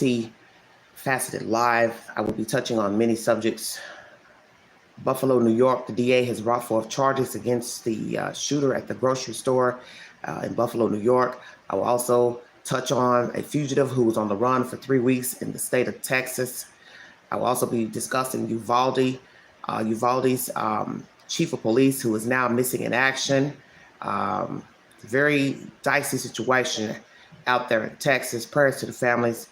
multi-faceted live. I will be touching on many subjects. Buffalo, New York, the DA has brought forth charges against the shooter at the grocery store in Buffalo, New York. I will also touch on a fugitive who was on the run for 3 weeks in the state of Texas. I will also be discussing Uvalde's chief of police, who is now missing in action. Very dicey situation out there in Texas. Prayers to the families.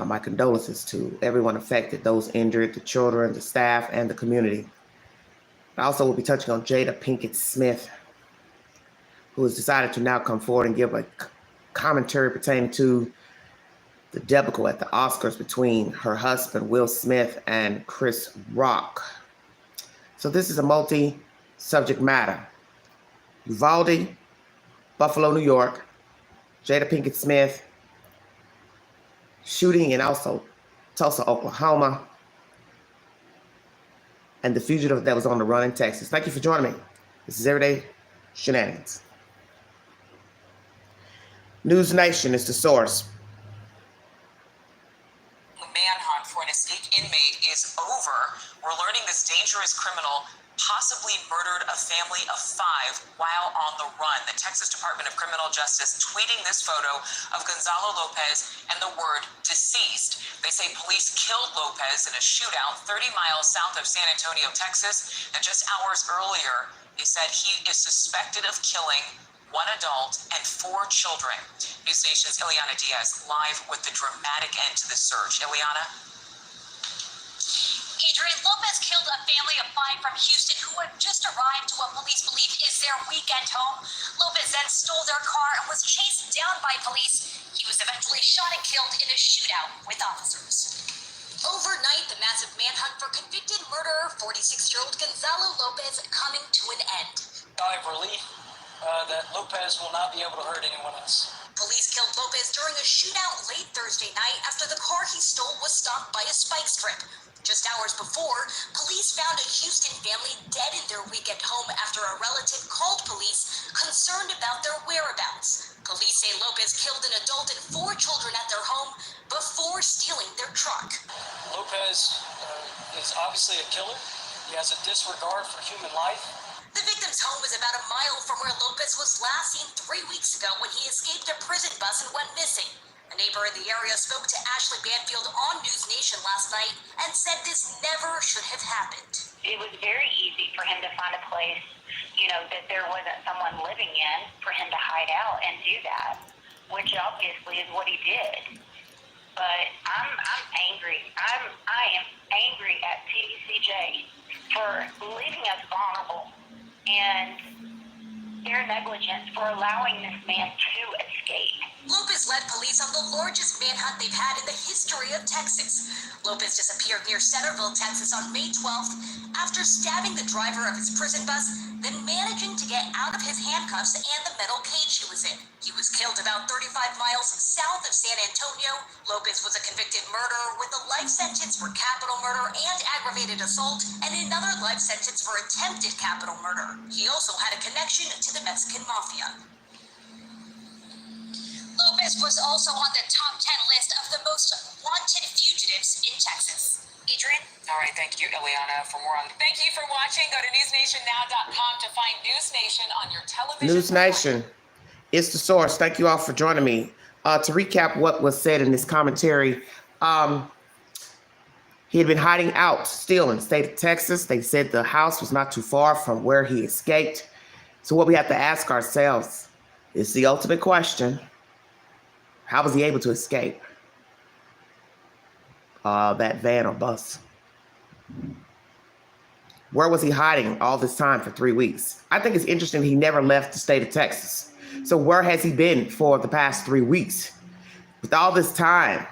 My condolences to everyone affected, those injured, the children, the staff, and the community. I also will be touching on Jada Pinkett Smith, who has decided to now come forward and give a commentary pertaining to the debacle at the Oscars between her husband, Will Smith, and Chris Rock. So this is a multi-subject matter. Uvalde, Buffalo, New York, Jada Pinkett Smith, shooting in also Tulsa, Oklahoma, and the fugitive that was on the run in Texas. Thank you for joining me. This is Everyday Shenanigans. News Nation is the source. The manhunt for an escaped inmate is over. We're learning this dangerous criminal possibly murdered a family of 5 while on the run. The Texas Department of Criminal Justice tweeting this photo of Gonzalo Lopez and the word deceased. They say police killed Lopez in a shootout 30 miles south of San Antonio, Texas, and just hours earlier, they said he is suspected of killing 1 adult and 4 children. News Nation's Ileana Diaz live with the dramatic end to the search. Ileana? Adrian, Lopez killed a family of 5 from Houston who had just arrived to what police believe is their weekend home. Lopez then stole their car and was chased down by police. He was eventually shot and killed in a shootout with officers. Overnight, the massive manhunt for convicted murderer 46-year-old Gonzalo Lopez coming to an end. I have relief that Lopez will not be able to hurt anyone else. Police killed Lopez during a shootout late Thursday night after the car he stole was stopped by a spike strip. Just hours before, police found a Houston family dead in their weekend home after a relative called police concerned about their whereabouts. Police say Lopez killed an adult and 4 children at their home before stealing their truck. Lopez is obviously a killer. He has a disregard for human life. The victim's home was about a mile from where Lopez was last seen 3 weeks ago when he escaped a prison bus and went missing. A neighbor in the area spoke to Ashley Banfield on News Nation last night and said this never should have happened. It was very easy for him to find a place, that there wasn't someone living in, for him to hide out and do that, which obviously is what he did. But I'm angry. I am angry at TDCJ for leaving us vulnerable and their negligence for allowing this man to escape. Lopez led police on the largest manhunt they've had in the history of Texas. Lopez disappeared near Centerville, Texas on May 12th after stabbing the driver of his prison bus, then managing to get out of his handcuffs and the metal cage he was in. He was killed about 35 miles south of San Antonio. Lopez was a convicted murderer with a life sentence for capital murder and aggravated assault, and another life sentence for attempted capital murder. He also had a connection to the Mexican mafia. Lopez was also on the top 10 list of the most wanted fugitives in Texas. Adrian? All right, thank you, Ileana, for more on. Thank you for watching. Go to newsnationnow.com to find News Nation on your television. News Nation, it's the source. Thank you all for joining me. To recap what was said in this commentary, he had been hiding out still in the state of Texas. They said the house was not too far from where he escaped. So what we have to ask ourselves is the ultimate question: how was he able to escape that van or bus? Where was he hiding all this time for 3 weeks? I think it's interesting he never left the state of Texas. So where has he been for the past 3 weeks? With all this time,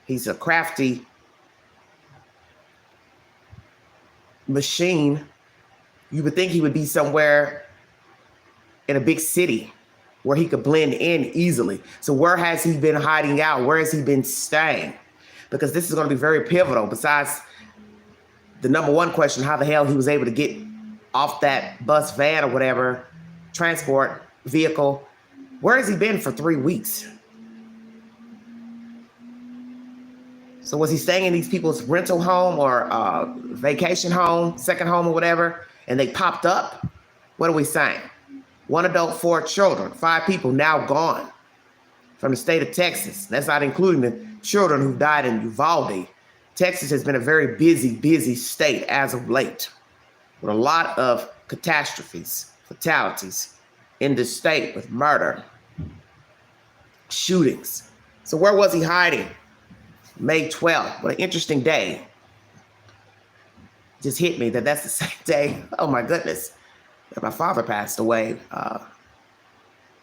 he's a crafty machine. You would think he would be somewhere in a big city where he could blend in easily. So where has he been hiding out? Where has he been staying? Because this is going to be very pivotal. Besides the number one question, how the hell he was able to get off that bus, van, or whatever, transport vehicle. Where has he been for 3 weeks? So was he staying in these people's rental home or vacation home, second home or whatever, and they popped up? What are we saying? 1 adult, 4 children, 5 people now gone from the state of Texas. That's not including the children who died in Uvalde. Texas has been a very busy state as of late, with a lot of catastrophes, fatalities in the state with murder, shootings. So where was he hiding? May 12th. What an interesting day. Just hit me that that's the same day. Oh my goodness. That my father passed away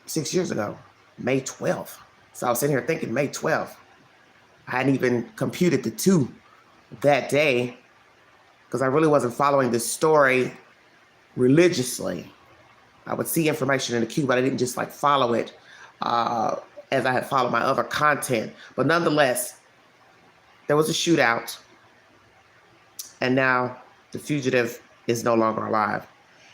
6 years ago, May 12th. So I was sitting here thinking May 12th. I hadn't even computed the 2 that day because I really wasn't following this story religiously. I would see information in the queue, but I didn't just like follow it as I had followed my other content. But nonetheless, there was a shootout, and now the fugitive is no longer alive.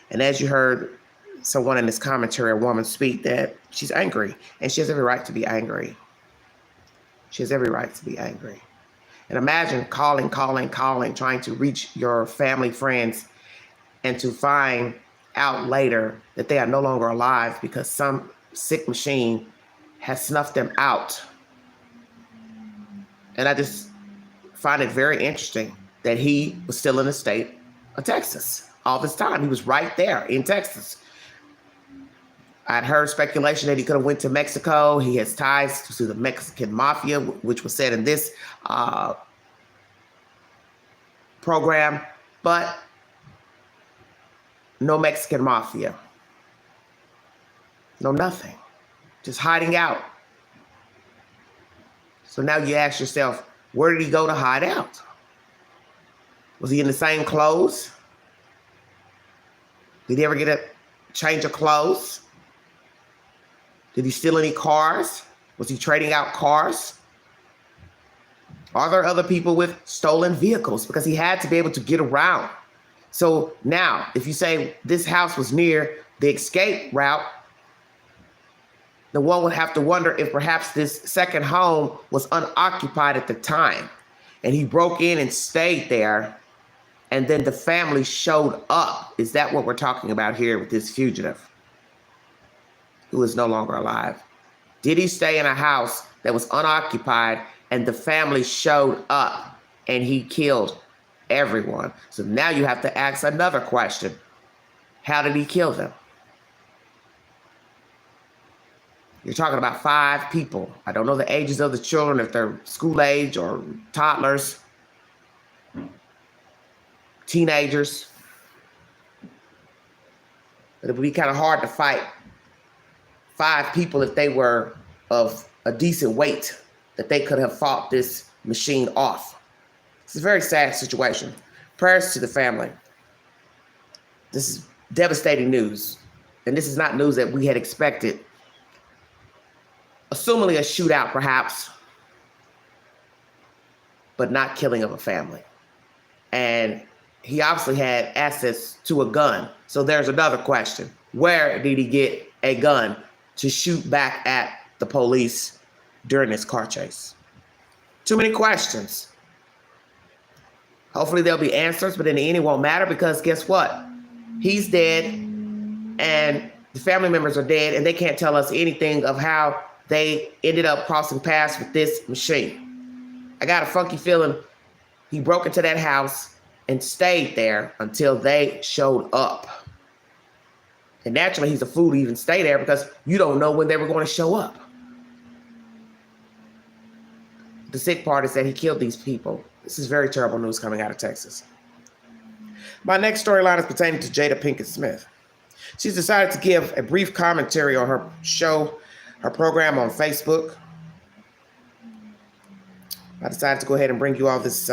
And as you heard someone in this commentary, a woman speak, that she's angry, and she has every right to be angry. She has every right to be angry. And imagine calling, trying to reach your family, friends, and to find out later that they are no longer alive because some sick machine has snuffed them out. And I just find it very interesting that he was still in the state of Texas all this time. He was right there in Texas. I'd heard speculation that he could have went to Mexico. He has ties to the Mexican mafia, which was said in this program, but no Mexican mafia. No nothing. Just hiding out. So now you ask yourself, where did he go to hide out? Was he in the same clothes? Did he ever get a change of clothes? Did he steal any cars? Was he trading out cars? Are there other people with stolen vehicles? Because he had to be able to get around. So now, if you say this house was near the escape route, then one would have to wonder if perhaps this second home was unoccupied at the time, and he broke in and stayed there, and then the family showed up. Is that what we're talking about here with this fugitive who is no longer alive? Did he stay in a house that was unoccupied and the family showed up and he killed everyone? So now you have to ask another question. How did he kill them? You're talking about 5 people. I don't know the ages of the children, if they're school age or toddlers, teenagers. But it would be kind of hard to fight 5 people if they were of a decent weight, that they could have fought this machine off. It's a very sad situation. Prayers to the family. This is devastating news. And this is not news that we had expected. Assumingly a shootout, perhaps, but not killing of a family. And he obviously had access to a gun. So there's another question. Where did he get a gun to shoot back at the police during this car chase? Too many questions. Hopefully there'll be answers, but in the end it won't matter, because guess what? He's dead and the family members are dead, and they can't tell us anything of how they ended up crossing paths with this machine. I got a funky feeling he broke into that house and stayed there until they showed up. And naturally, he's a fool to even stay there because you don't know when they were going to show up. The sick part is that he killed these people. This is very terrible news coming out of Texas. My next storyline is pertaining to Jada Pinkett Smith. She's decided to give a brief commentary on her show, her program on Facebook. I decided to go ahead and bring you all this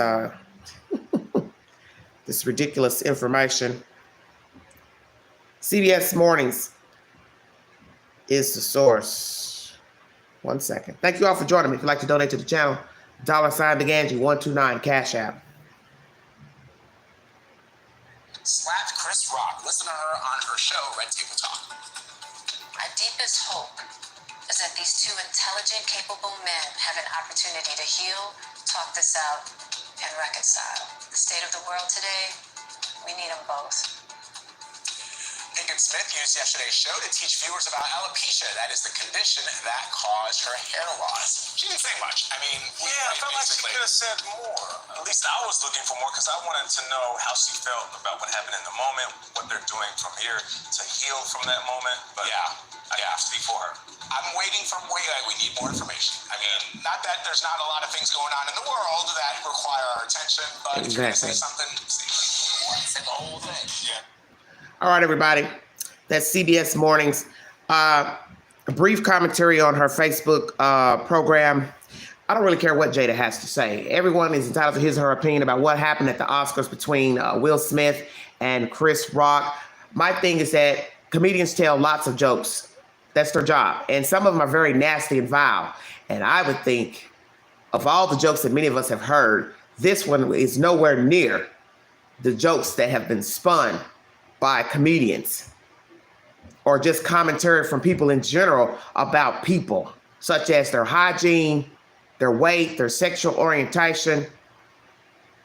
this ridiculous information. CBS Mornings is the source. 1 second. Thank you all for joining me. If you'd like to donate to the channel, $BigAngie129 Cash App. Slapped Chris Rock. Listen to her on her show, Red Table Talk. My deepest hope is that these 2 intelligent, capable men have an opportunity to heal, to talk this out and reconcile. The state of the world today, we need them both. Pinkett Smith used yesterday's show to teach viewers about alopecia. That is the condition that caused her hair loss. She didn't say much. I mean, yeah, I felt like she could have said more. At least I was looking for more because I wanted to know how she felt about what happened in the moment, what they're doing from here to heal from that moment. But I can't speak for her. I'm waiting for we need more information. I mean, not that there's not a lot of things going on in the world that require our attention, but if you're going to say something, say the whole thing. Yeah. All right, everybody. That's CBS Mornings. A brief commentary on her Facebook program. I don't really care what Jada has to say. Everyone is entitled to his or her opinion about what happened at the Oscars between Will Smith and Chris Rock. My thing is that comedians tell lots of jokes. That's their job. And some of them are very nasty and vile. And I would think of all the jokes that many of us have heard, this one is nowhere near the jokes that have been spun by comedians or just commentary from people in general about people, such as their hygiene, their weight, their sexual orientation,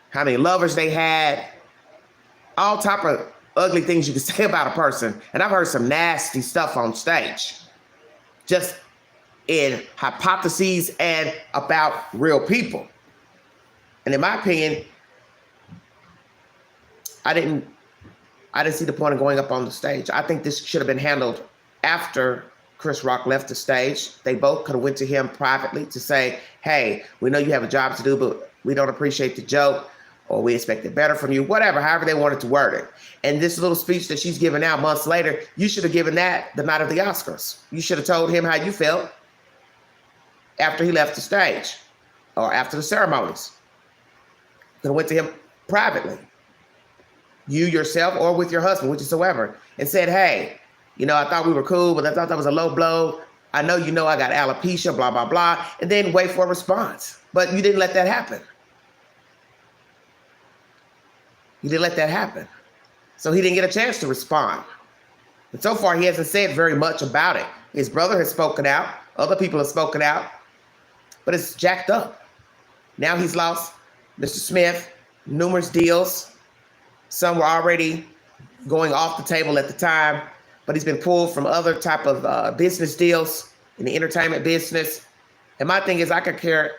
how many lovers they had, all type of ugly things you can say about a person. And I've heard some nasty stuff on stage, just in hypotheses and about real people. And in my opinion, I didn't see the point of going up on the stage. I think this should have been handled after Chris Rock left the stage. They both could have went to him privately to say, hey, we know you have a job to do, but we don't appreciate the joke, or we expected better from you, whatever, however they wanted to word it. And this little speech that she's giving out months later, you should have given that the night of the Oscars. You should have told him how you felt after he left the stage or after the ceremonies. You could have went to him privately, you yourself or with your husband, whichever, and said, hey, you know, I thought we were cool, but I thought that was a low blow. I know you know I got alopecia, blah, blah, blah, and then wait for a response. But you didn't let that happen. You didn't let that happen. So he didn't get a chance to respond. And so far, he hasn't said very much about it. His brother has spoken out. Other people have spoken out. But it's jacked up. Now he's lost Mr. Smith, numerous deals. Some were already going off the table at the time, but he's been pulled from other type of business deals in the entertainment business. And my thing is, I could care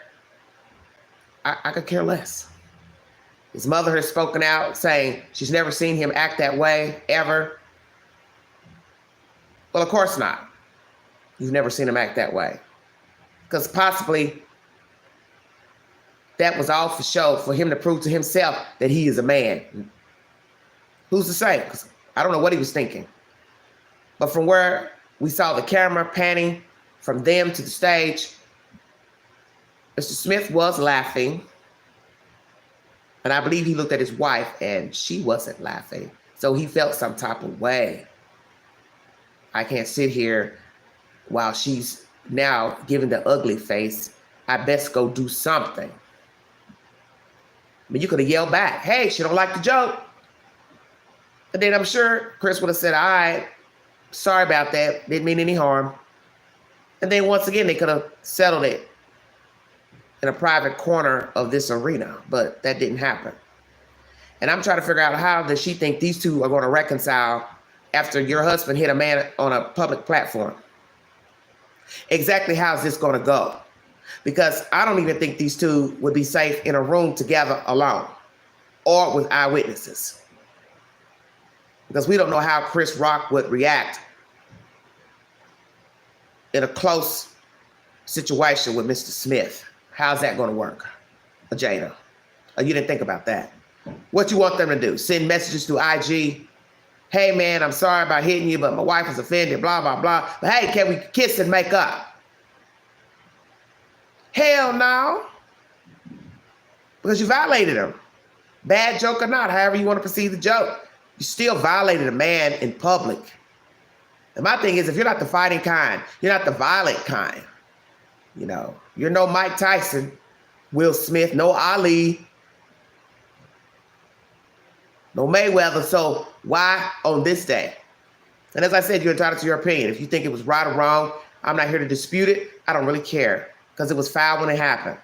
less. His mother has spoken out saying she's never seen him act that way, ever. Well, of course not. You've never seen him act that way. Because possibly that was all for show, for him to prove to himself that he is a man. Who's to say? Because I don't know what he was thinking. But from where we saw the camera panning from them to the stage, Mr. Smith was laughing. And I believe he looked at his wife and she wasn't laughing. So he felt some type of way. I can't sit here while she's now giving the ugly face. I best go do something. But you could have yelled back, hey, she don't like the joke. And then I'm sure Chris would have said, all right, sorry about that. Didn't mean any harm. And then once again, they could have settled it in a private corner of this arena, but that didn't happen. And I'm trying to figure out, how does she think these two are going to reconcile after your husband hit a man on a public platform? Exactly how is this going to go? Because I don't even think these two would be safe in a room together alone or with eyewitnesses. Because we don't know how Chris Rock would react in a close situation with Mr. Smith. How's that going to work? Jada, you didn't think about that. What you want them to do? Send messages through IG. Hey, man, I'm sorry about hitting you, but my wife was offended, blah, blah, blah. But hey, can we kiss and make up? Hell no. Because you violated him. Bad joke or not, however you want to perceive the joke. You still violated a man in public. And my thing is, if you're not the fighting kind, you're not the violent kind. You know, you're no Mike Tyson, Will Smith, no Ali, no Mayweather. So why on this day? And as I said, you're entitled to your opinion. If you think it was right or wrong, I'm not here to dispute it. I don't really care, because it was foul when it happened.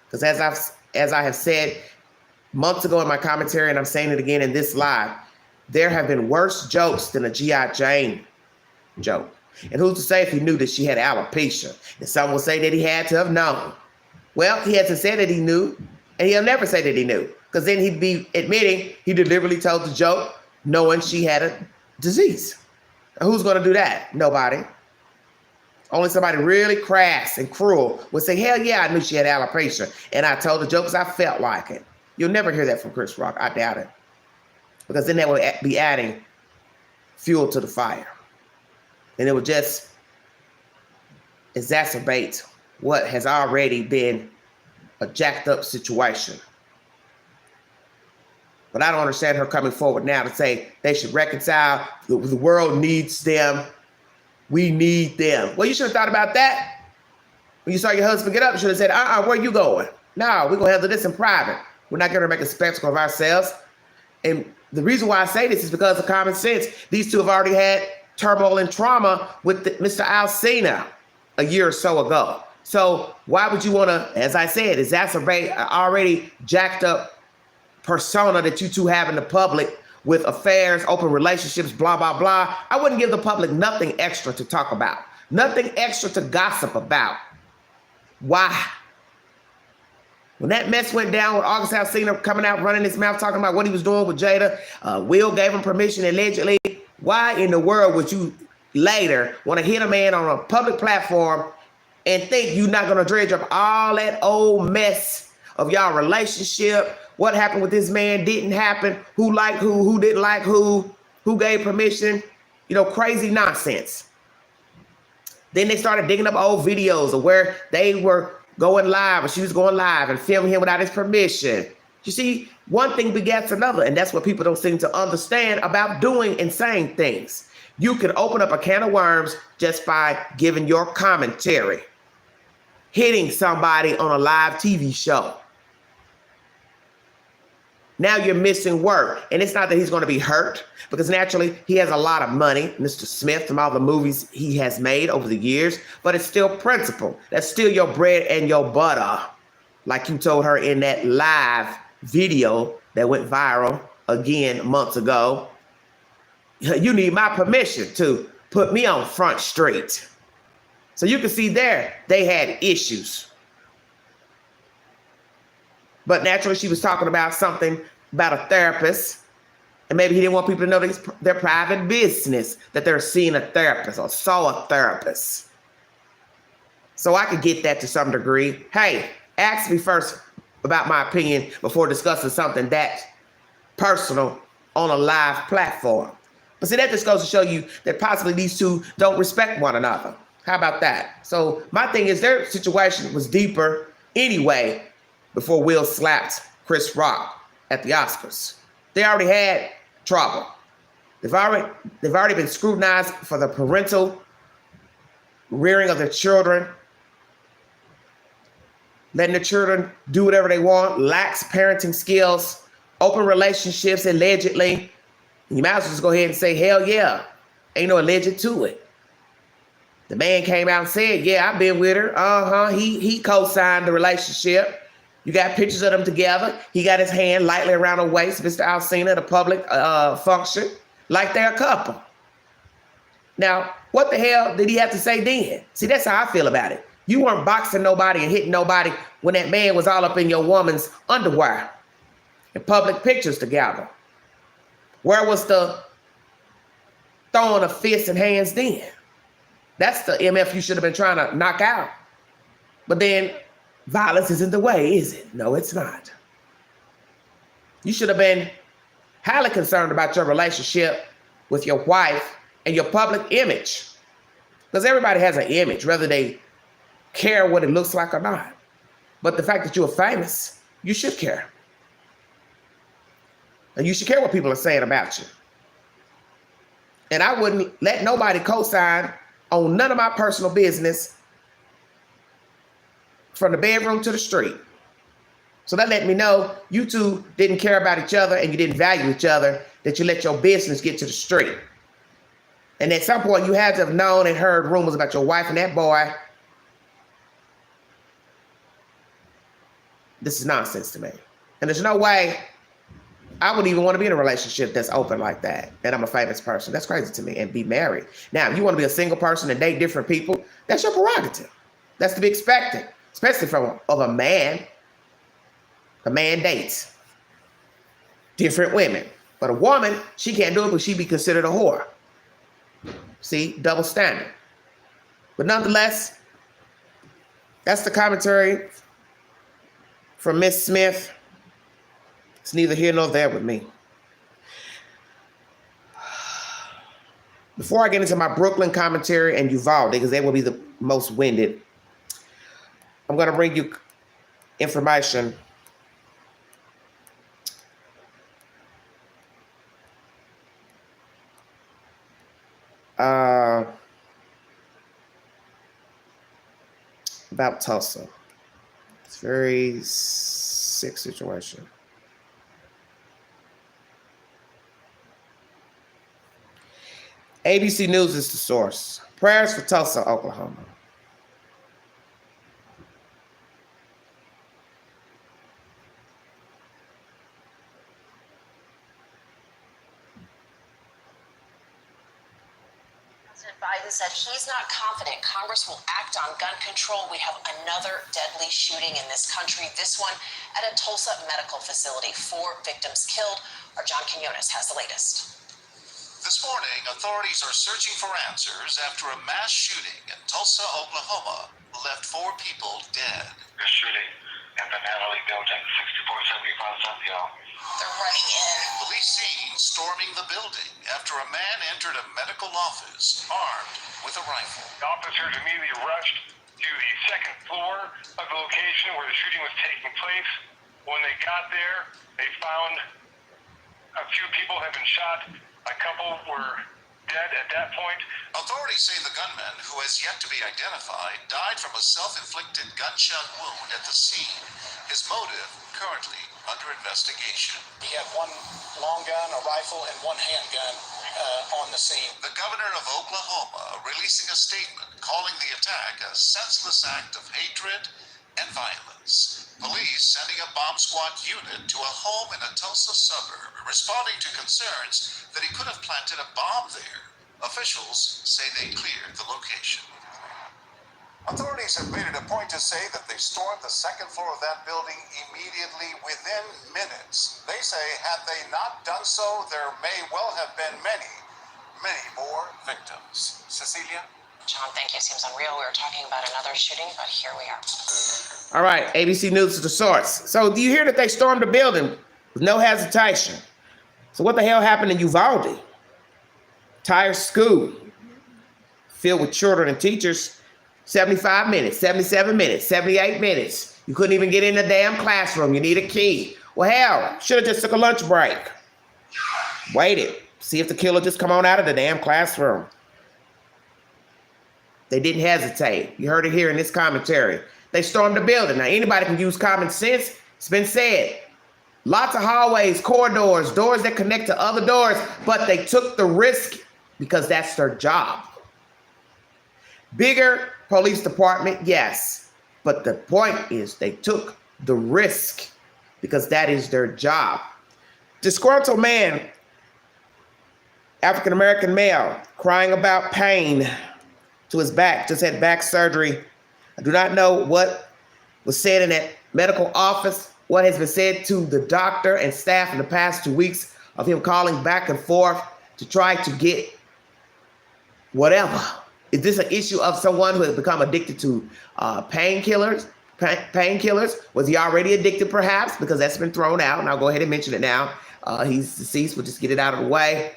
Because as I've as I have said months ago in my commentary, and I'm saying it again in this live, there have been worse jokes than a G.I. Jane joke. And who's to say if he knew that she had alopecia? And some will say that he had to have known. Well, he hasn't said that he knew, and he'll never say that he knew, because then he'd be admitting he deliberately told the joke knowing she had a disease. And who's going to do that? Nobody. Only somebody really crass and cruel would say, hell yeah, I knew she had alopecia, and I told the joke because I felt like it. You'll never hear that from Chris Rock. I doubt it. Because then that would be adding fuel to the fire. And it would just exacerbate what has already been a jacked up situation. But I don't understand her coming forward now to say they should reconcile. The world needs them. We need them. Well, you should have thought about that. When you saw your husband get up, you should have said, where you going? No, we're going to handle this in private. We're not going to make a spectacle of ourselves. And the reason why I say this is because of common sense. These two have already had turmoil and trauma with Mr. Alcina a year or so ago. So why would you want to, as I said, exacerbate an already jacked up persona that you two have in the public with affairs, open relationships, blah, blah, blah? I wouldn't give the public nothing extra to talk about, nothing extra to gossip about. Why? When that mess went down with August Alsina coming out, running his mouth, talking about what he was doing with Jada, Will gave him permission allegedly. Why in the world would you later want to hit a man on a public platform and think you're not going to dredge up all that old mess of y'all relationship? What happened with this man didn't happen. Who liked who didn't like who gave permission, crazy nonsense. Then they started digging up old videos of where they were going live, or she was going live and filming him without his permission. You see, one thing begets another, and that's what people don't seem to understand about doing and saying things. You can open up a can of worms just by giving your commentary, hitting somebody on a live TV show. Now you're missing work. And it's not that he's going to be hurt, because naturally he has a lot of money, Mr. Smith, from all the movies he has made over the years, but it's still principle. That's still your bread and your butter. Like you told her in that live video that went viral again months ago. You need my permission to put me on Front Street. So you can see there, they had issues. But naturally, she was talking about something about a therapist. And maybe he didn't want people to know their private business, that they're seeing a therapist or saw a therapist. So I could get that to some degree. Hey, ask me first about my opinion before discussing something that personal on a live platform. But see, that just goes to show you that possibly these two don't respect one another. How about that? So my thing is, their situation was deeper anyway before Will slapped Chris Rock at the Oscars. They already had trouble. They've already been scrutinized for the parental rearing of their children, letting the children do whatever they want, lax parenting skills, open relationships allegedly. You might as well just go ahead and say, hell yeah, ain't no alleged to it. The man came out and said, yeah, I've been with her. He co-signed the relationship. You got pictures of them together. He got his hand lightly around her waist, Mr. Alsina, at a public function, like they're a couple. Now, what the hell did he have to say then? See, that's how I feel about it. You weren't boxing nobody and hitting nobody when that man was all up in your woman's underwear in public pictures together. Where was the throwing of fists and hands then? That's the MF you should have been trying to knock out. But then violence isn't the way, is it? No, it's not. You should have been highly concerned about your relationship with your wife and your public image. Because everybody has an image, whether they care what it looks like or not. But the fact that you are famous, you should care. And you should care what people are saying about you. And I wouldn't let nobody co-sign on none of my personal business from the bedroom to the street. So that let me know you two didn't care about each other and you didn't value each other, that you let your business get to the street. And at some point you had to have known and heard rumors about your wife and that boy This is nonsense to me. And there's no way I would even want to be in a relationship that's open like that. And I'm a famous person. That's crazy to me. And be married. Now, if you want to be a single person and date different people, that's your prerogative. That's to be expected, especially from a man. A man dates different women. But a woman, she can't do it because she'd be considered a whore. See, double standard. But nonetheless, that's the commentary from Miss Smith. It's neither here nor there with me. Before I get into my Brooklyn commentary and Uvalde, because they will be the most winded, I'm going to bring you information about Tulsa. It's a very sick situation. ABC News is the source. Prayers for Tulsa, Oklahoma. Biden said he's not confident Congress will act on gun control. We have another deadly shooting in this country, this one at a Tulsa medical facility. 4 victims killed. Our John Quinones has the latest. This morning, authorities are searching for answers after a mass shooting in Tulsa, Oklahoma, left 4 people dead. The shooting in the Natalie building, 6475 South Hill. They're running in. Police seen storming the building after a man entered a medical office armed with a rifle. The officers immediately rushed to the second floor of the location where the shooting was taking place. When they got there, they found a few people had been shot. A couple were dead at that point. Authorities say the gunman, who has yet to be identified, died from a self-inflicted gunshot wound at the scene. His motive currently under investigation. He had 1 long gun, a rifle, and 1 handgun on the scene. The governor of Oklahoma releasing a statement calling the attack a senseless act of hatred and violence. Police sending a bomb squad unit to a home in a Tulsa suburb, responding to concerns that he could have planted a bomb there. Officials say they cleared the location. Authorities have made it a point to say that they stormed the second floor of that building immediately within minutes. They say had they not done so, there may well have been many more victims. Cecilia? John, thank you. Seems unreal. We were talking about another shooting, but here we are. All right, ABC News is the source. So do you hear that they stormed the building with no hesitation? So what the hell happened in Uvalde? Entire school filled with children and teachers. 75 minutes, 77 minutes, 78 minutes. You couldn't even get in the damn classroom. You need a key. Well, hell, should have just took a lunch break. Waited. See if the killer just come on out of the damn classroom. They didn't hesitate. You heard it here in this commentary. They stormed the building. Now, anybody can use common sense. It's been said. Lots of hallways, corridors, doors that connect to other doors, but they took the risk because that's their job. Bigger police department, yes. But the point is they took the risk because that is their job. Disgruntled man, African-American male, crying about pain to his back, just had back surgery. I do not know what was said in that medical office, what has been said to the doctor and staff in the past 2 weeks of him calling back and forth to try to get whatever. Is this an issue of someone who has become addicted to painkillers? Was he already addicted perhaps? Because that's been thrown out, and I'll go ahead and mention it now. He's deceased, we'll just get it out of the way.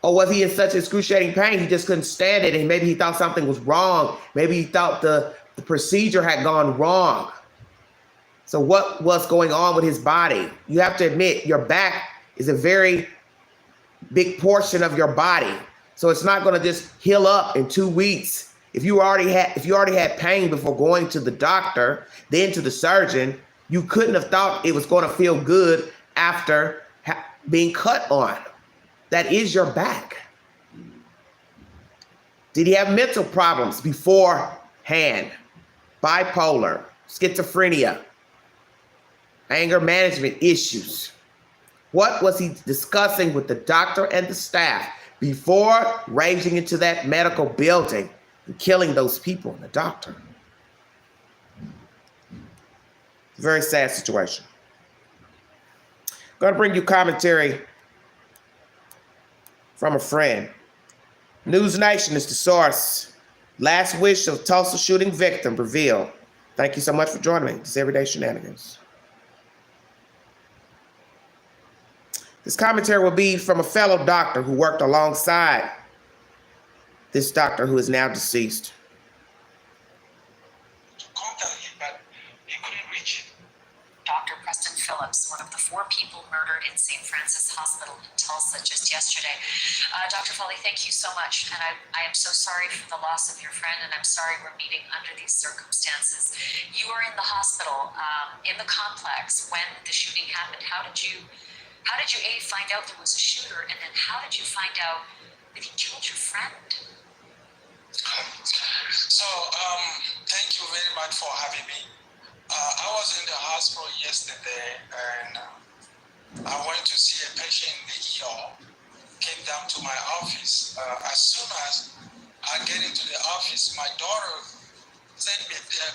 Or was he in such excruciating pain he just couldn't stand it, and maybe he thought something was wrong. Maybe he thought the procedure had gone wrong. So what was going on with his body? You have to admit, your back is a very big portion of your body. So it's not going to just heal up in 2 weeks. If you already had pain before going to the doctor, then to the surgeon, you couldn't have thought it was going to feel good after being cut on. That is your back. Did he have mental problems beforehand? Bipolar, schizophrenia. Anger management issues. What was he discussing with the doctor and the staff before raging into that medical building and killing those people and the doctor? Very sad situation. Going to bring you commentary from a friend. News Nation is the source. Last wish of Tulsa shooting victim revealed. Thank you so much for joining me. This is Everyday Shenanigans. This commentary will be from a fellow doctor who worked alongside this doctor who is now deceased. Dr. Preston Phillips, one of the 4 people murdered in St. Francis Hospital in Tulsa just yesterday. Dr. Foley, thank you so much. And I am so sorry for the loss of your friend, and I'm sorry we're meeting under these circumstances. You were in the hospital, in the complex, when the shooting happened. How did you A, find out there was a shooter, and then how did you find out that he killed your friend? So, thank you very much for having me. I was in the hospital yesterday, and I went to see a patient in the ER. Came down to my office. As soon as I get into the office, my daughter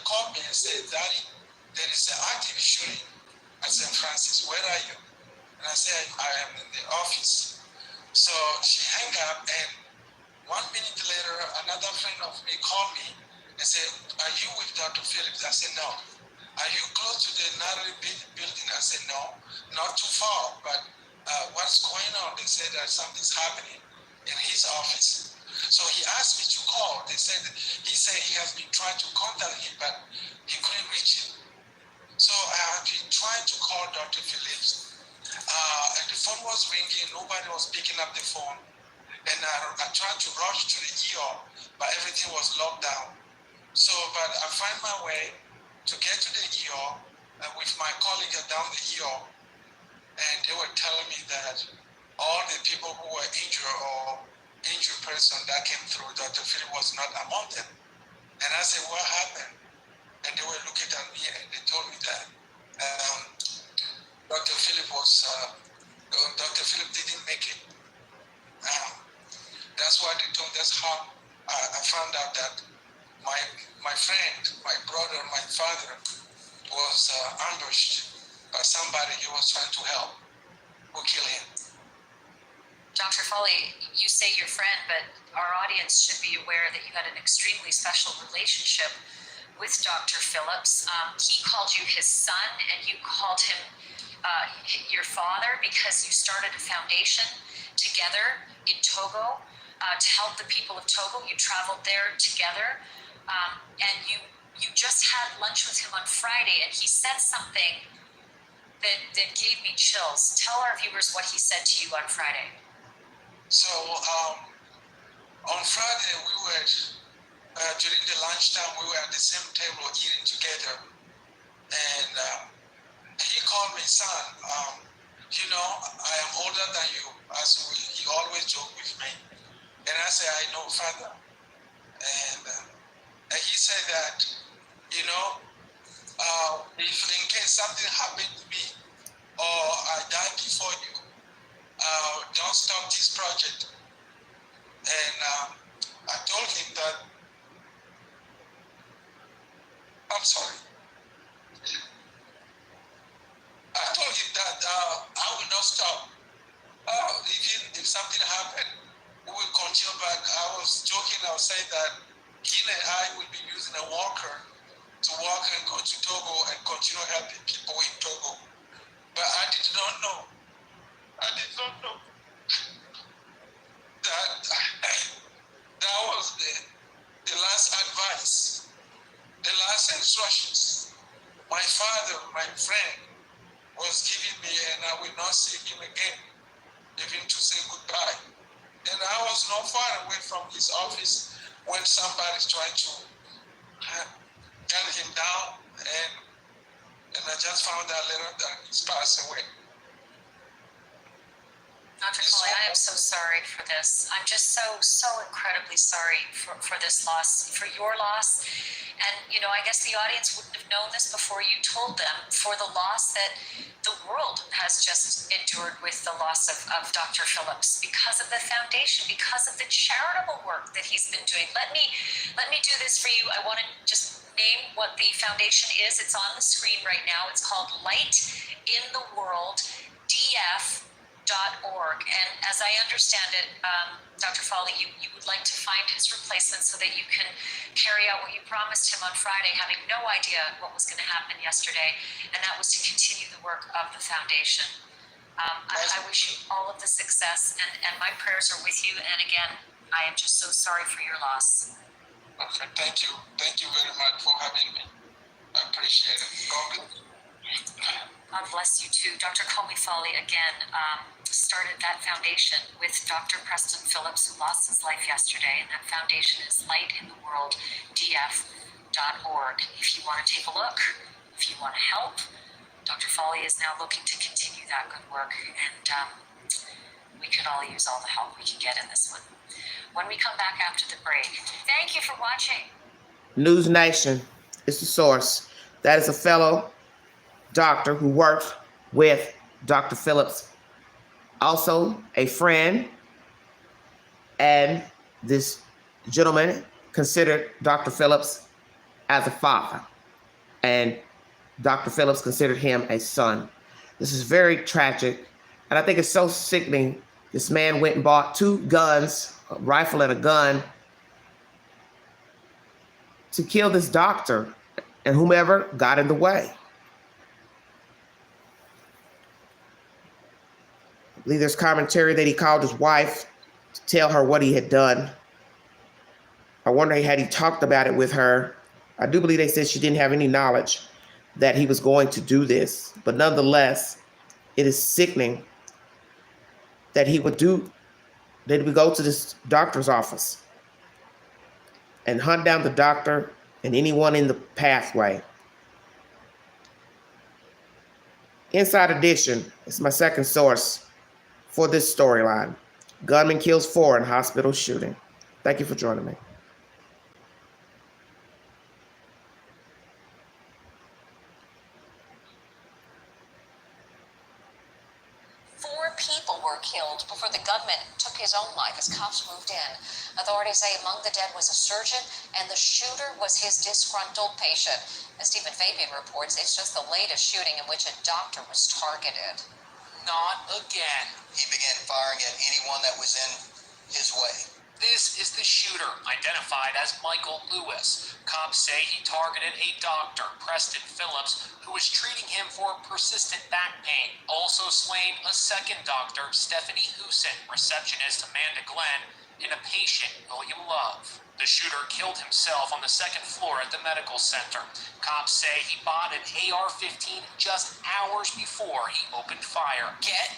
called me and said, "Daddy, there is an active shooting at St. Francis. Where are you?" And I said, "I am in the office." So she hung up, and 1 minute later, another friend of me called me and said, "Are you with Dr. Phillips?" I said, "No." "Are you close to the Natalie building?" I said, "No, not too far, but what's going on?" They said that something's happening in his office. So he asked me to call. He said he has been trying to contact him, but he couldn't reach him. So I have been trying to call Dr. Phillips, and the phone was ringing. Nobody was picking up the phone. And I tried to rush to the ER, but everything was locked down. So, but I find my way to get to the ER with my colleague down the ER, and they were telling me that all the people who were injured or injured person that came through, Dr. Phillips was not among them. And I said, "What happened?" And they were looking at me, and they told me that Dr. Phillips didn't make it. That's why they told. That's how I found out that my friend, my brother, my father was ambushed by somebody he was trying to help who killed him. Dr. Foley, you say your friend, but our audience should be aware that you had an extremely special relationship with Dr. Phillips. He called you his son, and you called him your father because you started a foundation together in Togo to help the people of Togo. You traveled there together, and you just had lunch with him on Friday, and he said something that gave me chills. Tell our viewers what he said to you on Friday. So on Friday, we were during the lunchtime, we were at the same table eating together, and he called me son. I am older than you, as he always joked with me. And I said, "I know, Father." And he said that, if in case something happened to me or I die before you, don't stop this project. And I told him that, I'm sorry. I told him that I will not stop. Even if something happened, we will continue. But I was joking. I was saying that he and I will be using a walker to walk and go to Togo and continue helping people in Togo. But I did not know that was the last advice, the last instructions my father, my friend, was giving me, and I will not see him again, even to say goodbye. And I was not far away from his office when somebody's trying to gun him down, and I just found out later that he's passed away. Dr. Foley, I am so sorry for this. I'm just so incredibly sorry for this loss, for your loss. And, you know, I guess the audience wouldn't have known this before you told them, for the loss that the world has just endured with the loss of Dr. Phillips because of the foundation, because of the charitable work that he's been doing. Let me do this for you. I want to just name what the foundation is. It's on the screen right now. It's called Light in the World, DF.org. And as I understand it, Dr. Foley, you would like to find his replacement so that you can carry out what you promised him on Friday, having no idea what was going to happen yesterday, and that was to continue the work of the foundation. I wish you all of the success, and my prayers are with you. And again, I am just so sorry for your loss. Okay, thank you. Thank you very much for having me. I appreciate it. God bless you too. Dr. Comey Foley, again, started that foundation with Dr. Preston Phillips, who lost his life yesterday, and that foundation is Light in the World, DF.org. If you want to take a look, if you want to help, Dr. Foley is now looking to continue that good work, and we could all use all the help we can get in this one. When we come back after the break, thank you for watching. News Nation is the source. That is a fellow doctor who worked with Dr. Phillips, also a friend, and this gentleman considered Dr. Phillips as a father, and Dr. Phillips considered him a son. This is very tragic, and I think it's so sickening. This man went and bought 2 guns, a rifle and a gun, to kill this doctor and whomever got in the way. I believe there's commentary that he called his wife to tell her what he had done. I wonder had he talked about it with her. I do believe they said she didn't have any knowledge that he was going to do this. But nonetheless, it is sickening that he would go to this doctor's office and hunt down the doctor and anyone in the pathway. Inside Edition is my second source for this storyline. Gunman kills 4 in hospital shooting. Thank you for joining me. 4 people were killed before the gunman took his own life as cops moved in. Authorities say among the dead was a surgeon, and the shooter was his disgruntled patient. As Stephen Fabian reports, it's just the latest shooting in which a doctor was targeted. Not again. He began firing at anyone that was in his way. This is the shooter, identified as Michael Lewis. Cops say he targeted a doctor, Preston Phillips, who was treating him for persistent back pain. Also slain a second doctor, Stephanie Husin, receptionist Amanda Glenn, and a patient, William Love. The shooter killed himself on the 2nd floor at the medical center. Cops say he bought an AR-15 just hours before he opened fire. Get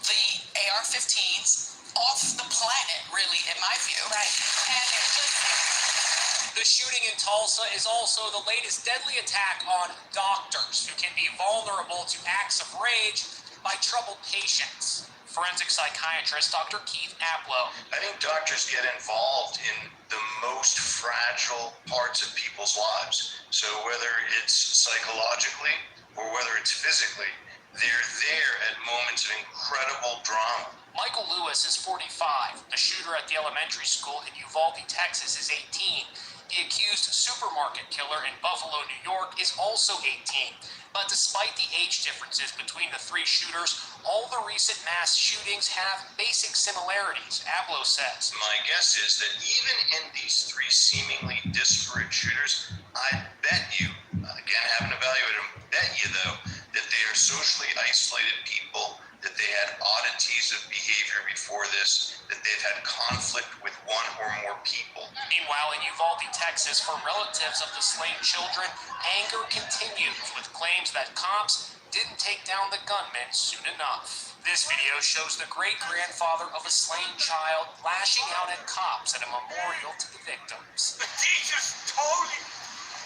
the AR-15s off the planet, really, in my view. Right. And it just... The shooting in Tulsa is also the latest deadly attack on doctors who can be vulnerable to acts of rage by troubled patients. Forensic psychiatrist Dr. Keith Aplow. I think doctors get involved in the most fragile parts of people's lives. So whether it's psychologically or whether it's physically, they're there at moments of incredible drama. Michael Lewis is 45. The shooter at the elementary school in Uvalde, Texas is 18. The accused supermarket killer in Buffalo, New York is also 18. But despite the age differences between the 3 shooters, all the recent mass shootings have basic similarities, Aplow says. My guess is that even in these 3 seemingly disparate shooters, I bet you, again, haven't evaluated them, bet you though, that they are socially isolated people, that they had oddities of behavior before this, that they've had conflict with 1 or more people. Meanwhile, in Uvalde, Texas, for relatives of the slain children, anger continues with claims that cops didn't take down the gunman soon enough. This video shows the great-grandfather of a slain child lashing out at cops at a memorial to the victims. The teachers told you,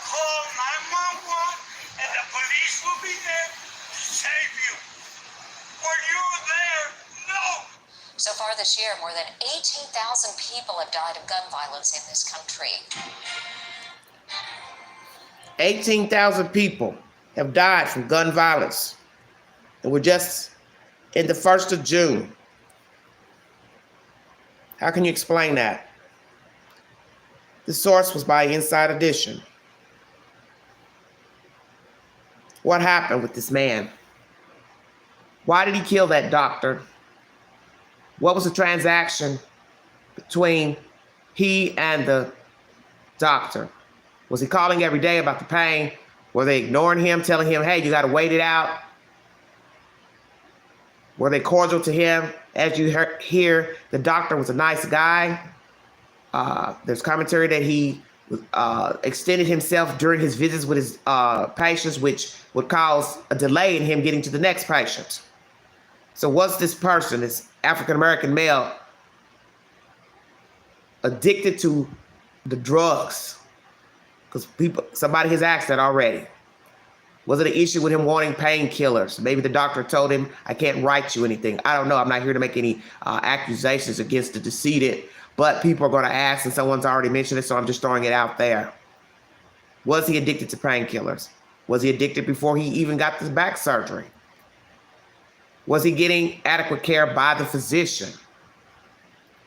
call 911 and the police will be there to save you. Were you there? No. So far this year, more than 18,000 people have died of gun violence in this country. 18,000 people have died from gun violence. And we're just in the 1st of June. How can you explain that? The source was by Inside Edition. What happened with this man? Why did he kill that doctor? What was the transaction between he and the doctor? Was he calling every day about the pain? Were they ignoring him, telling him, hey, you got to wait it out? Were they cordial to him? As you hear, the doctor was a nice guy. There's commentary that he extended himself during his visits with his patients, which would cause a delay in him getting to the next patient. So was this person, this African-American male, addicted to the drugs? Because somebody has asked that already. Was it an issue with him wanting painkillers? Maybe the doctor told him, I can't write you anything. I don't know. I'm not here to make any accusations against the decedent, but people are going to ask, and someone's already mentioned it, so I'm just throwing it out there. Was he addicted to painkillers? Was he addicted before he even got this back surgery? Was he getting adequate care by the physician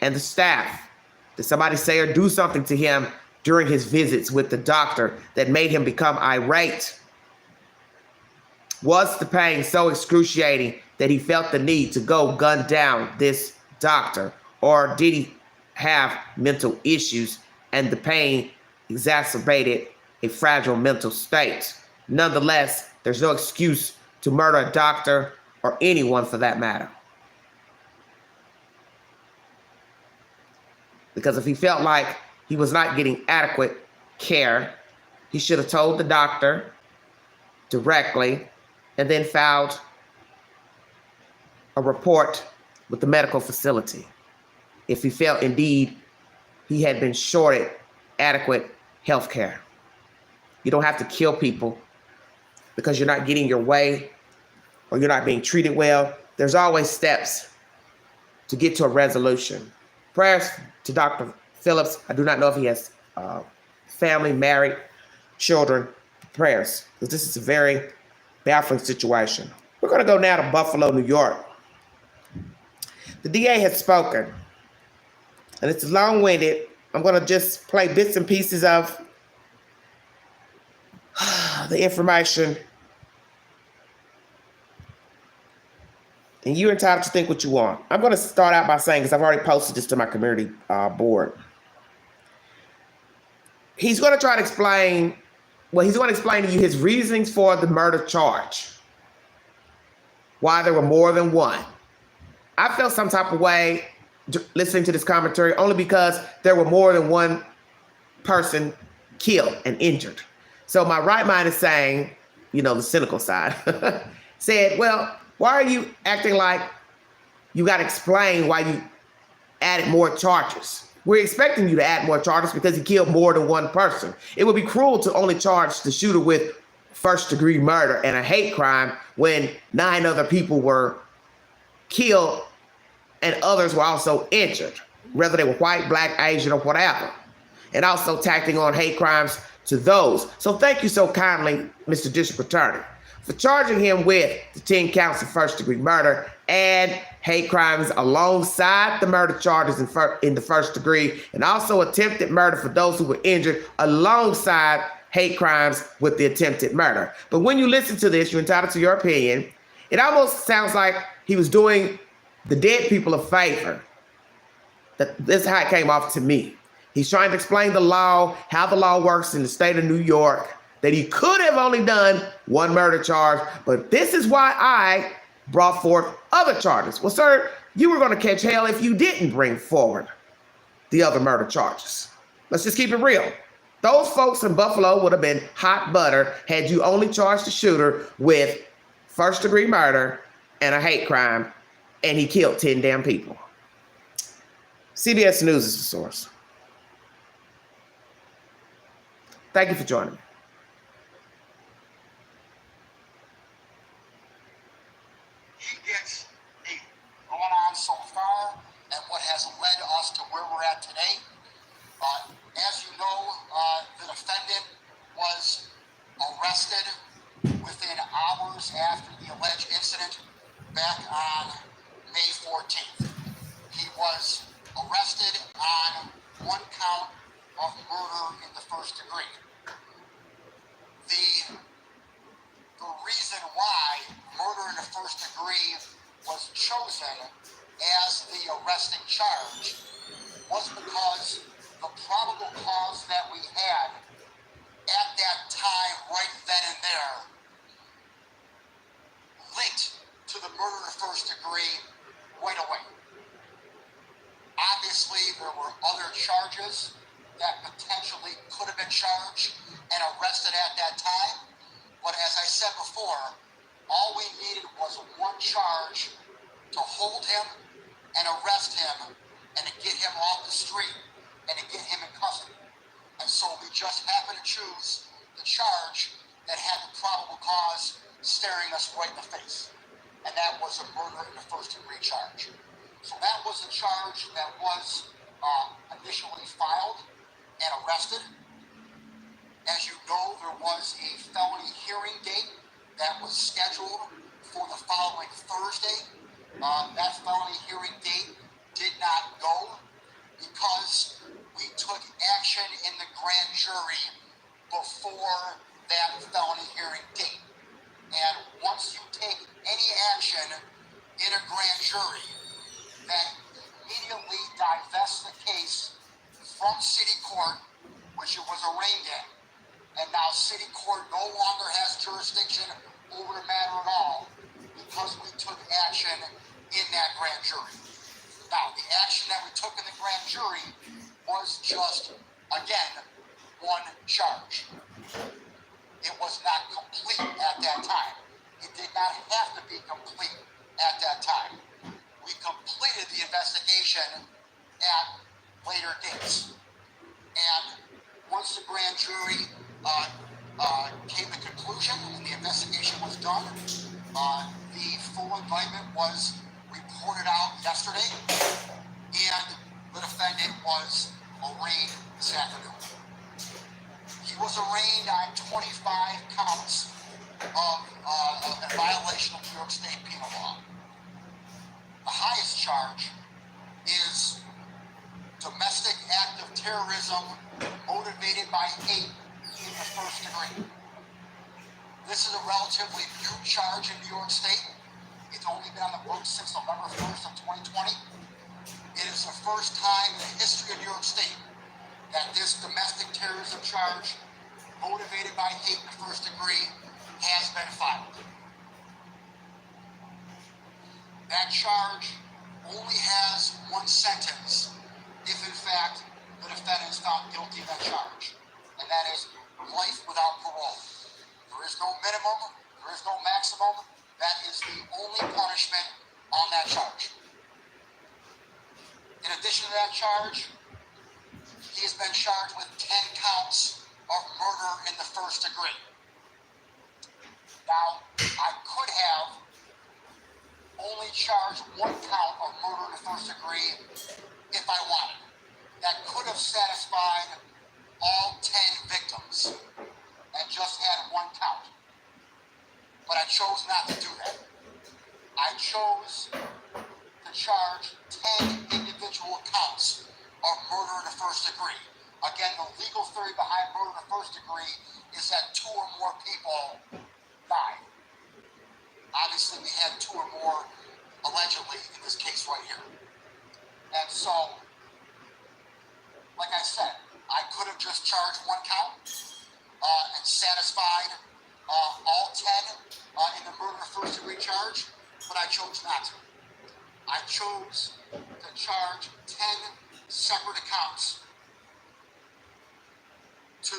and the staff? Did somebody say or do something to him during his visits with the doctor that made him become irate? Was the pain so excruciating that he felt the need to go gun down this doctor? Or did he have mental issues and the pain exacerbated a fragile mental state? Nonetheless, there's no excuse to murder a doctor or anyone for that matter. Because if he felt like he was not getting adequate care, he should have told the doctor directly and then filed a report with the medical facility if he felt indeed he had been shorted adequate health care. You don't have to kill people because you're not getting your way or you're not being treated well. There's always steps to get to a resolution. Prayers to Dr. Phillips. I do not know if he has family, married, children. Prayers, because this is a very baffling situation. We're going to go now to Buffalo, New York. The DA has spoken, and it's long-winded. I'm going to just play bits and pieces of the information, and you're entitled to think what you want. I'm going to start out by saying, because I've already posted this to my community board. He's going to try to explain, he's going to explain to you his reasonings for the murder charge. Why there were more than one. I felt some type of way listening to this commentary only because there were more than one person killed and injured. So my right mind is saying, the cynical side, said, well, why are you acting like you got to explain why you added more charges? We're expecting you to add more charges because he killed more than one person. It would be cruel to only charge the shooter with first-degree murder and a hate crime when 9 other people were killed and others were also injured, whether they were white, black, Asian, or whatever, and also tacking on hate crimes to those. So thank you so kindly, Mr. District Attorney, for charging him with the 10 counts of first-degree murder and hate crimes alongside the murder charges in the first degree, and also attempted murder for those who were injured alongside hate crimes with the attempted murder. But when you listen to this, you're entitled to your opinion. It almost sounds like he was doing the dead people a favor. This is how it came off to me. He's trying to explain the law, how the law works in the state of New York, that he could have only done one murder charge, but this is why I brought forth other charges. Well, sir, you were going to catch hell if you didn't bring forward the other murder charges. Let's just keep it real. Those folks in Buffalo would have been hot butter had you only charged the shooter with first-degree murder and a hate crime, and he killed 10 damn people. CBS News is the source. Thank you for joining me. He gets going on so far back on May 14th. He was arrested on one count of murder in the first degree. The reason why murder in the first degree was chosen as the arresting charge was because the probable cause that we had at that time, right then and there, linked to the murder in the first degree right away. Obviously, there were other charges that potentially could have been charged and arrested at that time. But as I said before, all we needed was one charge to hold him and arrest him and to get him off the street and to get him in custody. And so we just happened to choose the charge that had the probable cause staring us right in the face. And that was a murder in the first degree charge. So that was a charge that was initially filed and arrested. As you know, there was a felony hearing date that was scheduled for the following Thursday. That felony hearing date did not go because we took action in the grand jury before that felony hearing date. And once you take any action in a grand jury, that immediately divests the case from city court, which it was arraigned in. And now city court no longer has jurisdiction over the matter at all because we took action in that grand jury. Now, the action that we took in the grand jury was just, again, one charge. It was not complete at that time. It did not have to be complete at that time. We completed the investigation at later dates. And once the grand jury came to conclusion and the investigation was done, the full indictment was reported out yesterday, and the defendant was arraigned this afternoon. He was arraigned on 25 counts of a violation of New York State penal law. The highest charge is domestic act of terrorism motivated by hate in the first degree. This is a relatively new charge in New York State. It's only been on the books since November 1st of 2020. It is the first time in the history of New York State that this domestic terrorism charge motivated by hate in the first degree has been filed. That charge only has one sentence if, in fact, the defendant is found guilty of that charge, and that is life without parole. There is no minimum, there is no maximum. That is the only punishment on that charge. In addition to that charge, he has been charged with 10 counts of murder in the first degree. Now, I could have only charged one count of murder in the first degree if I wanted. That could have satisfied all 10 victims and just had one count. But I chose not to do that. I chose to charge 10 individual counts of murder in the first degree. Again, the legal theory behind murder in the first degree is that 2 or more people died. Obviously, we had 2 or more, allegedly, in this case right here. And so, like I said, I could have just charged one count and satisfied all 10 in the murder first degree charge, but I chose not to. I chose to charge 10 separate accounts to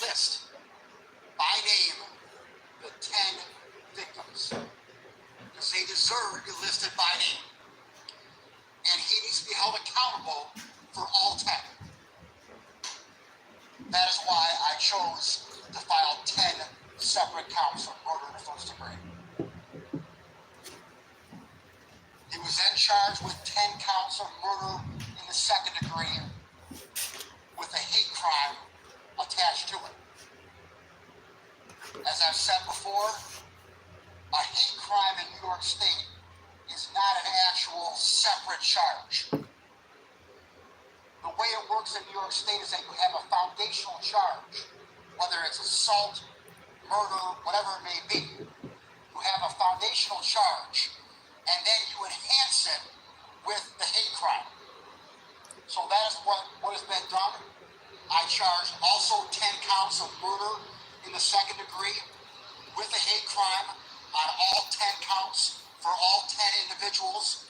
list by name the 10 victims, because they deserve to be listed by name. And he needs to be held accountable for all 10. That is why I chose to file 10 separate counts of murder in the first degree. He was then charged with 10 counts of murder in the second degree with a hate crime attached to it. As I've said before, York State is not an actual separate charge. The way it works in New York State is that you have a foundational charge, whether it's assault, murder, whatever it may be. You have a foundational charge, and then you enhance it with the hate crime. So that is what has been done. I charged also 10 counts of murder in the second degree with the hate crime on all 10 counts for all 10 individuals.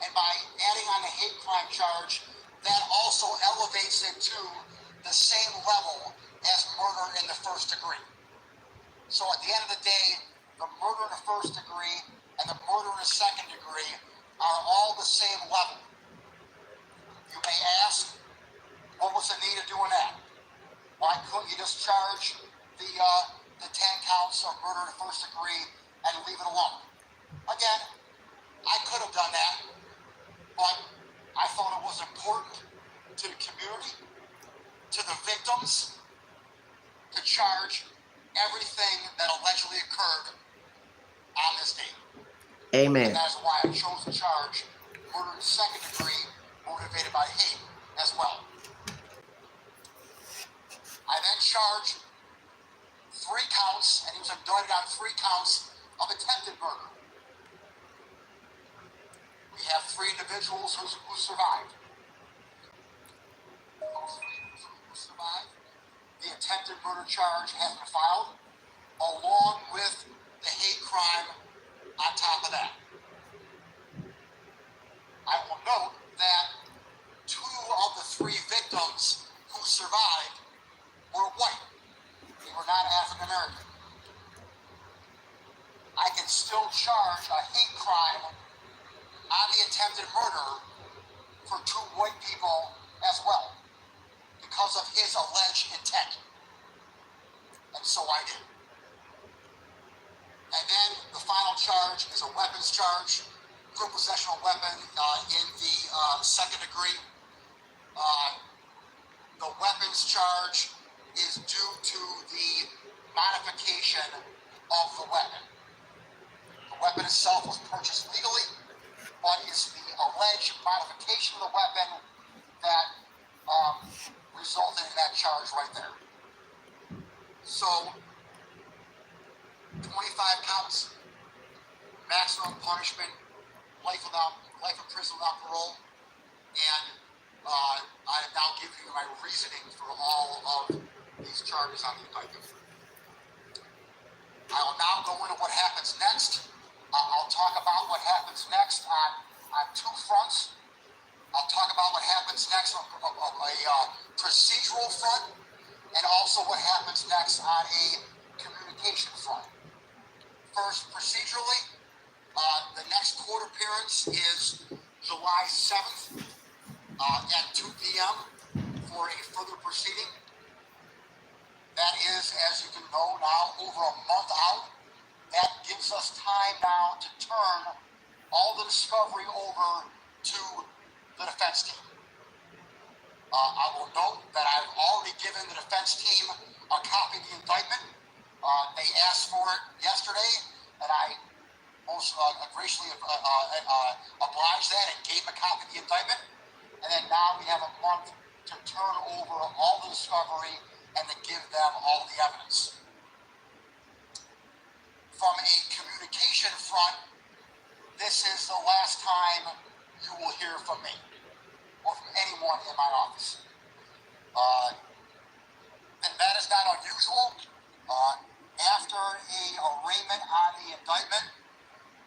And by adding on the hate crime charge, that also elevates it to the same level as murder in the first degree. So at the end of the day, the murder in the first degree and the murder in the second degree are all the same level. You may ask, what was the need of doing that? Why couldn't you just charge the 10 counts of murder in the first degree and leave it alone? Again, I could have done that, but I thought it was important to the community, to the victims, to charge everything that allegedly occurred on this date. Amen. And that's why I chose to charge murder in the second degree motivated by hate as well. I then charged 3 counts, and he was indicted on 3 counts of attempted murder. We have 3 individuals who survived. Those 3 who survived, the attempted murder charge has been filed, along with the hate crime on top of that. I will note that 2 of the 3 victims who survived were white. They were not African American. I can still charge a hate crime on the attempted murder for 2 white people as well, because of his alleged intent. And so I did. And then the final charge is a weapons charge for possession of a weapon in the second degree. The weapons charge is due to the modification of the weapon. The weapon itself was purchased legally, but it's the alleged modification of the weapon that resulted in that charge right there. So, 25 counts, maximum punishment, life in prison without parole, and I have now given you my reasoning for all of these charges on the indictment. I will now go into what happens next. I'll talk about what happens next on 2 fronts. I'll talk about what happens next on a procedural front, and also what happens next on a communication front. First, procedurally, the next court appearance is July 7th at 2 p.m. for a further proceeding. That is, as you can know now, over a month out. That gives us time now to turn all the discovery over to the defense team. I will note that I've already given the defense team a copy of the indictment. They asked for it yesterday, and I most graciously obliged that and gave them a copy of the indictment. And then now we have a month to turn over all the discovery and to give them all the evidence. From a communication front, this is the last time you will hear from me or from anyone in my office. And that is not unusual. After a arraignment on the indictment,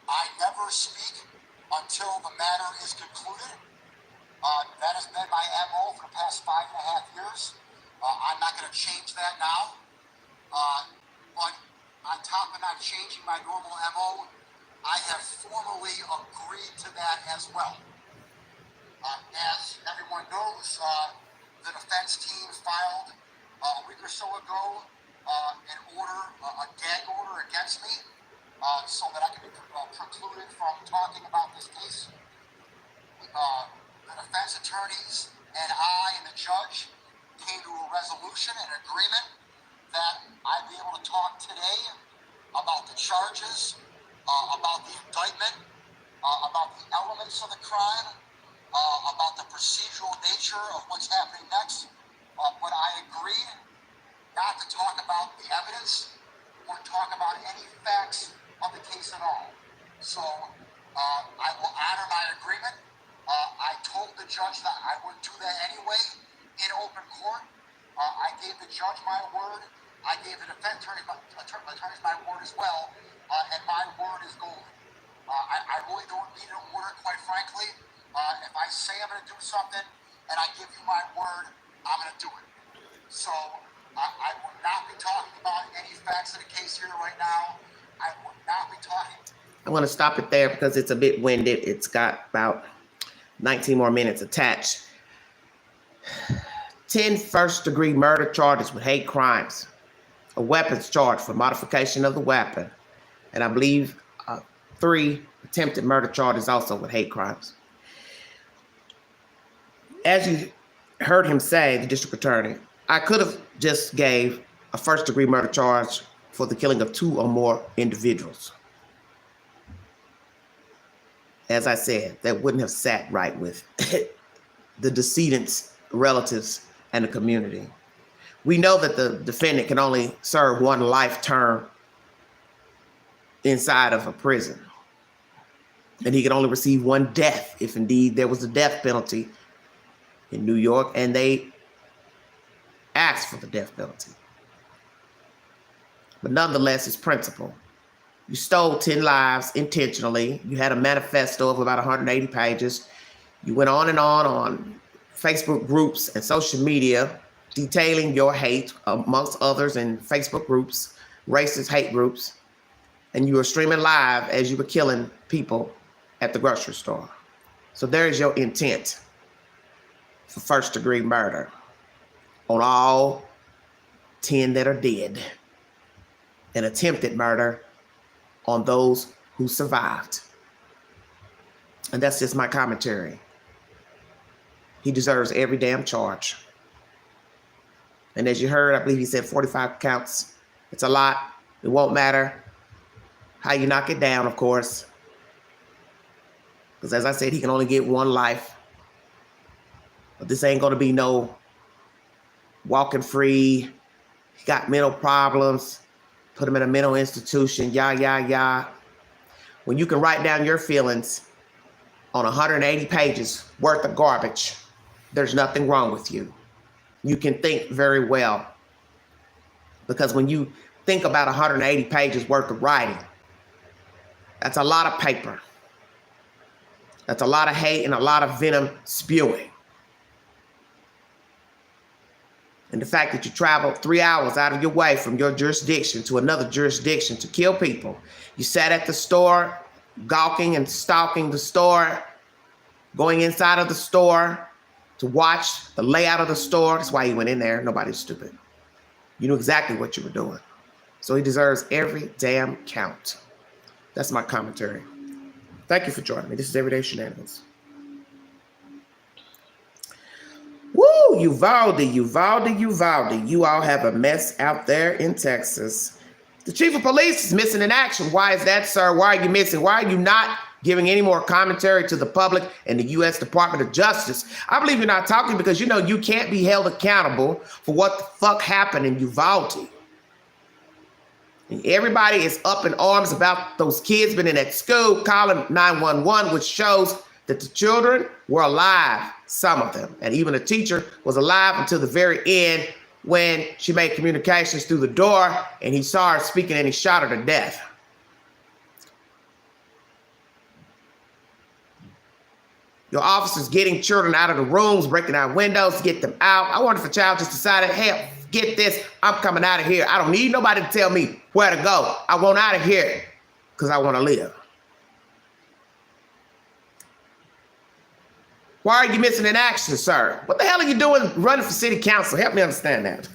I never speak until the matter is concluded. That has been my MO for the past 5.5 years. I'm not going to change that now. But on top of not changing my normal MO, I have formally agreed to that as well. As everyone knows, the defense team filed a week or so ago an order, a gag order against me, so that I can be precluded from talking about this case. The defense attorneys and I and the judge came to a resolution and agreement that I'd be able to talk today about the charges about the indictment, about the elements of the crime, about the procedural nature of what's happening next. But I agreed not to talk about the evidence or talk about any facts of the case at all. So I will honor my agreement. I told the judge that I would do that anyway in open court. I gave the judge my word. I gave the defense attorneys my word as well. And my word is golden. I really don't need an order, quite frankly. If I say I'm going to do something and I give you my word, I'm going to do it. So I will not be talking about any facts of the case here right now. I will not be talking. I'm going to stop it there because it's a bit winded. It's got about 19 more minutes attached. 10 first-degree murder charges with hate crimes, a weapons charge for modification of the weapon, and I believe 3 attempted murder charges also with hate crimes. As you heard him say, the district attorney, I could have just gave a first-degree murder charge for the killing of 2 or more individuals. As I said, that wouldn't have sat right with the decedent's relatives and the community. We know that the defendant can only serve 1 life term inside of a prison. And he can only receive 1 death if indeed there was a death penalty in New York and they asked for the death penalty. But nonetheless, it's principle. You stole 10 lives intentionally. You had a manifesto of about 180 pages. You went on and on Facebook groups and social media detailing your hate, amongst others in Facebook groups, racist hate groups. And you were streaming live as you were killing people at the grocery store. So there is your intent for first-degree murder on all 10 that are dead, and attempted murder on those who survived. And that's just my commentary. He deserves every damn charge. And as you heard, I believe he said 45 counts. It's a lot. It won't matter how you knock it down, of course. Because as I said, he can only get 1 life. But this ain't going to be no walking free. He got mental problems. Put him in a mental institution. When you can write down your feelings on 180 pages worth of garbage, there's nothing wrong with you. You can think very well. Because when you think about 180 pages worth of writing, that's a lot of paper. That's a lot of hate and a lot of venom spewing. And the fact that you traveled 3 hours out of your way from your jurisdiction to another jurisdiction to kill people. You sat at the store, gawking and stalking the store, going inside of the store to watch the layout of the store. That's why you went in there. Nobody's stupid. You knew exactly what you were doing. So he deserves every damn count. That's my commentary. Thank you for joining me. This is Everyday Shenanigans. Woo, Uvalde. You all have a mess out there in Texas. The chief of police is missing in action. Why is that, sir? Why are you missing? Why are you not giving any more commentary to the public and the U.S. Department of Justice? I believe you're not talking because you know you can't be held accountable for what the fuck happened in Uvalde. And everybody is up in arms about those kids being in that school calling 911, which shows that the children were alive, some of them. And even the teacher was alive until the very end when she made communications through the door and he saw her speaking and he shot her to death. Your officers getting children out of the rooms, breaking out windows to get them out. I wonder if a child just decided, hell, get this, I'm coming out of here. I don't need nobody to tell me where to go. I want out of here because I want to live. Why are you missing in action, sir? What the hell are you doing running for city council? Help me understand that.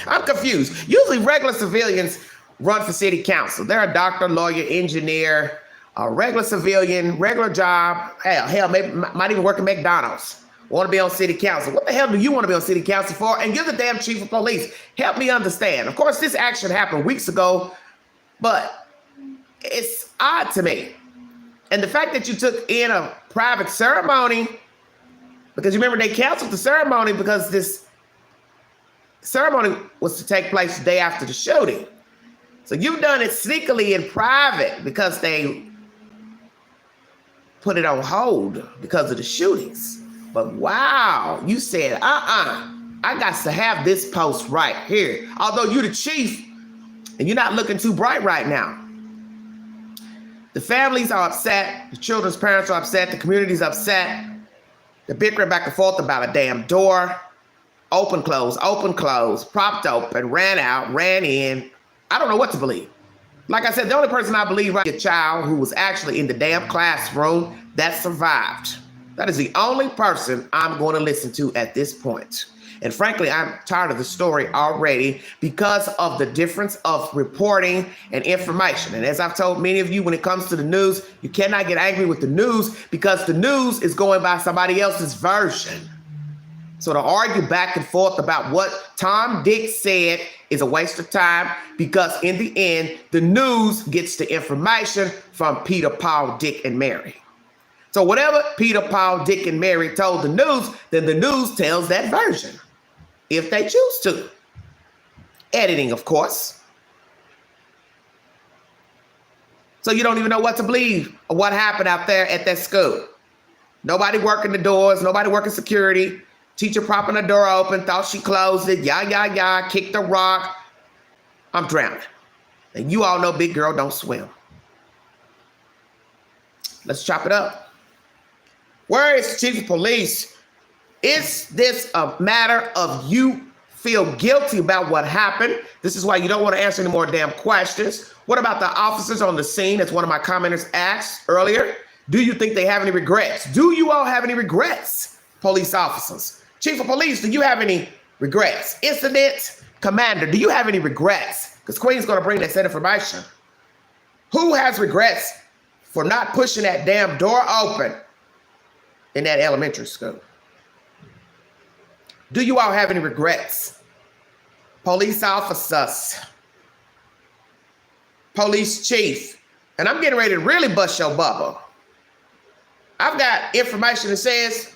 I'm confused. Usually regular civilians run for city council. They're a doctor, lawyer, engineer, a regular civilian, regular job. Hell, maybe might even work at McDonald's. Want to be on city council. What the hell do you want to be on city council for? And you're the damn chief of police. Help me understand. Of course, this action happened weeks ago, but it's odd to me. And the fact that you took in a private ceremony, because you remember they canceled the ceremony because this ceremony was to take place the day after the shooting. So you've done it sneakily in private because they put it on hold because of the shootings. But wow, you said, I got to have this post right here. Although you're the chief and you're not looking too bright right now. The families are upset. The children's parents are upset. The community's upset. They're bickering back and forth about a damn door. Open, close, propped open, ran out, ran in. I don't know what to believe. Like I said, the only person I believe right is a child who was actually in the damn classroom that survived. That is the only person I'm going to listen to at this point. And frankly, I'm tired of the story already because of the difference of reporting and information. And as I've told many of you, when it comes to the news, you cannot get angry with the news because the news is going by somebody else's version. So to argue back and forth about what Tom Dick said is a waste of time because in the end, the news gets the information from Peter, Paul, Dick, and Mary. So whatever Peter, Paul, Dick, and Mary told the news, then the news tells that version, if they choose to. Editing, of course. So you don't even know what to believe or what happened out there at that school. Nobody working the doors, nobody working security. Teacher propping the door open, thought she closed it, kicked a rock. I'm drowning. And you all know big girl don't swim. Let's chop it up. Where is the chief of police? Is this a matter of you feel guilty about what happened? This is why you don't want to answer any more damn questions. What about the officers on the scene, as one of my commenters asked earlier? Do you think they have any regrets? Do you all have any regrets, police officers? Chief of police, do you have any regrets? Incident commander, do you have any regrets? Because Queen's going to bring that set information. Who has regrets for not pushing that damn door open in that elementary school? Do you all have any regrets? Police officers, police chief, and I'm getting ready to really bust your bubble. I've got information that says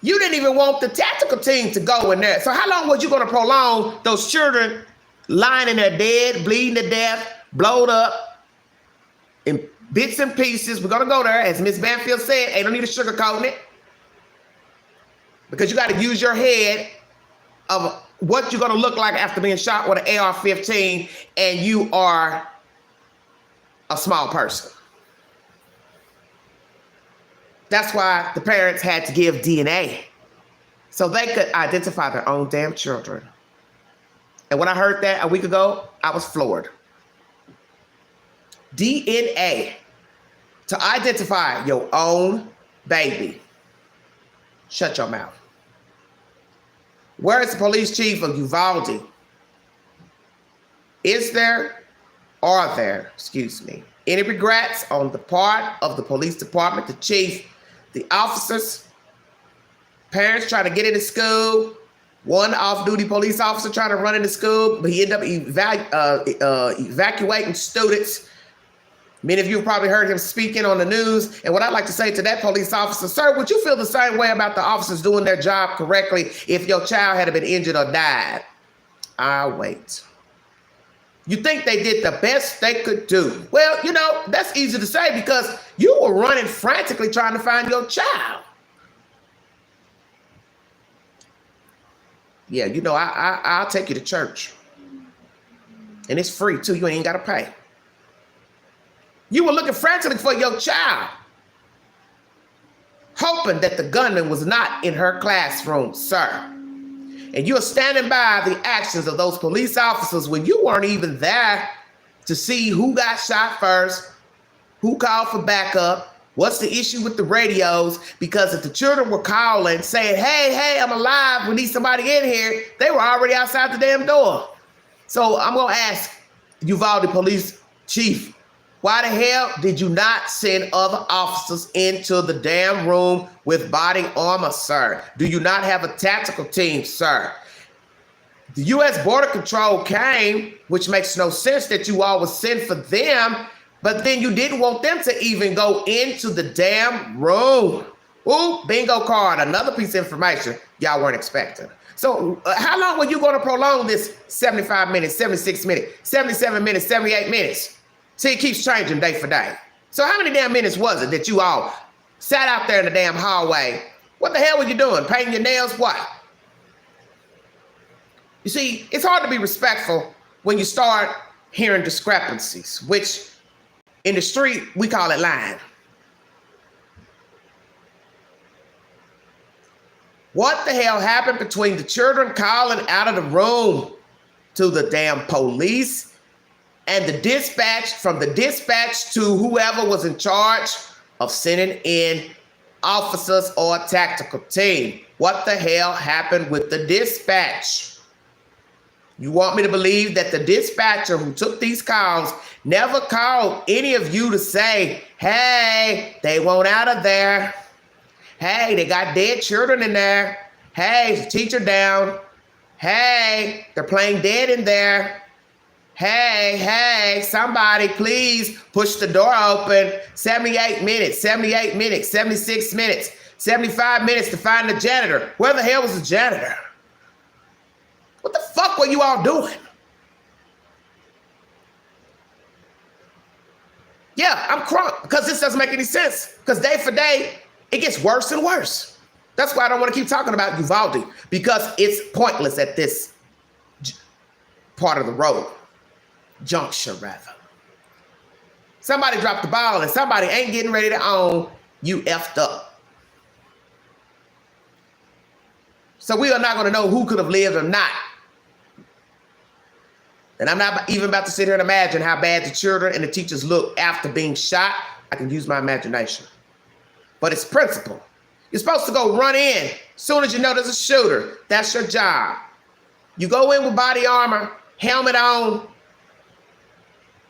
you didn't even want the tactical team to go in there. So how long was you going to prolong those children lying in there dead, bleeding to death, blowed up in bits and pieces? We're going to go there. As Ms. Banfield said, ain't no need to sugarcoat it. Because you got to use your head of what you're going to look like after being shot with an AR-15 and you are a small person. That's why the parents had to give DNA so they could identify their own damn children. And when I heard that a week ago, I was floored. DNA to identify your own baby. Shut your mouth. Where is the police chief of Uvalde? Are there, any regrets on the part of the police department, the chief, the officers, parents trying to get into school, one off-duty police officer trying to run into school, but he ended up evacuating students. Many of you have probably heard him speaking on the news. And what I'd like to say to that police officer, sir, would you feel the same way about the officers doing their job correctly if your child had been injured or died? I'll wait. You think they did the best they could do? Well, you know, that's easy to say because you were running frantically trying to find your child. Yeah, you know, I'll take you to church. And it's free too, you ain't got to pay. You were looking frantically for your child, hoping that the gunman was not in her classroom, sir. And you're standing by the actions of those police officers when you weren't even there to see who got shot first, who called for backup, what's the issue with the radios, because if the children were calling saying, hey, I'm alive, we need somebody in here, they were already outside the damn door. So I'm going to ask Uvalde Police Chief, why the hell did you not send other officers into the damn room with body armor, sir? Do you not have a tactical team, sir? The U.S. Border Control came, which makes no sense that you all would send for them, But then you didn't want them to even go into the damn room. Ooh, bingo card, another piece of information y'all weren't expecting. So how long were you going to prolong this 75 minutes, 76 minutes, 77 minutes, 78 minutes? See, it keeps changing day for day. So how many damn minutes was it that you all sat out there in the damn hallway? What the hell were you doing? Painting your nails? What? You see, it's hard to be respectful when you start hearing discrepancies, which in the street, we call it lying. What the hell happened between the children calling out of the room to the damn police and the dispatch, from the dispatch to whoever was in charge of sending in officers or a tactical team? What the hell happened with the dispatch? You want me to believe that the dispatcher who took these calls never called any of you to say, hey, they won't out of there. Hey, they got dead children in there. Hey, teacher down. Hey, they're playing dead in there. Hey, somebody please push the door open. 78 minutes, 78 minutes, 76 minutes, 75 minutes to find the janitor. Where the hell was the janitor? What the fuck were you all doing? Yeah, I'm crunk because this doesn't make any sense. Because day for day, it gets worse and worse. That's why I don't want to keep talking about Uvalde, because it's pointless at this part of the road. Juncture, rather. Somebody dropped the ball and somebody ain't getting ready to own, you effed up. So we are not going to know who could have lived or not. And I'm not even about to sit here and imagine how bad the children and the teachers look after being shot. I can use my imagination. But it's principle. You're supposed to go run in as soon as you know there's a shooter. That's your job. You go in with body armor, helmet on,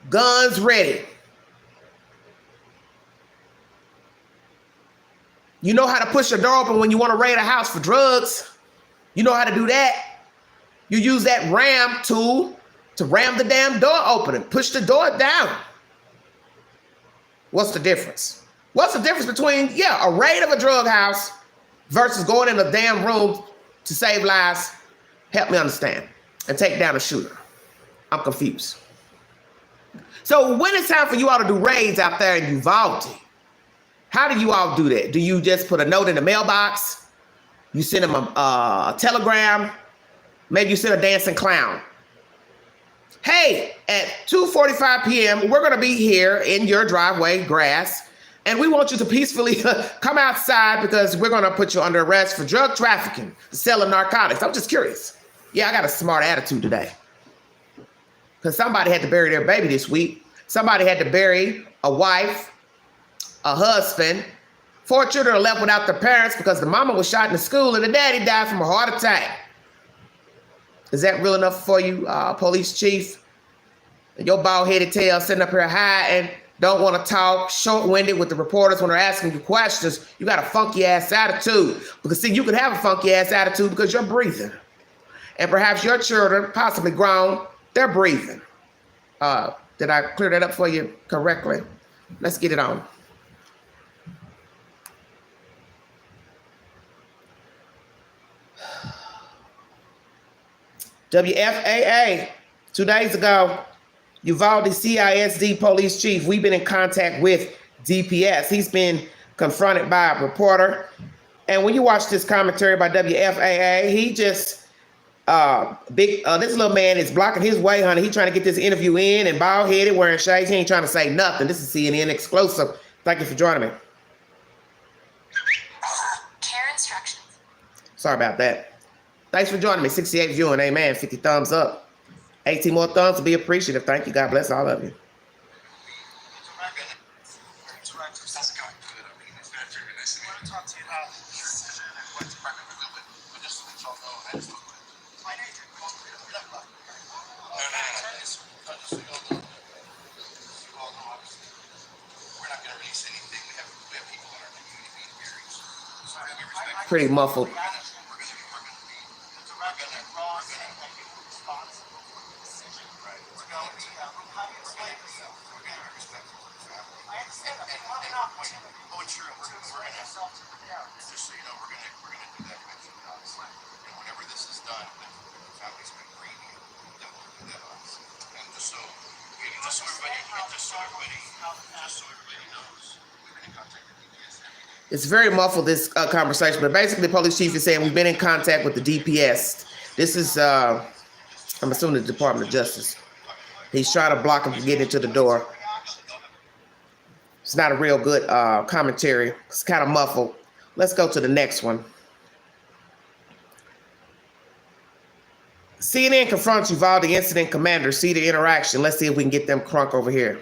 guns ready. You know how to push a door open when you want to raid a house for drugs. You know how to do that. You use that ram tool to ram the damn door open and push the door down. What's the difference? What's the difference between, a raid of a drug house versus going in a damn room to save lives? Help me understand. And take down a shooter. I'm confused. So when it's time for you all to do raids out there in Uvalde, how do you all do that? Do you just put a note in the mailbox? You send them a telegram? Maybe you send a dancing clown. Hey, at 2:45 p.m., we're going to be here in your driveway, grass, and we want you to peacefully come outside because we're going to put you under arrest for drug trafficking, selling narcotics. I'm just curious. Yeah, I got a smart attitude today. Because somebody had to bury their baby this week. Somebody had to bury a wife, a husband. 4 children are left without their parents because the mama was shot in the school and the daddy died from a heart attack. Is that real enough for you, police chief? Your bald-headed tail sitting up here hiding, don't want to talk, short-winded with the reporters when they're asking you questions. You got a funky-ass attitude. Because, see, you can have a funky-ass attitude because you're breathing. And perhaps your children, possibly grown, they're breathing. Did I clear that up for you correctly? Let's get it on. WFAA, 2 days ago, Uvalde CISD police chief, we've been in contact with DPS. He's been confronted by a reporter. And when you watch this commentary by WFAA, he just, this little man is blocking his way, honey. He's trying to get this interview in and bald-headed, wearing shades. He ain't trying to say nothing. This is CNN exclusive. Thank you for joining me. Care instructions. Sorry about that. Thanks for joining me. 68 viewing. Amen. 50 thumbs up. 18 more thumbs to be appreciative. Thank you. God bless all of you. Pretty muffled. It's very muffled, this conversation, but basically the police chief is saying we've been in contact with the DPS. This is, I'm assuming, the Department of Justice. He's trying to block him from getting into the door. It's not a real good commentary. It's kind of muffled. Let's go to the next one. CNN confronts Uvalde incident commander. See the interaction. Let's see if we can get them crunk over here.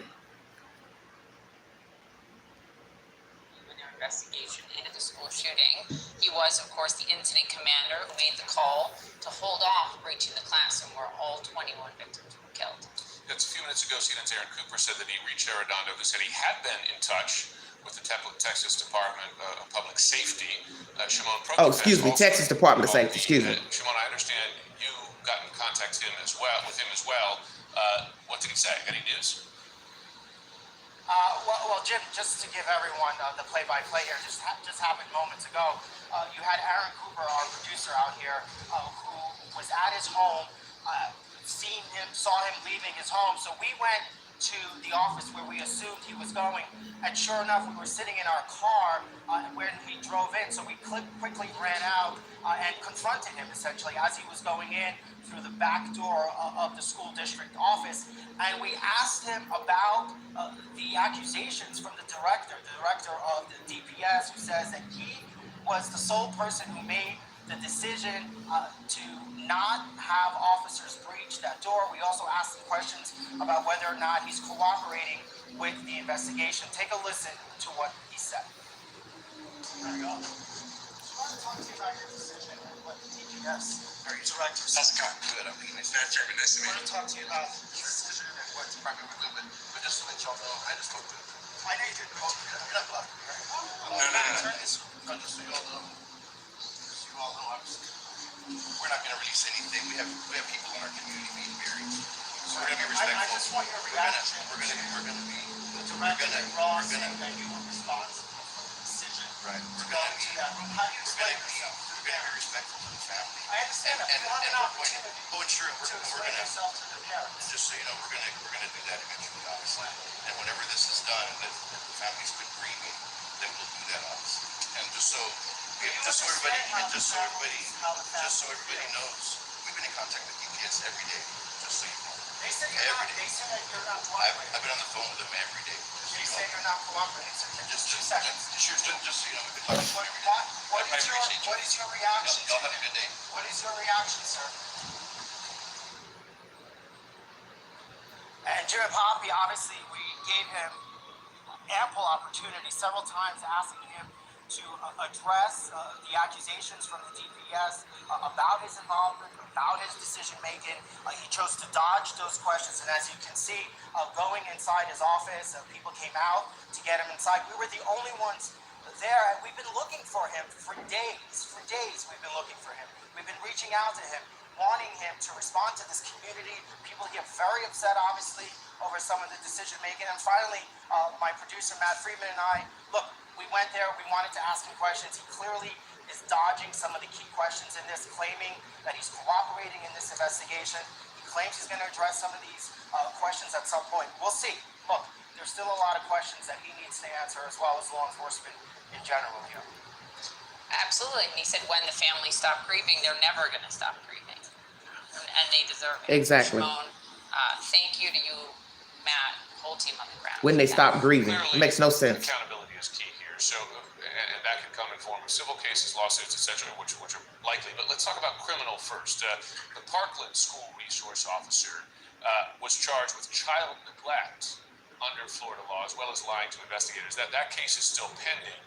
Investigation into the school shooting. He was, of course, the incident commander who made the call to hold off breaching the classroom where all 21 victims were killed. Just a few minutes ago, CNN's Aaron Cooper said that he reached Arredondo, who said he had been in touch with the Texas Department of Public Safety. Shimon Texas Department of Safety. Shimon, I understand you got in contact with him as well. What did he say? Any news? Well, Jim, just to give everyone the play-by-play here, just happened moments ago. You had Aaron Cooper, our producer out here, who was at his home, saw him leaving his home. So we went to the office where we assumed he was going, and sure enough, we were sitting in our car when we drove in. So we quickly ran out and confronted him essentially as he was going in through the back door of the school district office, and we asked him about the accusations from the director of the DPS, who says that he was the sole person who made the decision to not have officers breach that door. We also asked him questions about whether or not he's cooperating with the investigation. Take a listen to what he said. There you go. I want to talk to you about your decision and what the DPS director said. That's kind of good. I mean, it's not very nice to me. I want to talk to you about your decision and what the department would do, but just to let y'all know, I just spoke to him. I know you didn't vote. You're not black, right? No. Turn this, just so y'all know. You all know, obviously, we're not going to release anything. We have people in our community being buried, so we're going to be respectful. I just want your reaction. We're going to be. We're going to you were responsible for the decision. Right. We're going to that room. How do you explain yourself? We're going to be respectful to the family. I understand that. You have an opportunity to explain yourself to the parents. Just so you know, we're going to do that eventually, obviously. And whenever this is done, the family's been grieving, then we'll do that, obviously. And just so everybody knows, we've been in contact with DPS every day, just so you know. They say that you're not cooperating. I've been on the phone with them every day. They say you're not cooperating. Just 2 seconds. Just so you know, we've been talking every day. What is your reaction? Y'all have a good day. What is your reaction, sir? And Jim Poppy, obviously, we gave him ample opportunity several times, asking him to address the accusations from the DPS about his involvement, about his decision-making. He chose to dodge those questions, and as you can see, going inside his office, people came out to get him inside. We were the only ones there, and we've been looking for him for days. For days, we've been looking for him. We've been reaching out to him, wanting him to respond to this community. People get very upset, obviously, over some of the decision-making. And finally, my producer, Matt Freeman, and I, look, we went there, we wanted to ask him questions. He clearly is dodging some of the key questions in this, claiming that he's cooperating in this investigation. He claims he's going to address some of these questions at some point. We'll see. Look, there's still a lot of questions that he needs to answer, as well as law enforcement in general here. Absolutely. And he said when the family stop grieving, they're never going to stop grieving. And they deserve it. Exactly. Shimon, thank you to you, Matt, whole team on the ground. When they stop grieving. It makes no sense. Accountability is key here. So, and that can come in form of civil cases, lawsuits, etc., which are likely. But let's talk about criminal first. The Parkland school resource officer was charged with child neglect under Florida law, as well as lying to investigators. That case is still pending.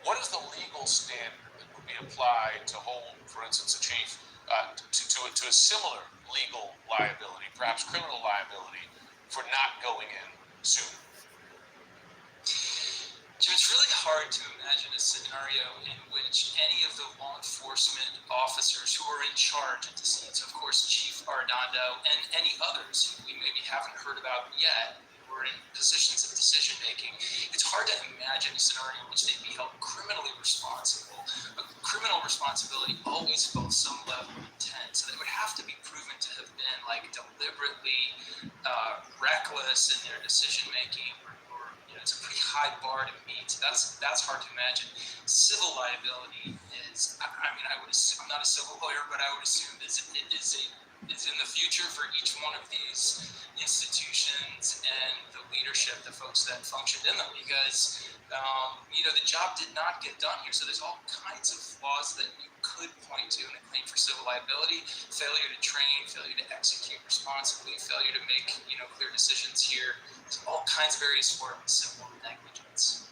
What is the legal standard that would be applied to hold, for instance, a chief to a similar legal liability, perhaps criminal liability, for not going in sooner? Jim, it's really hard to imagine a scenario in which any of the law enforcement officers who are in charge at the scenes, of course, Chief Arredondo and any others who we maybe haven't heard about yet, who are in positions of decision making, it's hard to imagine a scenario in which they'd be held criminally responsible. But criminal responsibility always involves some level of intent, so they would have to be proven to have been like deliberately reckless in their decision making, high bar to meet. That's hard to imagine. Civil liability is, I mean, I would assume, I'm not a civil lawyer, but I would assume is in the future for each one of these institutions and the leadership, the folks that functioned in them, because the job did not get done here. So there's all kinds of flaws that you could point to in a claim for civil liability: failure to train, failure to execute responsibly, failure to make clear decisions here. There's all kinds of areas for civil negligence.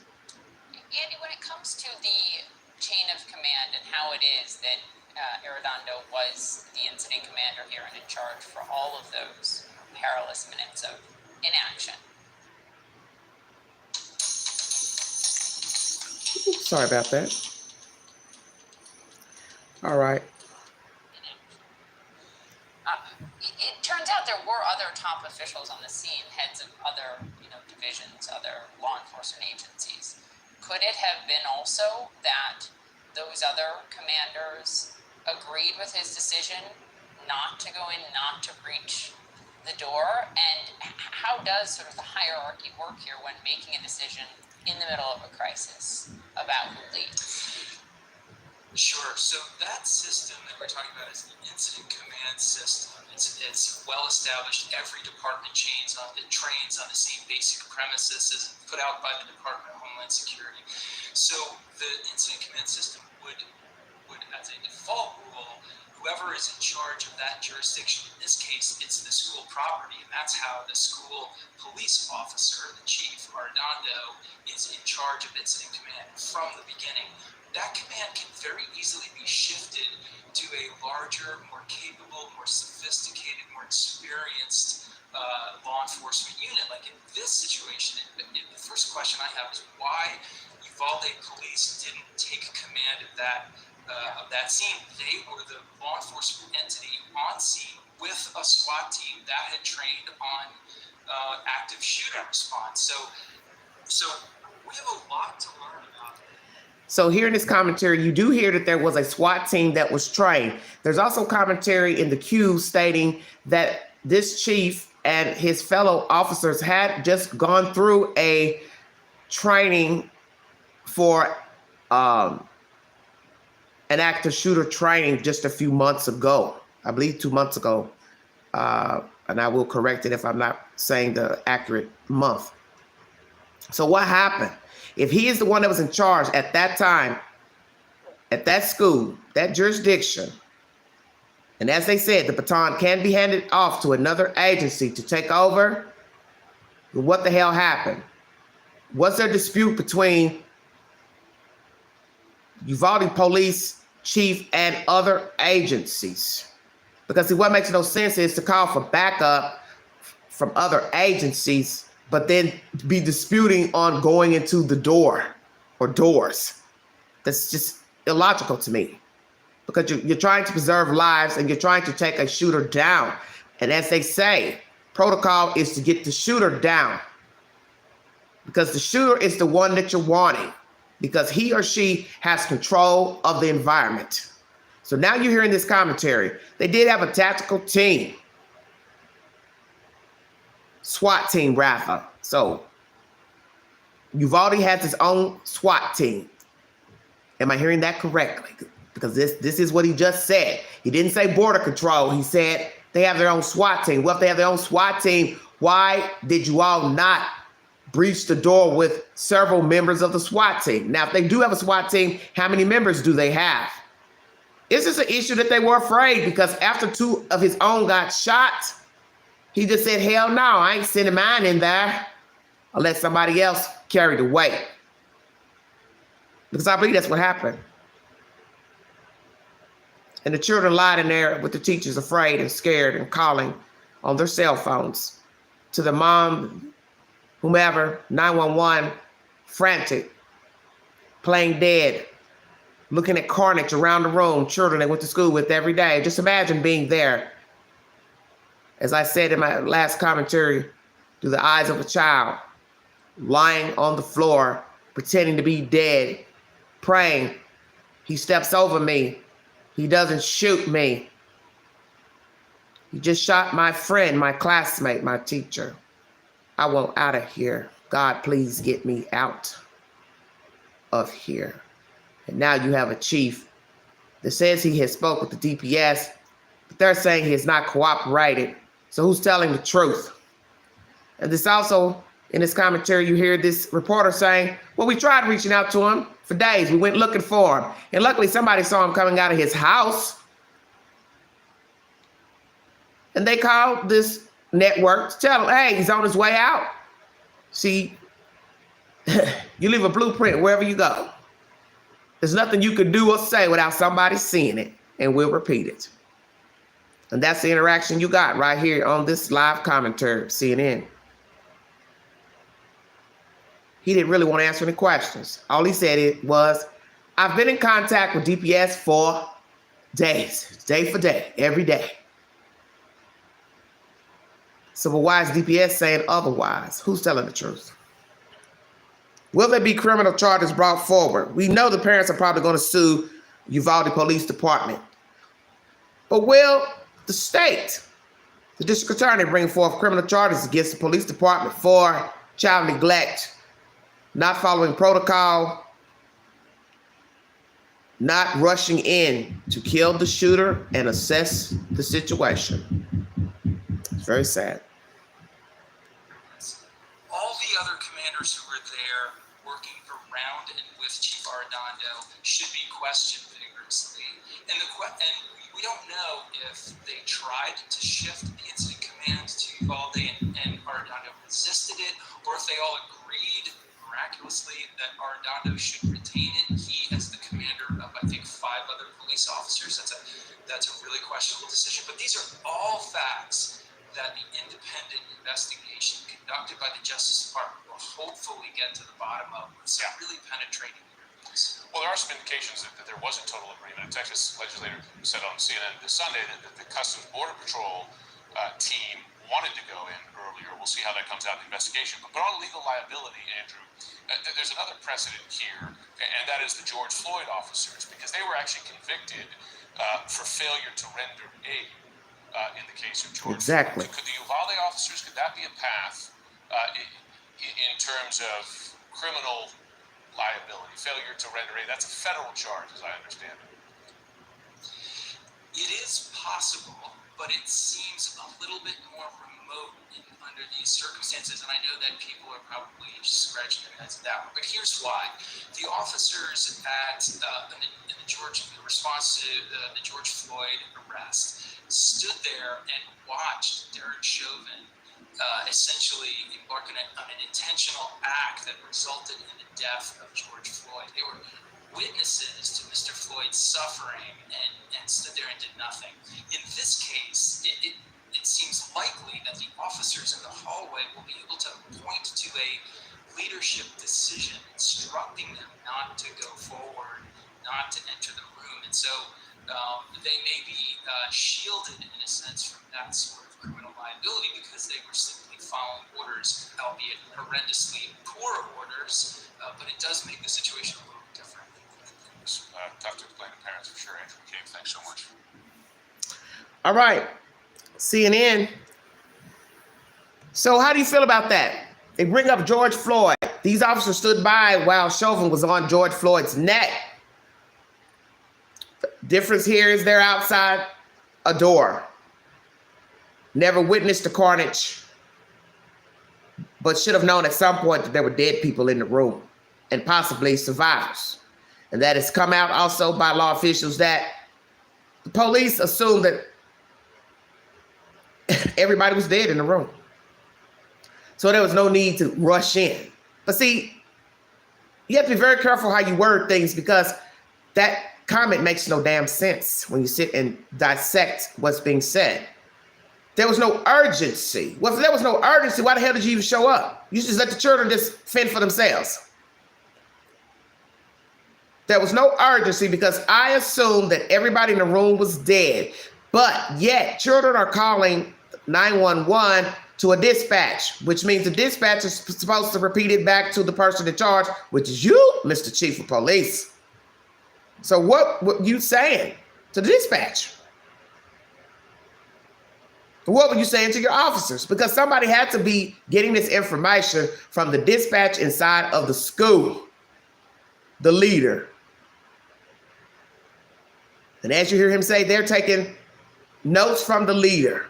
Andy, when it comes to the chain of command and how it is that Arredondo was the incident commander here and in charge for all of those perilous minutes of inaction. Sorry about that. All right. It turns out there were other top officials on the scene, heads of other divisions, other law enforcement agencies. Could it have been also that those other commanders agreed with his decision not to go in, not to breach the door? And how does sort of the hierarchy work here when making a decision in the middle of a crisis about who leads? Sure. So that system that we're talking about is the incident command system. It's well established. Every department trains on the same basic premises as put out by the Department of Homeland Security. So the incident command system would as a default rule, whoever is in charge of that jurisdiction, in this case, it's the school property, and that's how the school police officer, the chief, Arredondo, is in charge of incident command from the beginning. That command can very easily be shifted to a larger, more capable, more sophisticated, more experienced law enforcement unit. Like in this situation, the first question I have is why Uvalde police didn't take command of that scene. They were the law enforcement entity on scene with a SWAT team that had trained on active shooter response. So we have a lot to learn about it. So here in this commentary, you do hear that there was a SWAT team that was trained. There's also commentary in the queue stating that this chief and his fellow officers had just gone through a training for an active shooter training just a few months ago. I believe 2 months ago. And I will correct it if I'm not saying the accurate month. So what happened? If he is the one that was in charge at that time, at that school, that jurisdiction, and as they said, the baton can be handed off to another agency to take over, what the hell happened? Was there a dispute between Uvalde police chief and other agencies? Because see, what makes no sense is to call for backup from other agencies, but then be disputing on going into the door or doors. That's just illogical to me, because you're trying to preserve lives and you're trying to take a shooter down. And as they say, protocol is to get the shooter down, because the shooter is the one that you're wanting, because he or she has control of the environment. So now you're hearing this commentary. They did have a tactical team. SWAT team, rather. So Uvalde has his own SWAT team. Am I hearing that correctly? Because this is what he just said. He didn't say border control. He said they have their own SWAT team. Well, if they have their own SWAT team, why did you all not breach the door with several members of the SWAT team? Now, if they do have a SWAT team, how many members do they have? Is this an issue that they were afraid? Because after 2 of his own got shot, he just said, hell no, I ain't sending mine in there unless somebody else carried the weight. Because I believe that's what happened. And the children lied in there with the teachers afraid and scared and calling on their cell phones to the mom, whomever, 911, frantic, playing dead, looking at carnage around the room, children they went to school with every day. Just imagine being there. As I said in my last commentary, through the eyes of a child, lying on the floor, pretending to be dead, praying, he steps over me. He doesn't shoot me. He just shot my friend, my classmate, my teacher. I want out of here. God, please get me out of here. And now you have a chief that says he has spoke with the DPS, but they're saying he has not cooperated. So who's telling the truth? And this also, in this commentary, you hear this reporter saying, well, we tried reaching out to him for days. We went looking for him. And luckily somebody saw him coming out of his house. And they called this network to tell him, hey, he's on his way out. See, you leave a blueprint wherever you go. There's nothing you can do or say without somebody seeing it, and we'll repeat it. And that's the interaction you got right here on this live commentary, CNN. He didn't really want to answer any questions. All he said was, I've been in contact with DPS for days, day for day, every day. So but why is DPS saying otherwise? Who's telling the truth? Will there be criminal charges brought forward? We know the parents are probably going to sue Uvalde Police Department. But will the state, the district attorney, bring forth criminal charges against the police department for child neglect, not following protocol, not rushing in to kill the shooter and assess the situation? It's very sad. All the other commanders who were there working around and with Chief Arredondo should be questioned vigorously. And we don't know if they tried to shift the incident command to Uvalde and Arredondo resisted it, or if they all agreed miraculously that Arredondo should retain it. He, as the commander of, I think, 5 other police officers, that's a really questionable decision. But these are all facts that the independent investigation conducted by the Justice Department will hopefully get to the bottom of. It's really penetrating interviews. Well, there are some indications that there wasn't total agreement. A Texas legislator said on CNN this Sunday that the Customs Border Patrol team wanted to go in earlier. We'll see how that comes out in the investigation. But on legal liability, Andrew, there's another precedent here, and that is the George Floyd officers, because they were actually convicted for failure to render aid. In the case of George. Exactly. Could the Uvalde officers, could that be a path in terms of criminal liability, failure to render aid? That's a federal charge, as I understand it. It is possible, but it seems a little bit more remote under these circumstances, and I know that people are probably scratching their heads at that one. But here's why: the officers at in response to the George Floyd arrest, stood there and watched Derek Chauvin essentially embark on an intentional act that resulted in the death of George Floyd. They were witnesses to Mr. Floyd's suffering and stood there and did nothing. In this case, it seems likely that the officers in the hallway will be able to point to a leadership decision instructing them not to go forward, not to enter the room. And so they may be shielded in a sense from that sort of criminal liability because they were simply following orders, albeit horrendously poor orders, but it does make the situation a little different. It's tough to explain to parents for sure. Andrew King, thanks so much. All right, CNN. So how do you feel about that? They bring up George Floyd. These officers stood by while Chauvin was on George Floyd's neck. The difference here is they're outside a door. Never witnessed the carnage, but should have known at some point that there were dead people in the room and possibly survivors. And that has come out also by law officials that the police assumed that everybody was dead in the room. So there was no need to rush in. But see, you have to be very careful how you word things because that comment makes no damn sense when you sit and dissect what's being said. There was no urgency. Well, if there was no urgency, why the hell did you even show up? You just let the children just fend for themselves. There was no urgency because I assumed that everybody in the room was dead. But yet, children are calling 911 to a dispatch, which means the dispatch is supposed to repeat it back to the person in charge, which is you, Mr. Chief of Police. So what you saying to the dispatch? What were you saying to your officers? Because somebody had to be getting this information from the dispatch inside of the school, the leader. And as you hear him say, they're taking notes from the leader.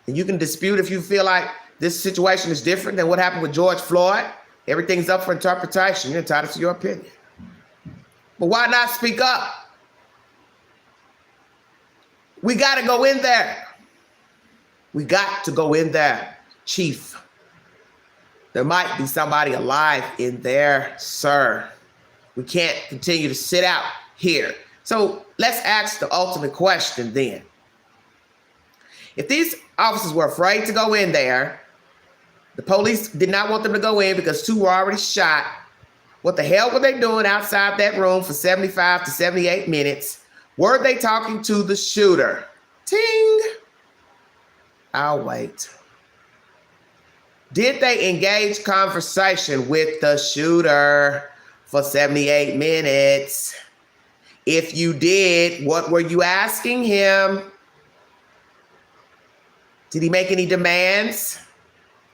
And you can dispute if you feel like this situation is different than what happened with George Floyd. Everything's up for interpretation. You're entitled to your opinion. But why not speak up? We got to go in there. We got to go in there, Chief. There might be somebody alive in there, sir. We can't continue to sit out here. So let's ask the ultimate question then. If these officers were afraid to go in there, the police did not want them to go in because 2 were already shot. What the hell were they doing outside that room for 75 to 78 minutes? Were they talking to the shooter? Ting! I'll wait. Did they engage conversation with the shooter for 78 minutes? If you did, what were you asking him? Did he make any demands?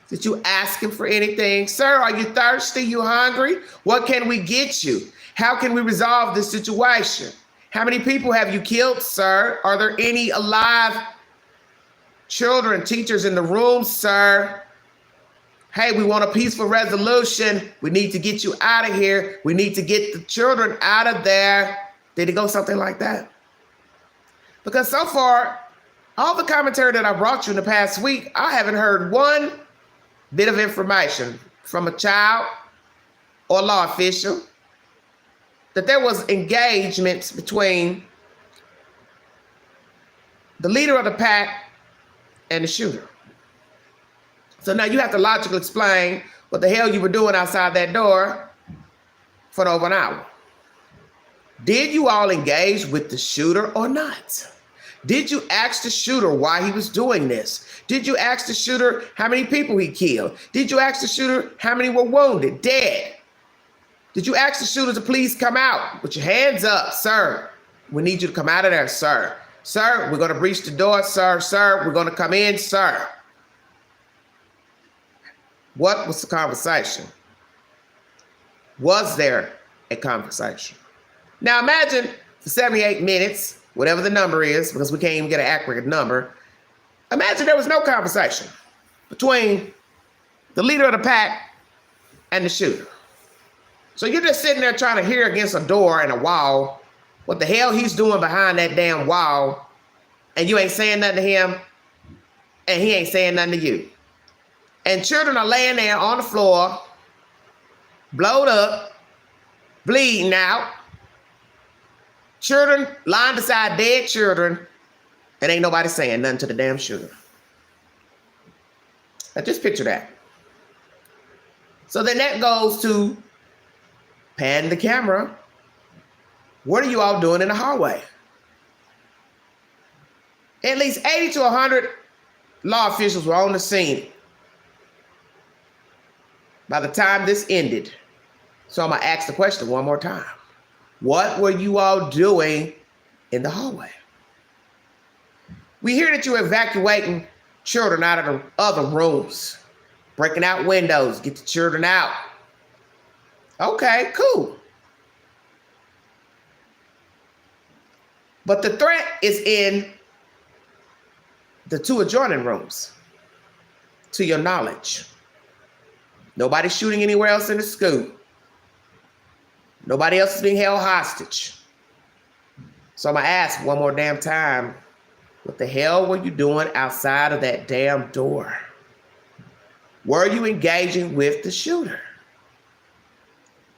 Did you ask him for anything? Sir, are you thirsty? You hungry? What can we get you? How can we resolve this situation? How many people have you killed, sir? Are there any alive children, teachers in the room, sir? Hey, we want a peaceful resolution. We need to get you out of here. We need to get the children out of there. Did it go something like that? Because so far, all the commentary that I brought you in the past week, I haven't heard one bit of information from a child or law official that there was engagement between the leader of the pack and the shooter. So now you have to logically explain what the hell you were doing outside that door for over an hour. Did you all engage with the shooter or not? Did you ask the shooter why he was doing this? Did you ask the shooter how many people he killed? Did you ask the shooter how many were wounded, dead? Did you ask the shooter to please come out? Put your hands up, sir. We need you to come out of there, sir. Sir, we're going to breach the door, sir. Sir, we're going to come in, sir. What was the conversation? Was there a conversation? Now imagine for 78 minutes, whatever the number is, because we can't even get an accurate number. Imagine there was no conversation between the leader of the pack and the shooter. So you're just sitting there trying to hear against a door and a wall what the hell he's doing behind that damn wall, and you ain't saying nothing to him, and he ain't saying nothing to you. And children are laying there on the floor, blowed up, bleeding out. Children lying beside dead children, and ain't nobody saying nothing to the damn shooter. Now just picture that. So then that goes to pan the camera. What are you all doing in the hallway? At least 80 to 100 law officials were on the scene by the time this ended. So I'm going to ask the question one more time. What were you all doing in the hallway? We hear that you're evacuating children out of the other rooms, breaking out windows, get the children out. Okay, cool. But the threat is in the 2 adjoining rooms, to your knowledge. Nobody's shooting anywhere else in the school. Nobody else is being held hostage. So I'm going to ask one more damn time, what the hell were you doing outside of that damn door? Were you engaging with the shooter?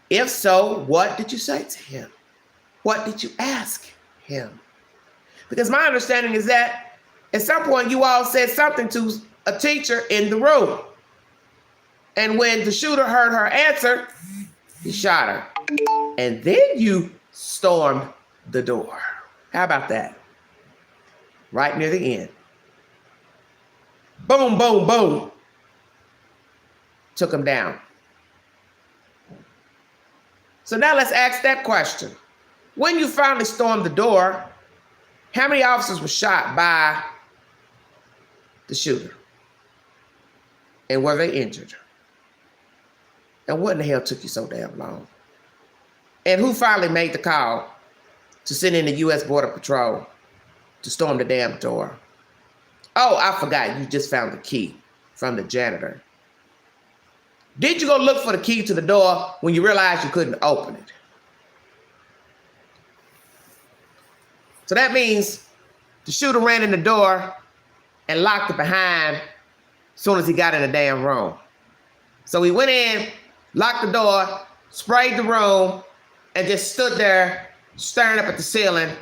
If so, what did you say to him? What did you ask him? Because my understanding is that at some point you all said something to a teacher in the room. And when the shooter heard her answer, he shot her. And then you stormed the door. How about that? Right near the end. Boom, boom, boom. Took him down. So now let's ask that question. When you finally stormed the door, How many officers were shot by the shooter? And were they injured? And what in the hell took you so damn long? And who finally made the call to send in the U.S. Border Patrol to storm the damn door? Oh, I forgot, you just found the key from the janitor. Did you go look for the key to the door when you realized you couldn't open it? So that means the shooter ran in the door and locked it behind as soon as he got in the damn room. So he went in, locked the door, sprayed the room, and just stood there staring up at the ceiling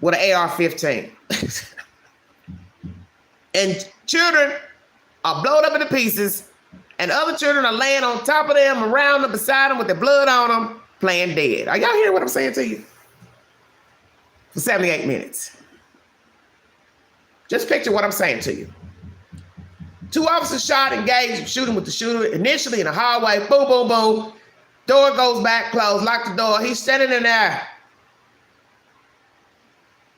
with an AR-15. And children are blown up into pieces, and other children are laying on top of them, around them, beside them, with their blood on them, playing dead. Are y'all hearing what I'm saying to you? For 78 minutes. Just picture what I'm saying to you. 2 officers shot, engaged, shooting with the shooter, initially in the hallway, boom, boom, boom. Door goes back, closed, lock the door. He's standing in there.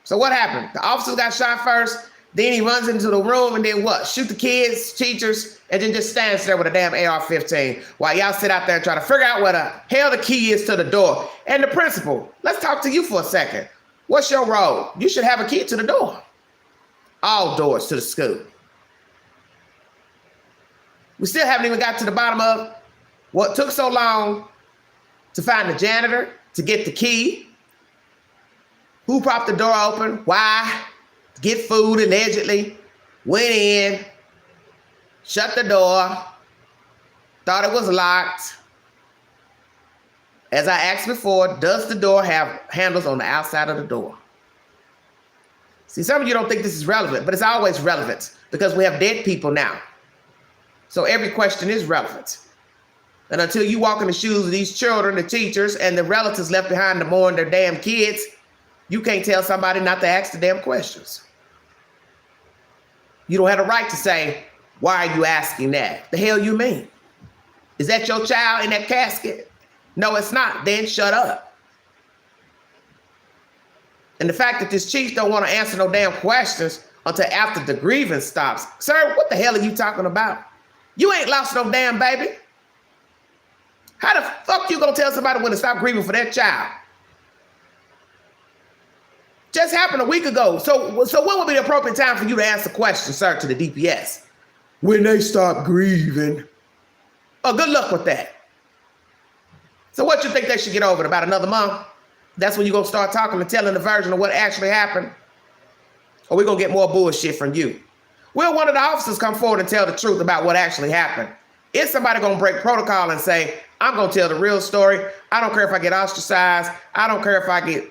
So what happened? The officers got shot first, then he runs into the room, and then what? Shoot the kids, teachers, and then just stands there with a damn AR-15 while y'all sit out there and try to figure out where the hell the key is to the door. And the principal, let's talk to you for a second. What's your role? You should have a key to the door. All doors to the school. We still haven't even got to the bottom of what took so long to find the janitor, to get the key. Who propped the door open? Why? To get food, allegedly. Went in, shut the door, thought it was locked. As I asked before, does the door have handles on the outside of the door? See, some of you don't think this is relevant, but it's always relevant because we have dead people now. So every question is relevant. And until you walk in the shoes of these children, the teachers, and the relatives left behind to mourn their damn kids, you can't tell somebody not to ask the damn questions. You don't have the right to say, why are you asking that? The hell you mean? Is that your child in that casket? No, it's not. Then shut up. And the fact that this chief don't want to answer no damn questions until after the grievance stops. Sir, what the hell are you talking about? You ain't lost no damn baby. How the fuck you gonna tell somebody when to stop grieving for their child? Just happened a week ago. So when would be the appropriate time for you to ask the question, sir, to the DPS? When they stop grieving. Oh, good luck with that. So what you think they should get over in about another month? That's when you're gonna start talking and telling the version of what actually happened? Or we're gonna get more bullshit from you? Will one of the officers come forward and tell the truth about what actually happened? Is somebody gonna break protocol and say, I'm gonna tell the real story. I don't care if I get ostracized. I don't care if I get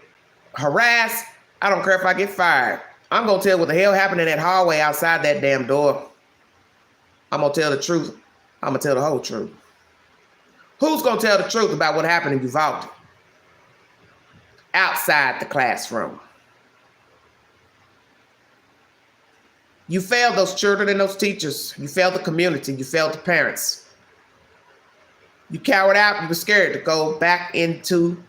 harassed. I don't care if I get fired. I'm gonna tell what the hell happened in that hallway outside that damn door. I'm gonna tell the truth. I'm gonna tell the whole truth. Who's gonna tell the truth about what happened in Uvalde? Outside the classroom. You failed those children and those teachers. You failed the community. You failed the parents. You cowered out. You were scared to go back into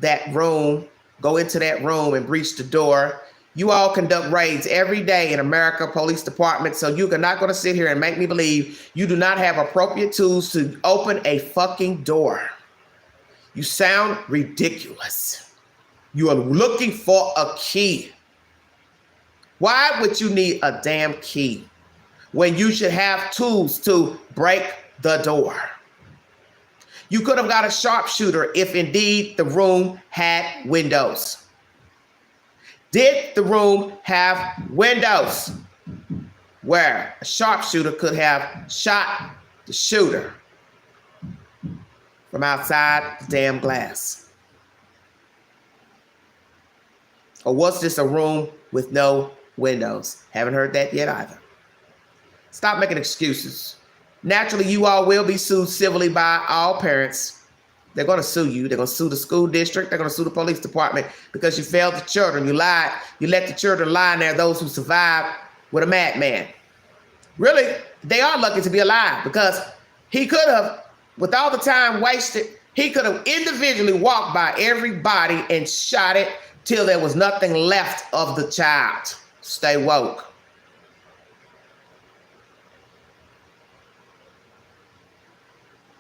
that room, and breach the door. You all conduct raids every day in America Police Department, so you are not going to sit here and make me believe you do not have appropriate tools to open a fucking door. You sound ridiculous. You are looking for a key. Why would you need a damn key when you should have tools to break the door? You could have got a sharpshooter if indeed the room had windows. Did the room have windows where a sharpshooter could have shot the shooter from outside the damn glass? Or was this a room with no windows? Haven't heard that yet either. Stop making excuses. Naturally, you all will be sued civilly by all parents. They're going to sue you. They're going to sue the school district. They're going to sue the police department because you failed the children. You lied. You let the children lie, and there are those who survived with a madman. Really, they are lucky to be alive because he could have, with all the time wasted, he could have individually walked by everybody and shot it, till there was nothing left of the child. Stay woke.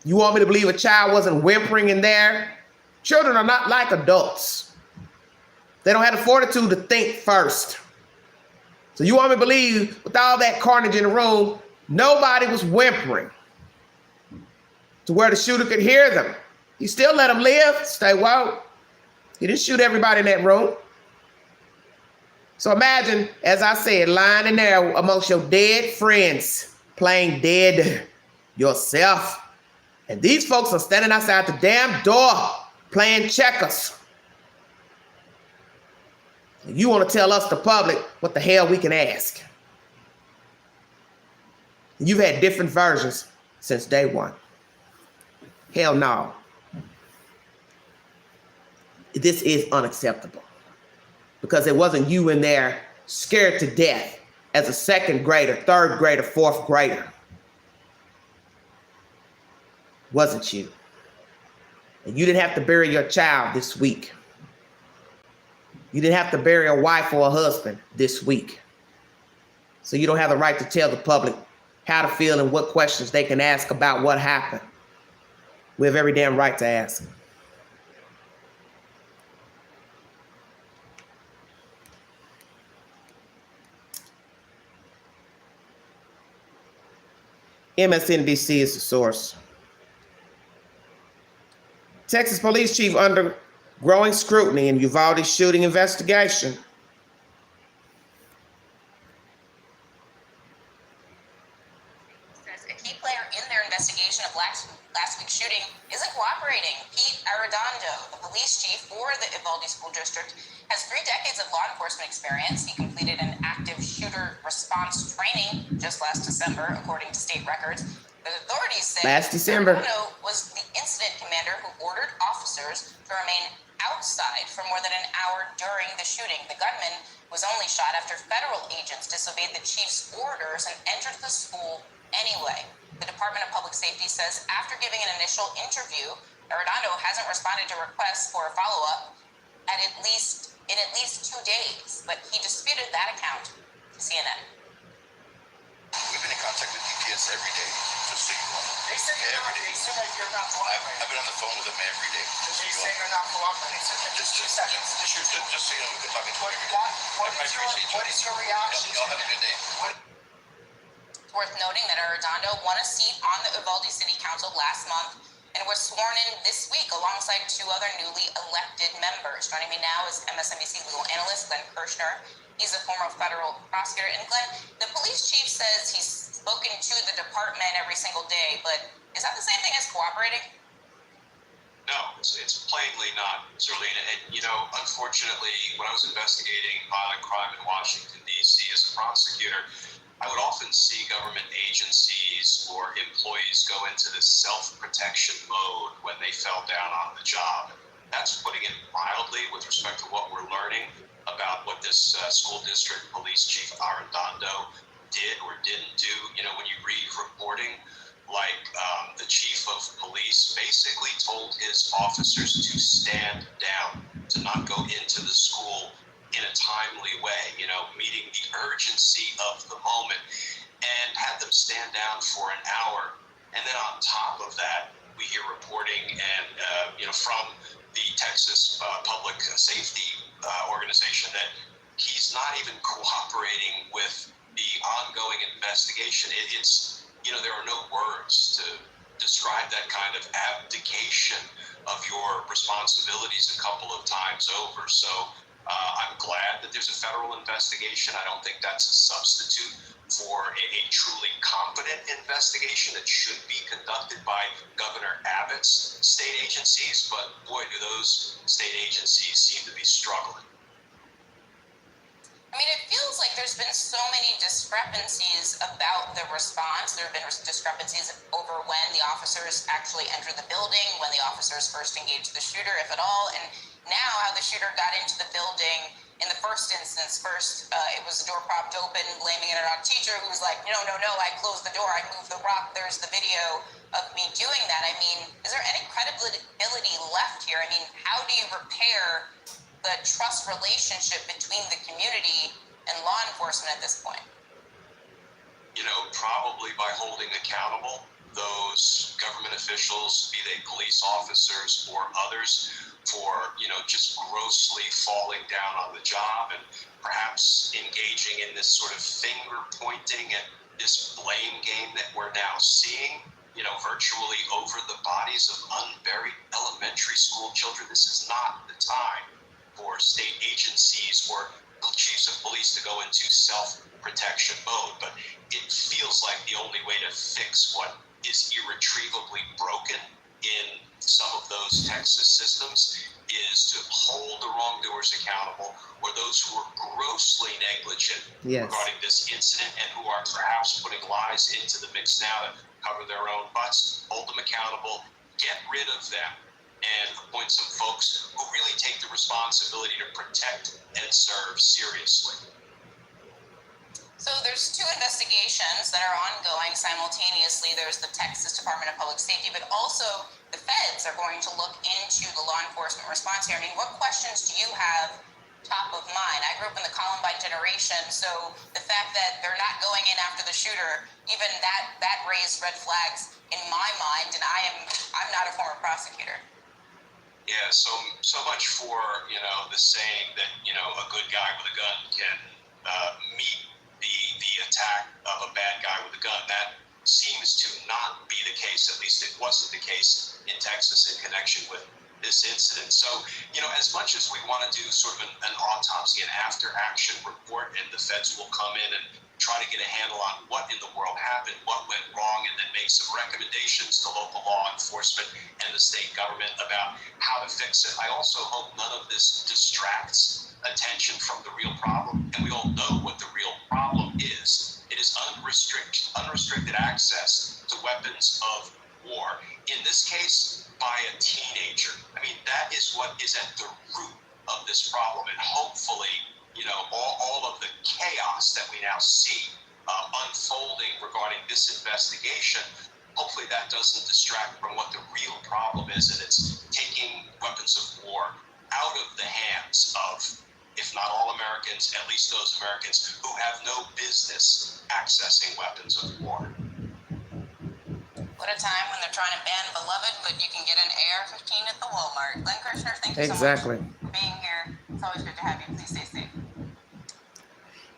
You want me to believe a child wasn't whimpering in there? Children are not like adults. They don't have the fortitude to think first. So you want me to believe with all that carnage in the room, nobody was whimpering to where the shooter could hear them. He still let them live. Stay woke. He didn't shoot everybody in that room. So imagine, as I said, lying in there amongst your dead friends, playing dead yourself. And these folks are standing outside the damn door playing checkers. You want to tell us, the public, what the hell we can ask. You've had different versions since day one. Hell no. This is unacceptable. Because it wasn't you in there scared to death as a second grader, third grader, fourth grader. Wasn't you? And you didn't have to bury your child this week. You didn't have to bury a wife or a husband this week. So you don't have the right to tell the public how to feel and what questions they can ask about what happened. We have every damn right to ask. MSNBC is the source. Texas police chief under growing scrutiny in Uvalde shooting investigation. Says a key player in their investigation of last week's shooting isn't cooperating. Pete Arredondo, the police chief for the Uvalde School District, has 3 decades of law enforcement experience. He completed an active shooter response training just last December, according to state records. The authorities say Arredondo was the incident commander who ordered officers to remain outside for more than an hour during the shooting. The gunman was only shot after federal agents disobeyed the chief's orders and entered the school anyway. The Department of Public Safety says after giving an initial interview, Arredondo hasn't responded to requests for a follow-up in at least 2 days, but he disputed that account to CNN. We've been in contact with DPS every day, just so you know. They say you're not cooperating. I've been on the phone with them every day. They say you're not cooperating. Just 2 seconds. Just so you know, we've been talking to you. What is your reaction? Y'all have a good day. It's worth noting that Arredondo won a seat on the Uvalde City Council last month and was sworn in this week alongside 2 other newly elected members. Joining me now is MSNBC legal analyst Glenn Kirshner. He's a former federal prosecutor. And Glenn, the police chief says he's spoken to the department every single day, but is that the same thing as cooperating? No, it's plainly not, Zerlina. And, unfortunately, when I was investigating violent crime in Washington, D.C. as a prosecutor, I would often see government agencies or employees go into this self-protection mode when they fell down on the job. That's putting it mildly with respect to what we're learning about what this school district police chief Arredondo did or didn't do. When you read reporting, like the chief of police basically told his officers to stand down, to not go into the school in a timely way, meeting the urgency of the moment, and had them stand down for an hour. And then on top of that, we hear reporting and from the Texas Public Safety Organization that he's not even cooperating with the ongoing investigation. There are no words to describe that kind of abdication of your responsibilities a couple of times over. So I'm glad that there's a federal investigation. I don't think that's a substitute for a truly competent investigation that should be conducted by Governor Abbott's state agencies, but boy, do those state agencies seem to be struggling. I mean, it feels like there's been so many discrepancies about the response. There have been discrepancies over when the officers actually entered the building, when the officers first engaged the shooter, if at all, and now how the shooter got into the building in the first instance. It was the door propped open, blaming it on a teacher who was like, no, I closed the door, I moved the rock, there's the video of me doing that. I mean, is there any credibility left here? I mean, how do you repair the trust relationship between the community and law enforcement at this point? You know, probably by holding accountable those government officials, be they police officers or others, for, you know, just grossly falling down on the job and perhaps engaging in this sort of finger pointing and this blame game that we're now seeing, you know, virtually over the bodies of unburied elementary school children. This is not the time for state agencies or chiefs of police to go into self-protection mode, but it feels like the only way to fix what is irretrievably broken in some of those Texas systems is to hold the wrongdoers accountable, or those who are grossly negligent regarding this incident and who are perhaps putting lies into the mix now to cover their own butts. Hold them accountable, get rid of them, and appoint some folks who really take the responsibility to protect and serve seriously. So there's two investigations that are ongoing simultaneously. There's the Texas Department of Public Safety, but also the feds are going to look into the law enforcement response here. I mean, what questions do you have top of mind? I grew up in the Columbine generation, so the fact that they're not going in after the shooter, even that raised red flags in my mind, and I'm not a former prosecutor. Yeah, so much for, you know, the saying that, you know, a good guy with a gun can meet the attack of a bad guy with a gun. That seems to not be the case. At least it wasn't the case in Texas in connection with this incident. So, you know, as much as we want to do sort of an autopsy, an after-action report, and the feds will come in and try to get a handle on what in the world happened, what went wrong, and then make some recommendations to local law enforcement and the state government about how to fix it. I also hope none of this distracts attention from the real problem, and we all know what the real problem is. It is unrestricted access to weapons of war. In this case, by a teenager. I mean, that is what is at the root of this problem, and hopefully, you know, all of the chaos that we now see unfolding regarding this investigation, hopefully that doesn't distract from what the real problem is, and it's taking weapons of war out of the hands of, if not all Americans, at least those Americans who have no business accessing weapons of war. What a time when they're trying to ban Beloved, but you can get an AR-15 at the Walmart. Glenn Kirshner, thank you so much for being here. It's always good to have you. Please stay safe.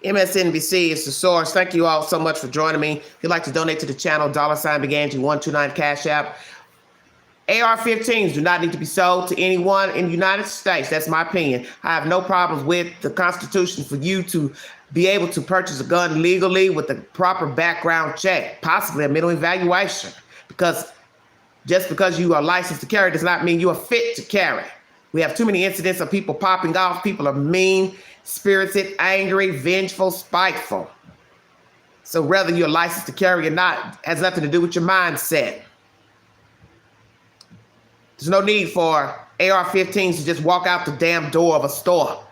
MSNBC is the source. Thank you all so much for joining me. If you'd like to donate to the channel, $BigAngie129 Cash App. AR-15s do not need to be sold to anyone in the United States. That's my opinion. I have no problems with the Constitution for you to be able to purchase a gun legally with the proper background check, possibly a mental evaluation. Because just because you are licensed to carry does not mean you are fit to carry. We have too many incidents of people popping off. People are mean, spirited, angry, vengeful, spiteful. So whether you're licensed to carry or not has nothing to do with your mindset. There's no need for AR-15s to just walk out the damn door of a store.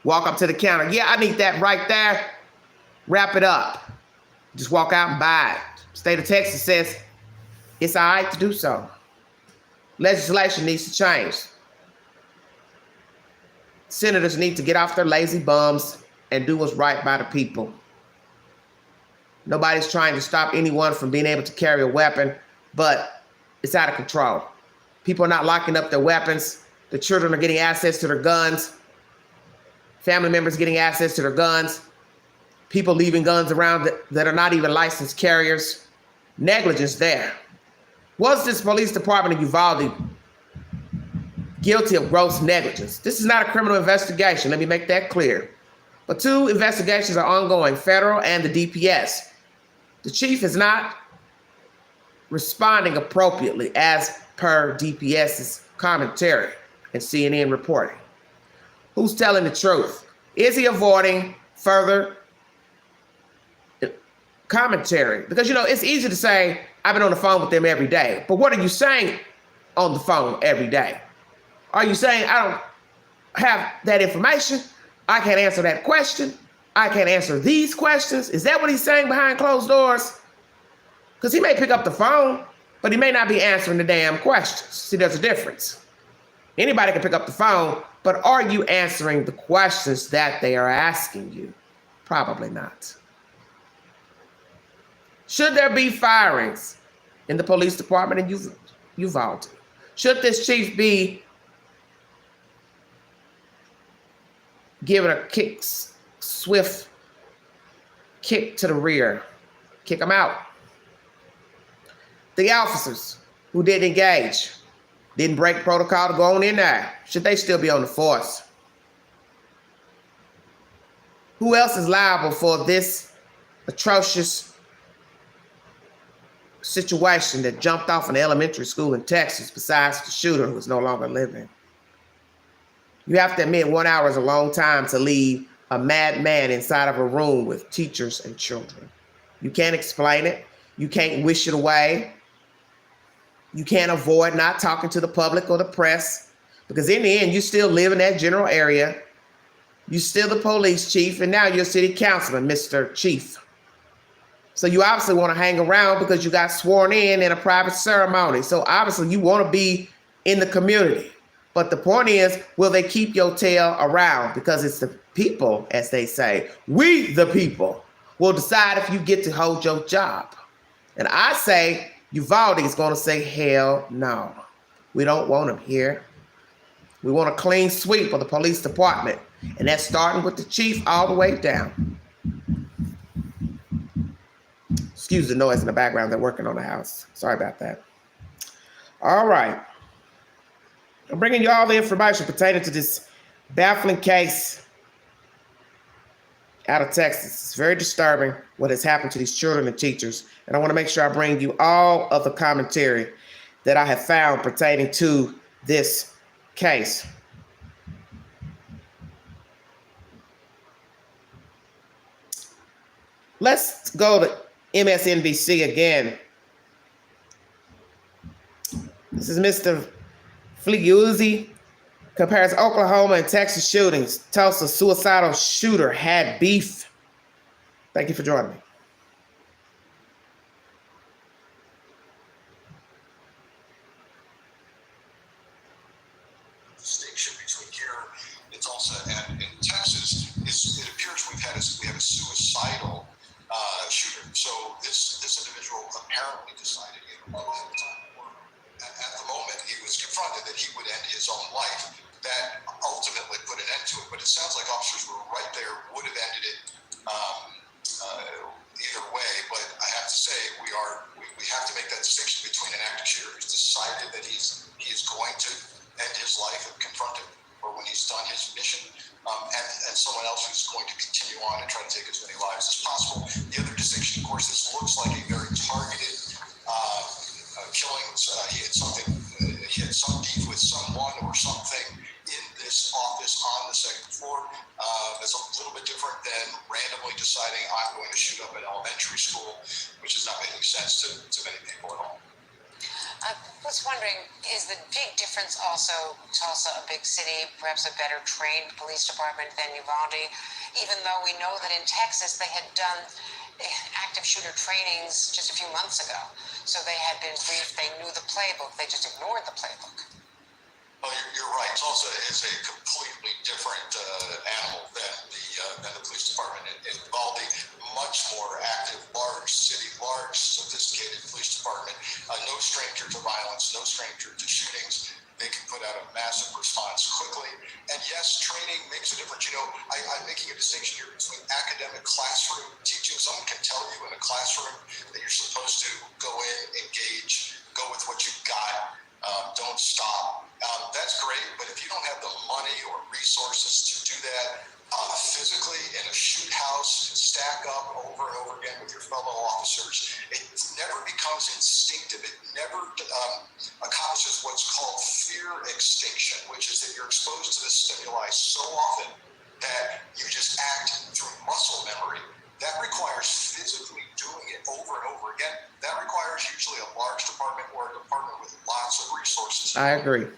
Walk up to the counter. Yeah, I need that right there. Wrap it up. Just walk out and buy it. State of Texas says it's all right to do so. Legislation needs to change. Senators need to get off their lazy bums and do what's right by the people. Nobody's trying to stop anyone from being able to carry a weapon, but it's out of control. People are not locking up their weapons. The children are getting access to their guns. Family members getting access to their guns. People leaving guns around that are not even licensed carriers. Negligence there. Was this police department in Uvalde guilty of gross negligence? This is not a criminal investigation. Let me make that clear. But two investigations are ongoing, federal and the DPS. The chief is not responding appropriately as per DPS's commentary and CNN reporting. Who's telling the truth? Is he avoiding further commentary? Because, you know, it's easy to say, I've been on the phone with them every day. But what are you saying on the phone every day? Are you saying, I don't have that information? I can't answer that question. I can't answer these questions. Is that what he's saying behind closed doors? Because he may pick up the phone, but he may not be answering the damn questions. See, there's a difference. Anybody can pick up the phone, but are you answering the questions that they are asking you? Probably not. Should there be firings in the police department in Uvalde? Should this chief be given a swift kick to the rear? Kick them out. The officers who didn't engage, didn't break protocol to go on in there, should they still be on the force? Who else is liable for this atrocious situation that jumped off an elementary school in Texas besides the shooter who is no longer living? You have to admit 1 hour is a long time to leave a madman inside of a room with teachers and children. You can't explain it. You can't wish it away. You can't avoid not talking to the public or the press, because in the end, you still live in that general area. You're still the police chief, and now you're city councilman, Mr. Chief. So you obviously want to hang around because you got sworn in a private ceremony. So obviously you want to be in the community. But the point is, will they keep your tail around? Because it's the people, as they say, we the people will decide if you get to hold your job. And I say Uvalde is going to say, hell no. We don't want them here. We want a clean sweep of the police department. And that's starting with the chief all the way down. Excuse the noise in the background. They're working on the house. Sorry about that. All right. I'm bringing you all the information pertaining to this baffling case out of Texas. It's very disturbing what has happened to these children and teachers. And I want to make sure I bring you all of the commentary that I have found pertaining to this case. Let's go to MSNBC again. This is Mr. Fliuzzi. Compares Oklahoma and Texas shootings. Tulsa suicidal shooter had beef. Thank you for joining me. Distinction between here in Tulsa and in Texas is it appears we have a suicidal shooter. So this individual apparently decided at the moment he was confronted that he would end his own life. That ultimately put an end to it, but it sounds like officers were right there, would have ended it either way. But I have to say we have to make that distinction between an active shooter who's decided that he is going to end his life and confront him, or when he's done his mission, and someone else who's going to continue on and try to take as many lives as possible. The other distinction, of course, this looks like a very targeted killing. He had some beef with someone or something in this office on the second floor. It's a little bit different than randomly deciding I'm going to shoot up an elementary school, which is not making sense to many people at all. I was wondering, is the big difference also Tulsa, a big city, perhaps a better trained police department than Uvalde, even though we know that in Texas they had done active shooter trainings just a few months ago. So they had been briefed, they knew the playbook, they just ignored the playbook. Well, you're right. Tulsa is a completely different animal than the police department. In Uvalde, much more active, large city, large, sophisticated police department. No stranger to violence, no stranger to shootings. They can put out a massive response quickly. And yes, training makes a difference. You know, I'm making a distinction here between academic classroom teaching. Someone can tell you in a classroom that you're supposed to go in, engage, go with what you've got. Don't stop. That's great, but if you don't have the money or resources to do that physically in a shoot house, stack up over and over again with your fellow officers, it never becomes instinctive. It never accomplishes what's called fear extinction, which is that you're exposed to the stimuli so often that you just act through muscle memory. That requires physically doing it over and over again. That requires usually a large department or a department with lots of resources. I agree.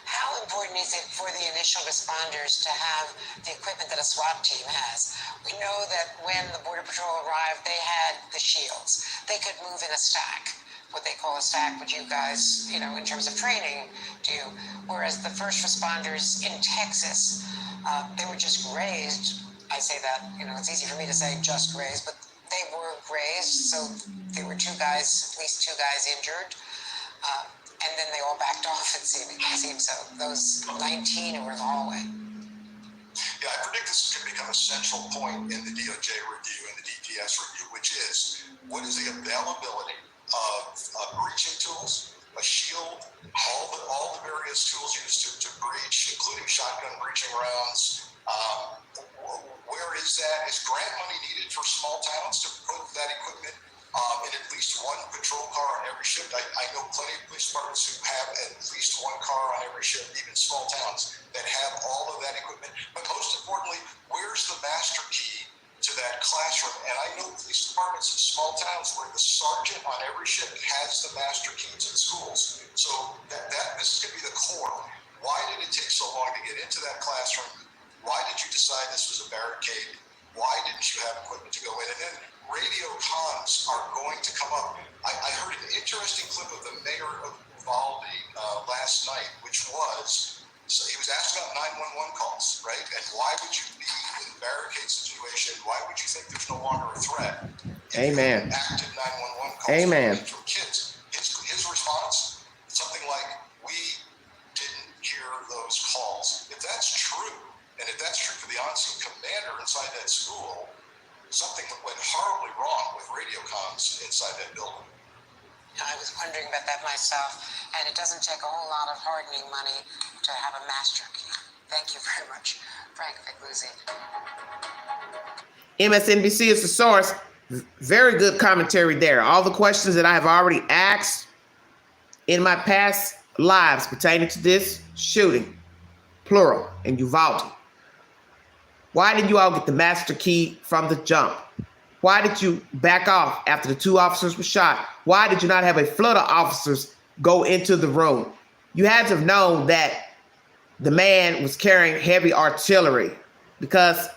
How important is it for the initial responders to have the equipment that a SWAT team has? We know that when the Border Patrol arrived, they had the shields. They could move in a stack. what they call a stack, what you guys, you know, in terms of training, do. Whereas the first responders in Texas, they were just grazed. I say that, you know, it's easy for me to say just grazed, but they were grazed. So there were at least two guys injured. And then they all backed off, it seems so. Those 19 who were in the hallway. Yeah, I predict this is going to become a central point in the DOJ review and the DPS review, which is what is the availability of breaching tools, a shield, all the various tools used to breach, including shotgun breaching rounds. Where is that? Is grant money needed for small towns to put that equipment in at least one patrol car on every shift? I know plenty of police departments who have at least one car on every shift, even small towns that have all of that equipment. But most importantly, where's the master key to that classroom? And I know police departments in small towns where the sergeant on every shift has the master key to the schools. So this is going to be the core. Why did it take so long to get into that classroom? Why did you decide this was a barricade? Why didn't you have equipment to go in? And then radio comms are going to come up. I heard an interesting clip of the mayor of Uvalde last night, which was, so he was asked about 911 calls, right? And why would you be in a barricade situation? Why would you think there's no longer a threat? Amen. Active 911 calls. Amen. From kids. His response, something like, we didn't hear those calls. If that's true, and if that's true for the on-scene commander inside that school, something went horribly wrong with radio comms inside that building. I was wondering about that myself, and it doesn't take a whole lot of hardening money to have a master key. Thank you very much, Frank Figluzzi. MSNBC is the source. Very good commentary there. All the questions that I have already asked in my past lives pertaining to this shooting, plural, in Uvalde. Why did you all get the master key from the jump? Why did you back off after the two officers were shot? Why did you not have a flood of officers go into the room? You had to have known that the man was carrying heavy artillery, because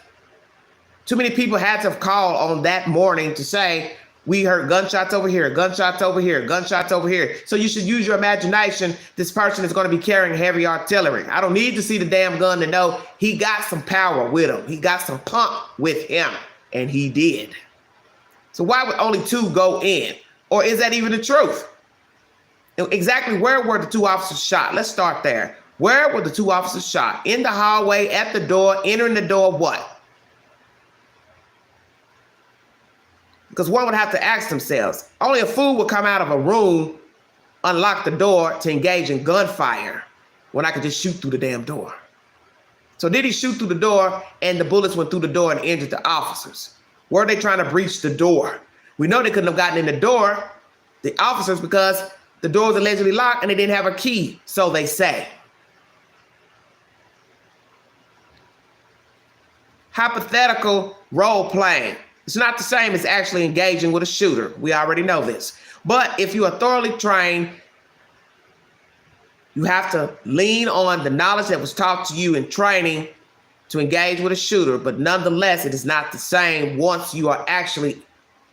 too many people had to have called on that morning to say, we heard gunshots over here, gunshots over here, gunshots over here. So you should use your imagination. This person is going to be carrying heavy artillery. I don't need to see the damn gun to know he got some power with him. He got some pump with him, and he did. So why would only two go in? Or is that even the truth? Exactly where were the two officers shot? Let's start there. Where were the two officers shot? In the hallway, at the door, entering the door, what? Because one would have to ask themselves, only a fool would come out of a room, unlock the door to engage in gunfire when I could just shoot through the damn door. So did he shoot through the door and the bullets went through the door and injured the officers? Were they trying to breach the door? We know they couldn't have gotten in the door, the officers, because the door was allegedly locked and they didn't have a key, so they say. Hypothetical role playing. It's not the same as actually engaging with a shooter. We already know this. But if you are thoroughly trained, you have to lean on the knowledge that was taught to you in training to engage with a shooter. But nonetheless, it is not the same once you are actually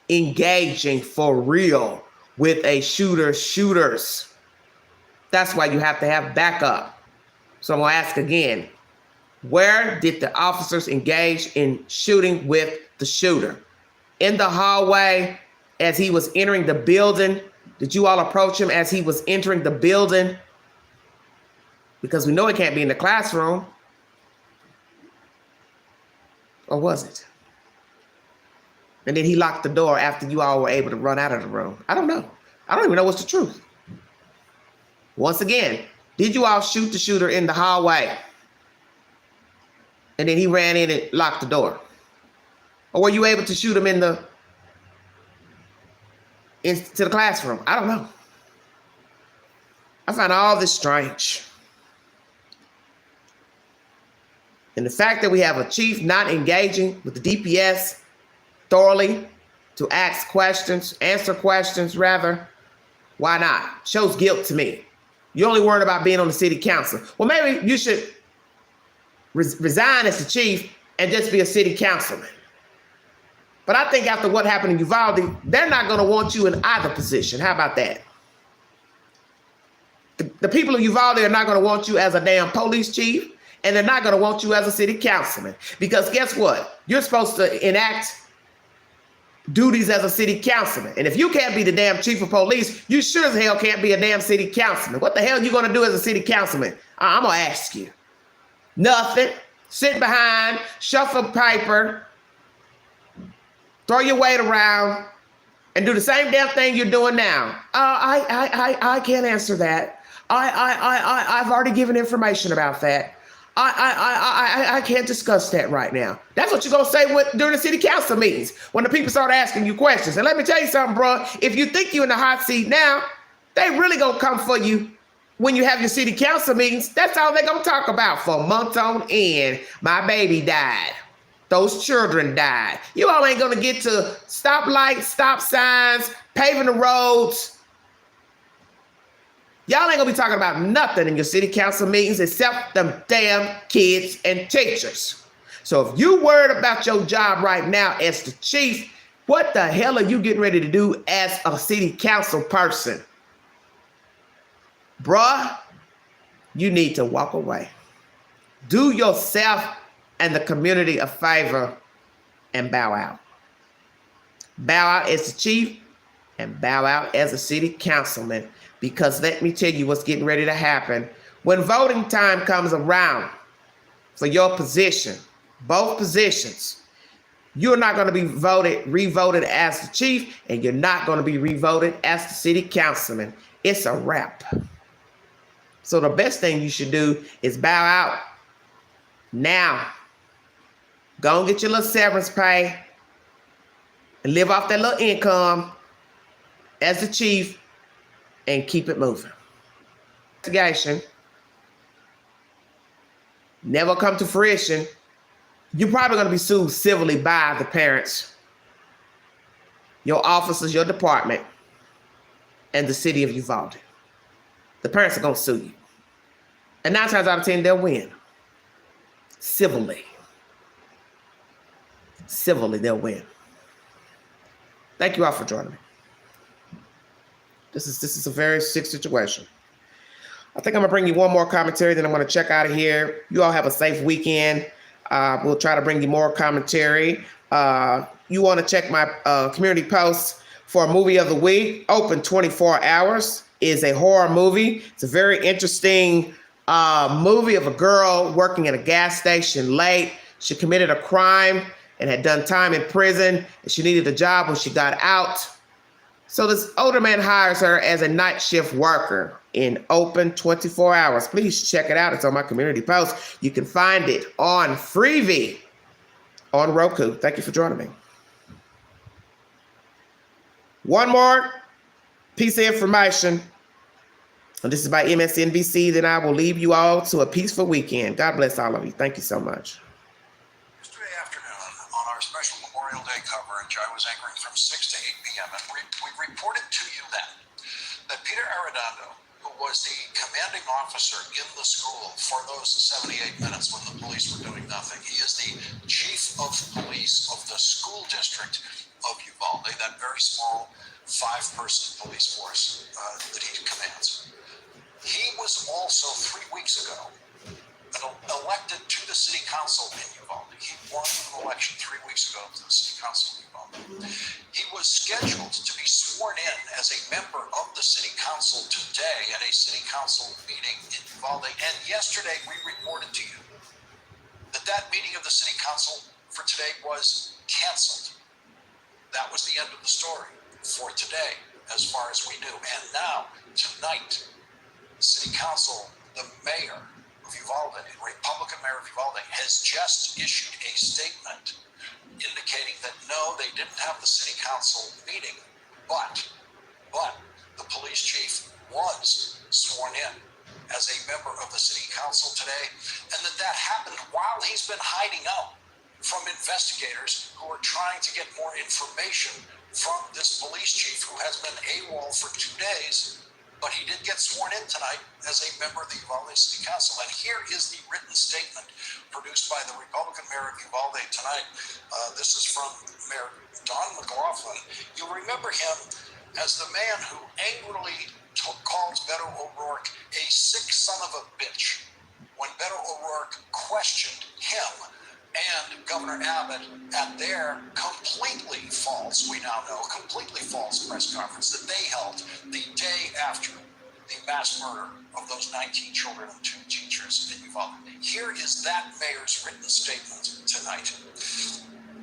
engaging for real with a shooters. That's why you have to have backup. So I'm going to ask again, where did the officers engage in shooting with the shooter? In the hallway as he was entering the building? Did you all approach him as he was entering the building? Because we know it can't be in the classroom. Or was it? And then he locked the door after you all were able to run out of the room. I don't know. I don't even know what's the truth. Once again, did you all shoot the shooter in the hallway? And then he ran in and locked the door? Or were you able to shoot him into the classroom? I don't know. I find all this strange. And the fact that we have a chief not engaging with the DPS thoroughly to ask questions, answer questions rather, why not? Shows guilt to me. You're only worried about being on the city council. Well, maybe you should resign as the chief and just be a city councilman. But I think after what happened in Uvalde, they're not going to want you in either position. How about that? The people of Uvalde are not going to want you as a damn police chief, and they're not going to want you as a city councilman. Because guess what? You're supposed to enact duties as a city councilman. And if you can't be the damn chief of police, you sure as hell can't be a damn city councilman. What the hell are you going to do as a city councilman? I'm going to ask you. Nothing. Sit behind, shuffle paper, throw your weight around, and do the same damn thing you're doing now. I can't answer that. I've already given information about that. I can't discuss that right now. That's what you're gonna say during the city council meetings when the people start asking you questions. And let me tell you something, bro. If you think you're in the hot seat now, they really gonna come for you when you have your city council meetings. That's all they're gonna talk about for months on end. My baby died. Those children died. You all ain't gonna get to stoplights, stop signs, paving the roads. Y'all ain't gonna be talking about nothing in your city council meetings except them damn kids and teachers. So if you worried about your job right now as the chief, what the hell are you getting ready to do as a city council person? Bruh, you need to walk away. Do yourself and the community a favor and bow out. Bow out as the chief and bow out as a city councilman. Because let me tell you what's getting ready to happen. When voting time comes around for your position, both positions, you're not going to be revoted as the chief, and you're not going to be revoted as the city councilman. It's a wrap. So the best thing you should do is bow out now. Go and get your little severance pay and live off that little income as the chief and keep it moving. Investigation never come to fruition. You're probably going to be sued civilly by the parents, your officers, your department, and the city of Uvalde. The parents are going to sue you. And 9 times out of 10, they'll win. Civilly. Civilly, they'll win. Thank you all for joining me. This is a very sick situation. I think I'm gonna bring you one more commentary, then I'm gonna check out of here. You all have a safe weekend. We'll try to bring you more commentary. You wanna check my community posts for a movie of the week. Open 24 Hours is a horror movie. It's a very interesting movie of a girl working at a gas station late. She committed a crime and had done time in prison, and she needed a job when she got out. So this older man hires her as a night shift worker in Open 24 Hours. Please check it out. It's on my community post. You can find it on Freevee on Roku. Thank you for joining me. One more piece of information. And this is by MSNBC. Then I will leave you all to a peaceful weekend. God bless all of you. Thank you so much. Yesterday afternoon, on our special Memorial Day coverage, I was anchoring from 6 to 8 p.m. and we reported to you that Peter Arredondo, who was the commanding officer in the school for those 78 minutes when the police were doing nothing, he is the chief of police of the school district of Uvalde, that very small 5-person police force that he commands. He was also 3 weeks ago elected to the city council in Uvalde. He won an election 3 weeks ago to the city council in Uvalde. He was scheduled to be sworn in as a member of the city council today at a city council meeting in Uvalde. And yesterday we reported to you that meeting of the city council for today was canceled. That was the end of the story for today, as far as we knew. And now, tonight, the city council, the mayor of Uvalde, Republican mayor of Uvalde, has just issued a statement indicating that no, they didn't have the city council meeting, but the police chief was sworn in as a member of the city council today, and that happened while he's been hiding out from investigators who are trying to get more information from this police chief who has been AWOL for 2 days. But he did get sworn in tonight as a member of the Uvalde City Council. And here is the written statement produced by the Republican mayor of Uvalde tonight. This is from Mayor Don McLaughlin. You'll remember him as the man who angrily calls Beto O'Rourke a sick son of a bitch when Beto O'Rourke questioned him and Governor Abbott at their completely false, we now know, completely false press conference that they held the day after the mass murder of those 19 children and 2 teachers in Uvalde. Here is that mayor's written statement tonight.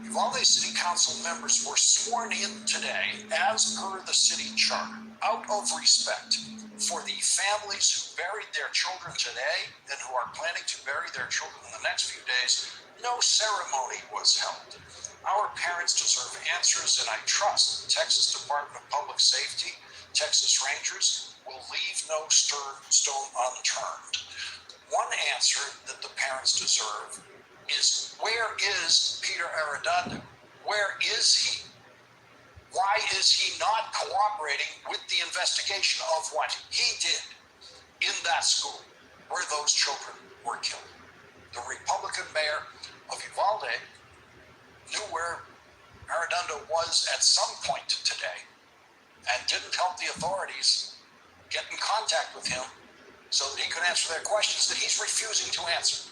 Uvalde City Council members were sworn in today as per the city charter, out of respect for the families who buried their children today and who are planning to bury their children in the next few days. No ceremony was held. Our parents deserve answers, and I trust the Texas Department of Public Safety, Texas Rangers, will leave no stone unturned. One answer that the parents deserve is, where is Peter Arredondo? Where is he? Why is he not cooperating with the investigation of what he did in that school where those children were killed? The Republican mayor of Uvalde knew where Arredondo was at some point today and didn't help the authorities get in contact with him so that he could answer their questions that he's refusing to answer.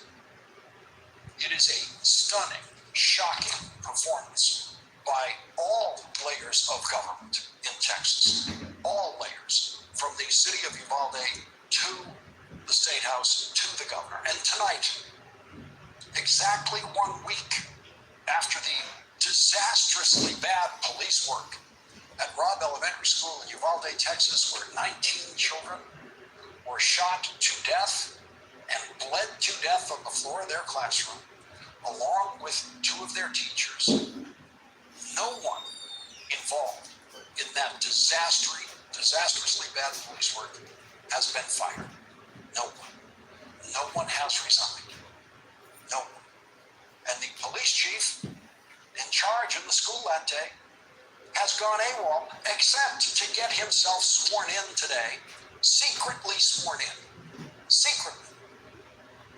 It is a stunning, shocking performance by all layers of government in Texas, all layers, from the city of Uvalde to the State House to the governor. And tonight, exactly 1 week after the disastrously bad police work at Robb Elementary School in Uvalde, Texas, where 19 children were shot to death and bled to death on the floor of their classroom, along with 2 of their teachers. No one involved in that disastrously bad police work has been fired. No one. No one has resigned. No one. And the police chief in charge in the school that day has gone AWOL, except to get himself sworn in today, secretly sworn in, secretly,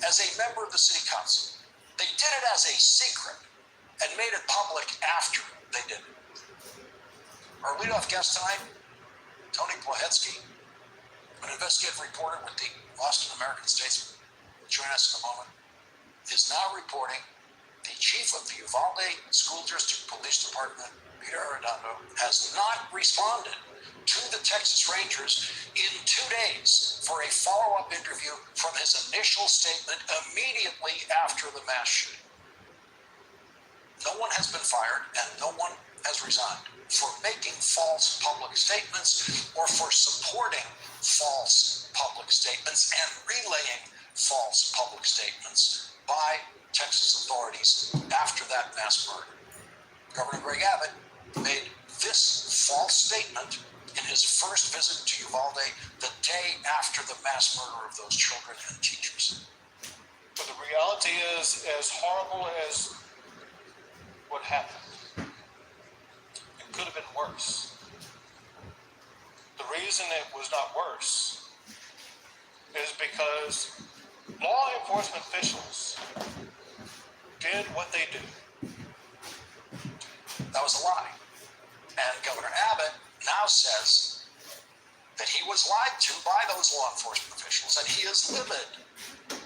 as a member of the city council. They did it as a secret and made it public after they did it. Our leadoff guest tonight, Tony Plahetsky, an investigative reporter with the Austin American-Statesman, will join us in a moment, is now reporting the chief of the Uvalde School District Police Department, Peter Arredondo, has not responded to the Texas Rangers in 2 days for a follow-up interview from his initial statement immediately after the mass shooting. No one has been fired and no one has resigned for making false public statements or for supporting false public statements and relaying false public statements by Texas authorities after that mass murder. Governor Greg Abbott made this false statement in his first visit to Uvalde the day after the mass murder of those children and teachers. But the reality is, as horrible as what happened, it could have been worse. The reason it was not worse is because law enforcement officials did what they do. That was a lie. And Governor Abbott now says that he was lied to by those law enforcement officials, and he is livid,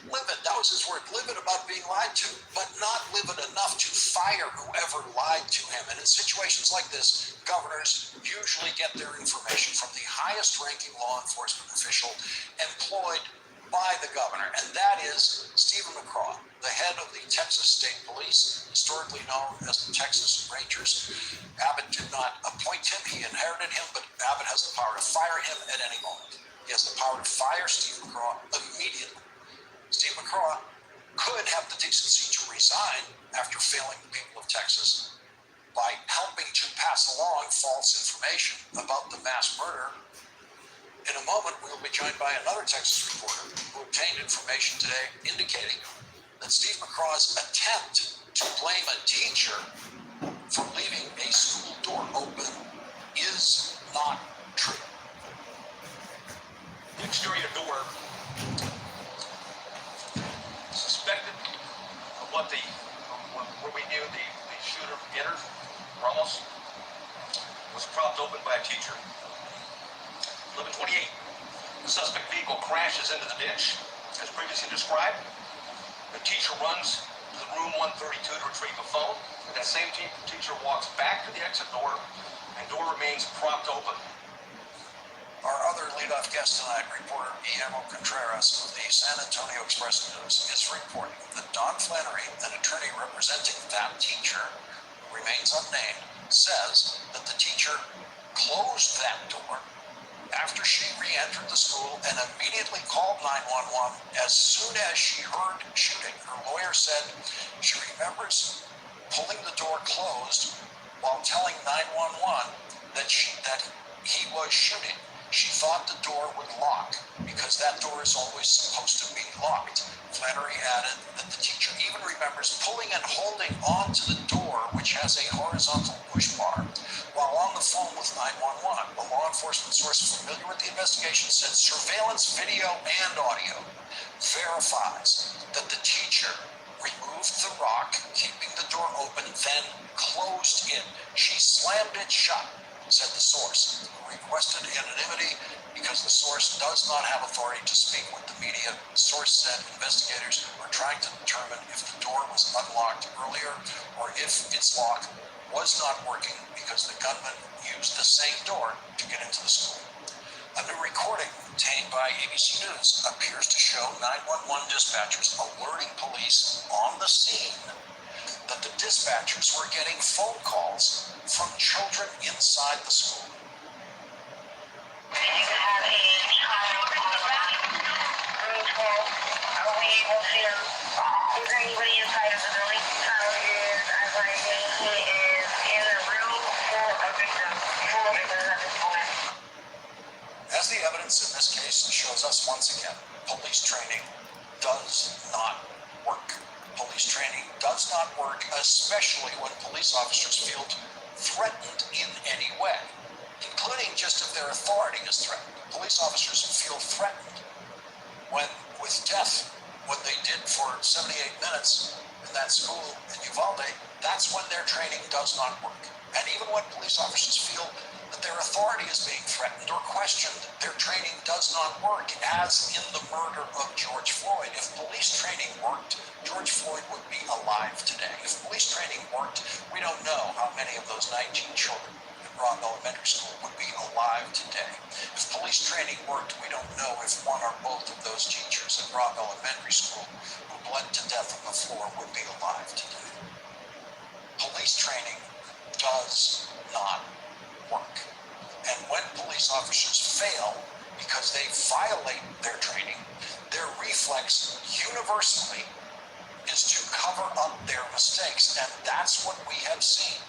that was his word, livid about being lied to, but not livid enough to fire whoever lied to him. And in situations like this, governors usually get their information from the highest ranking law enforcement official employed by the governor, and that is Stephen M.I.A, the head of the Texas State Police, historically known as the Texas Rangers. Abbott did not appoint him, he inherited him, but Abbott has the power to fire him at any moment. He has the power to fire Stephen M.I.A immediately. Stephen M.I.A could have the decency to resign after failing the people of Texas by helping to pass along false information about the mass murder. In a moment, we will be joined by another Texas reporter who obtained information today indicating that Steve McCraw's attempt to blame a teacher for leaving a school door open is not true. The exterior door, suspected of where we knew the shooter entered, Ramos, was propped open by a teacher. 1128. The suspect vehicle crashes into the ditch, as previously described. The teacher runs to the room 132 to retrieve a phone. That same teacher walks back to the exit door, and door remains propped open. Our other leadoff guest tonight, reporter E.M.O. Contreras of the San Antonio Express-News, is reporting that Don Flannery, an attorney representing that teacher, who remains unnamed, says that the teacher closed that door after she re-entered the school and immediately called 911 as soon as she heard shooting. Her lawyer said she remembers pulling the door closed while telling 911 that he was shooting. She thought the door would lock because that door is always supposed to be locked. Flannery added that the teacher even remembers pulling and holding onto the door, which has a horizontal push bar, while on the phone with 911. A law enforcement source familiar with the investigation said surveillance video and audio verifies that the teacher removed the rock, keeping the door open, then closed it. She slammed it shut, said the source, who requested anonymity because the source does not have authority to speak with the media. The source said investigators are trying to determine if the door was unlocked earlier or if its lock was not working because the gunman used the same door to get into the school. A new recording obtained by ABC News appears to show 911 dispatchers alerting police on the scene that the dispatchers were getting phone calls from children inside the school. Did you have a child on room 12? Are we able to, is there anybody inside of the building? Child is, as I say, he is in the room full of victims at this moment. As the evidence in this case shows us once again, police training does not work. Police training does not work, especially when police officers feel threatened in any way, including just if their authority is threatened. Police officers feel threatened when, with death, what they did for 78 minutes in that school in Uvalde, that's when their training does not work. And even when police officers feel that their authority is being threatened or questioned, their training does not work, as in the murder of George Floyd. If police training worked, George Floyd would be alive today. If police training worked, we don't know how many of those 19 children at Robb Elementary School would be alive today. If police training worked, we don't know if one or both of those teachers at Robb Elementary School who bled to death on the floor would be alive today. Police training does not work. And when police officers fail because they violate their training, their reflex universally is to cover up their mistakes. And that's what we have seen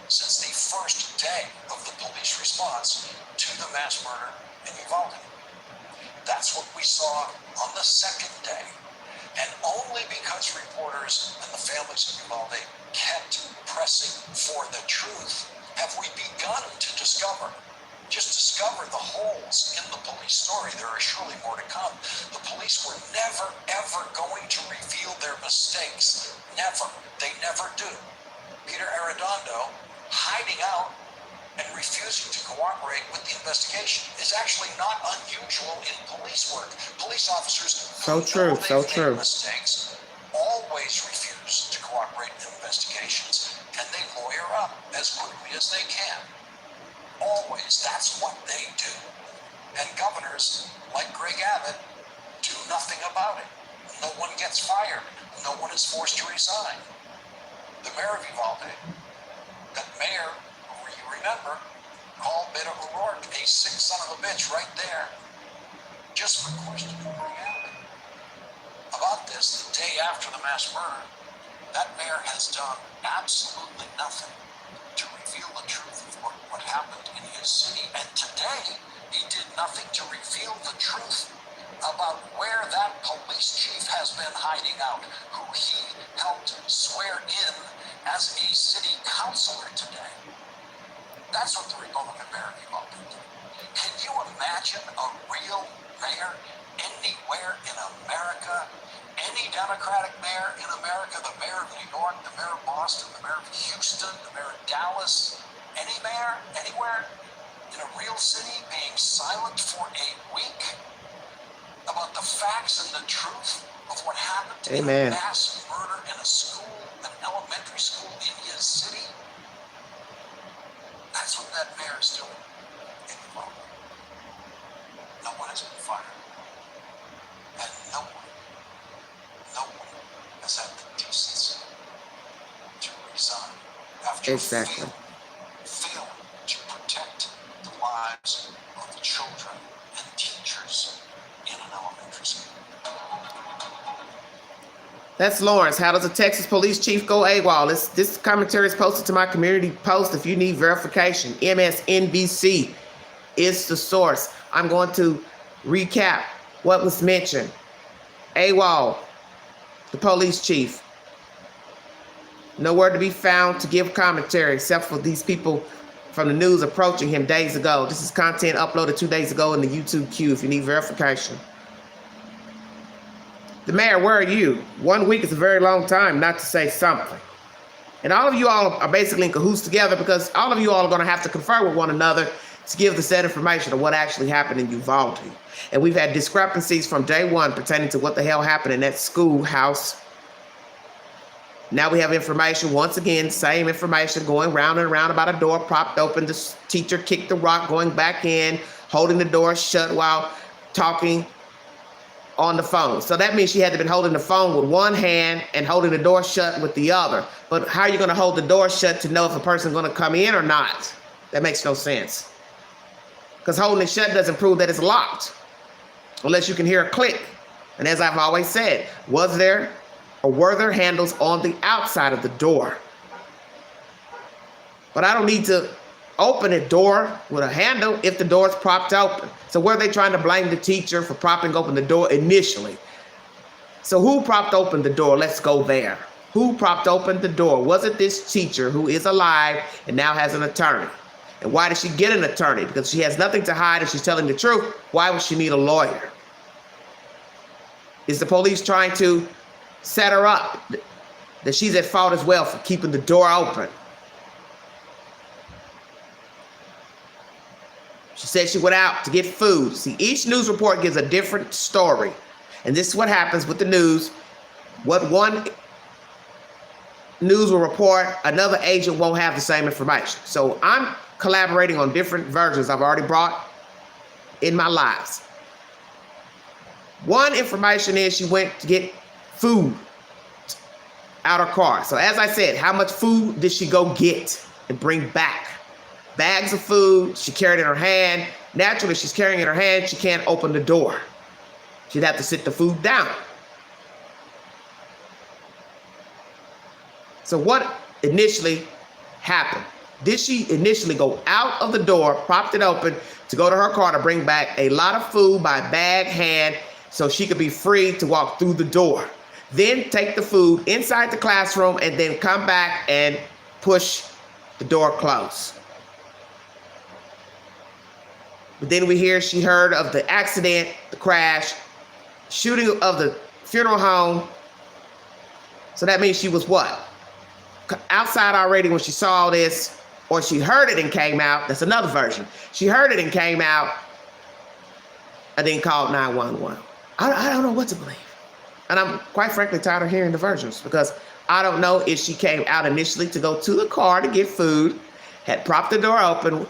since the first day of the police response to the mass murder in Uvalde. That's what we saw on the second day. And only because reporters and the families of Uvalde kept pressing for the truth have we begun to discover the holes in the police story. There are surely more to come. The police were never, ever going to reveal their mistakes. Never. They never do. Peter Arredondo hiding out and refusing to cooperate with the investigation is actually not unusual in police work. Police officers made mistakes always refuse to cooperate in investigations, and they lawyer up as quickly as they can. Always. That's what they do. And governors like Greg Abbott do nothing about it. No one gets fired. No one is forced to resign. The mayor of Uvalde, that mayor, who you remember, called Beto O'Rourke a sick son of a bitch right there, just for questioning Greg Abbott. About this, the day after the mass murder, that mayor has done absolutely nothing to reveal the truth of what happened in his city. And today, he did nothing to reveal the truth about where that police chief has been hiding out, who he helped swear in as a city councilor today. That's what the Republican mayor of Uvalde did. Can you imagine a real mayor anywhere in America? Any Democratic mayor in America, the mayor of New York, the mayor of Boston, the mayor of Houston, the mayor of Dallas, any mayor anywhere in a real city being silent for a week about the facts and the truth of what happened to Amen. a mass murder in a school, an elementary school in his city. That's what that mayor is doing in Uvalde. No one has been fired. And no one has had the decency to resign after failing to protect the lives of the children and teachers in an elementary school. That's Lawrence. How does a Texas police chief go AWOL? This commentary is posted to my community post if you need verification. MSNBC is the source. I'm going to recap what was mentioned. AWOL, the police chief. Nowhere to be found to give commentary except for these people from the news approaching him days ago. This is content uploaded 2 days ago in the YouTube queue if you need verification. The mayor, where are you? 1 week is a very long time not to say something. And all of you all are basically in cahoots together because all of you all are going to have to confer with one another to give the said information of what actually happened in Uvalde. And we've had discrepancies from day one pertaining to what the hell happened in that schoolhouse. Now we have information, once again, same information, going round and around about a door propped open. The teacher kicked the rock, going back in, holding the door shut while talking on the phone. So that means she had to have been holding the phone with one hand and holding the door shut with the other. But how are you going to hold the door shut to know if a person's going to come in or not? That makes no sense. Because holding it shut doesn't prove that it's locked. Unless you can hear a click. And as I've always said, was there or were there handles on the outside of the door? But I don't need to open a door with a handle if the door is propped open. So were they trying to blame the teacher for propping open the door initially? So who propped open the door? Let's go there. Who propped open the door? Was it this teacher who is alive and now has an attorney? And why did she get an attorney? Because she has nothing to hide and she's telling the truth. Why would she need a lawyer? Is the police trying to set her up that she's at fault as well for keeping the door open? She said she went out to get food. See, each news report gives a different story. And this is what happens with the news. What one news will report, another agent won't have the same information. So I'm collaborating on different versions I've already brought in my lives. One information is she went to get food out her car. So as I said, how much food did she go get and bring back? Bags of food she carried in her hand. Naturally, she's carrying it in her hand. She can't open the door. She'd have to sit the food down. So what initially happened? Did she initially go out of the door, propped it open, to go to her car to bring back a lot of food by bag hand so she could be free to walk through the door? Then take the food inside the classroom and then come back and push the door closed. But then we hear she heard of the accident, the crash, shooting of the funeral home. So that means she was what? Outside already when she saw this, or she heard it and came out. That's another version. She heard it and came out and then called 911. I don't know what to believe. And I'm quite frankly tired of hearing the versions because I don't know if she came out initially to go to the car to get food, had propped the door open,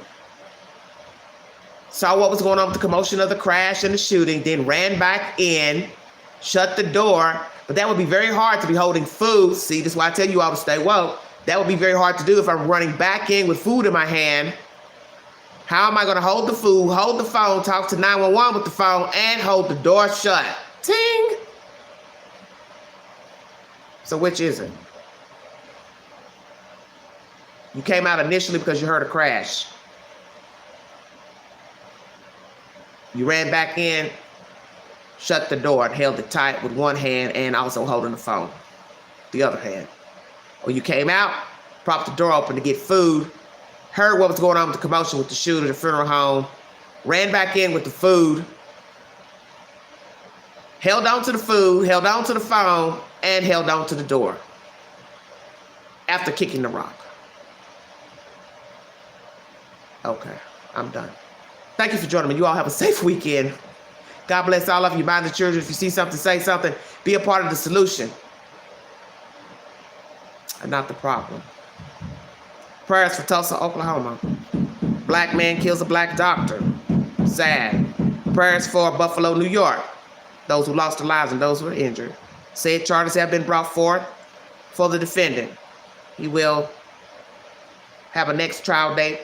saw what was going on with the commotion of the crash and the shooting, then ran back in, shut the door. But that would be very hard to be holding food. See, this is why I tell you all to stay woke. That would be very hard to do if I'm running back in with food in my hand. How am I going to hold the food, hold the phone, talk to 911 with the phone, and hold the door shut? Ting! So which is it? You came out initially because you heard a crash. You ran back in, shut the door, and held it tight with one hand and also holding the phone, the other hand. Or you came out, propped the door open to get food, heard what was going on with the commotion with the shooter, the funeral home, ran back in with the food, held on to the food, held on to the phone, and held on to the door after kicking the rock. Okay, I'm done. Thank you for joining me. You all have a safe weekend. God bless all of you. Mind the children. If you see something, say something. Be a part of the solution and not the problem. Prayers for Tulsa, Oklahoma. Black man kills a black doctor. Sad. Prayers for Buffalo, New York. Those who lost their lives and those who were injured. Said charges have been brought forth for the defendant. He will have a next trial date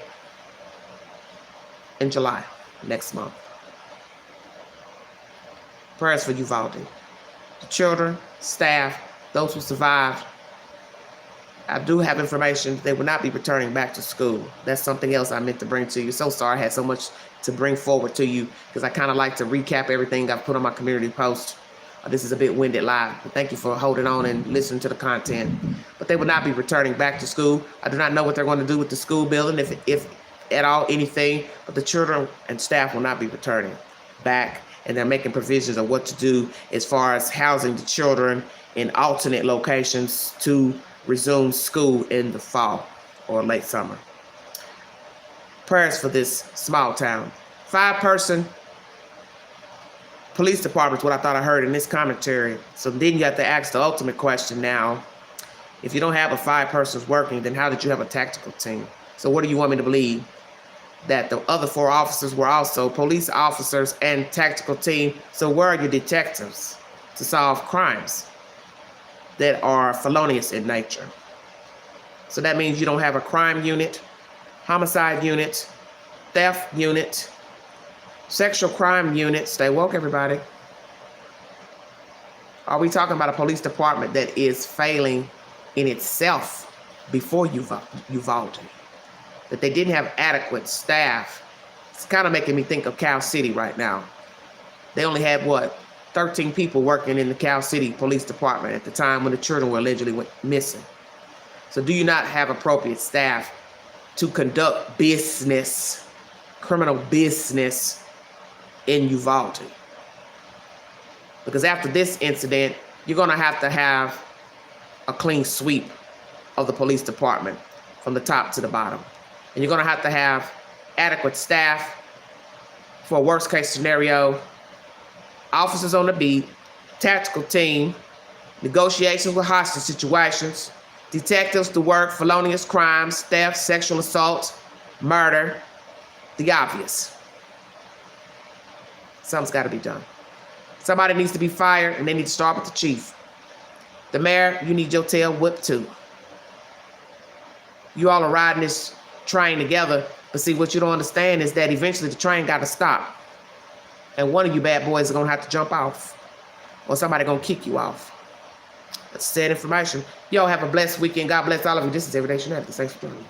in July, next month. Prayers for Uvalde. The children, staff, those who survived. I do have information they will not be returning back to school. That's something else I meant to bring to you. So sorry I had so much to bring forward to you because I kind of like to recap everything I've put on my community post. This is a bit winded live, but thank you for holding on and listening to the content. But they will not be returning back to school. I do not know what they're going to do with the school building, if at all anything, but the children and staff will not be returning back, and they're making provisions of what to do as far as housing the children in alternate locations to resume school in the fall or late summer. Prayers for this small town. 5-person police department is what I thought I heard in this commentary. So then you have to ask the ultimate question now. If you don't have a 5 persons working, then how did you have a tactical team? So what do you want me to believe? That the other 4 officers were also police officers and tactical team. So where are your detectives to solve crimes that are felonious in nature? So that means you don't have a crime unit, homicide unit, theft unit, sexual crime unit. Stay woke, everybody. Are we talking about a police department that is failing in itself before Uvalde? That they didn't have adequate staff. It's kind of making me think of Cal City right now. They only had, 13 people working in the Cal City Police Department at the time when the children were allegedly missing. So do you not have appropriate staff to conduct business, criminal business in Uvalde? Because after this incident, you're going to have a clean sweep of the police department from the top to the bottom. And you're going to have adequate staff for a worst case scenario, officers on the beat, tactical team, negotiations with hostage situations, detectives to work felonious crimes, theft, sexual assault, murder, the obvious. Something's got to be done. Somebody needs to be fired, and they need to start with the chief. The mayor, you need your tail whipped too. You all are riding this train together, but see, what you don't understand is that eventually the train got to stop. And one of you bad boys is going to have to jump off, or somebody going to kick you off. That's sad information. Y'all have a blessed weekend. God bless all of you. This is Everyday Shenanigans. Thanks for joining me.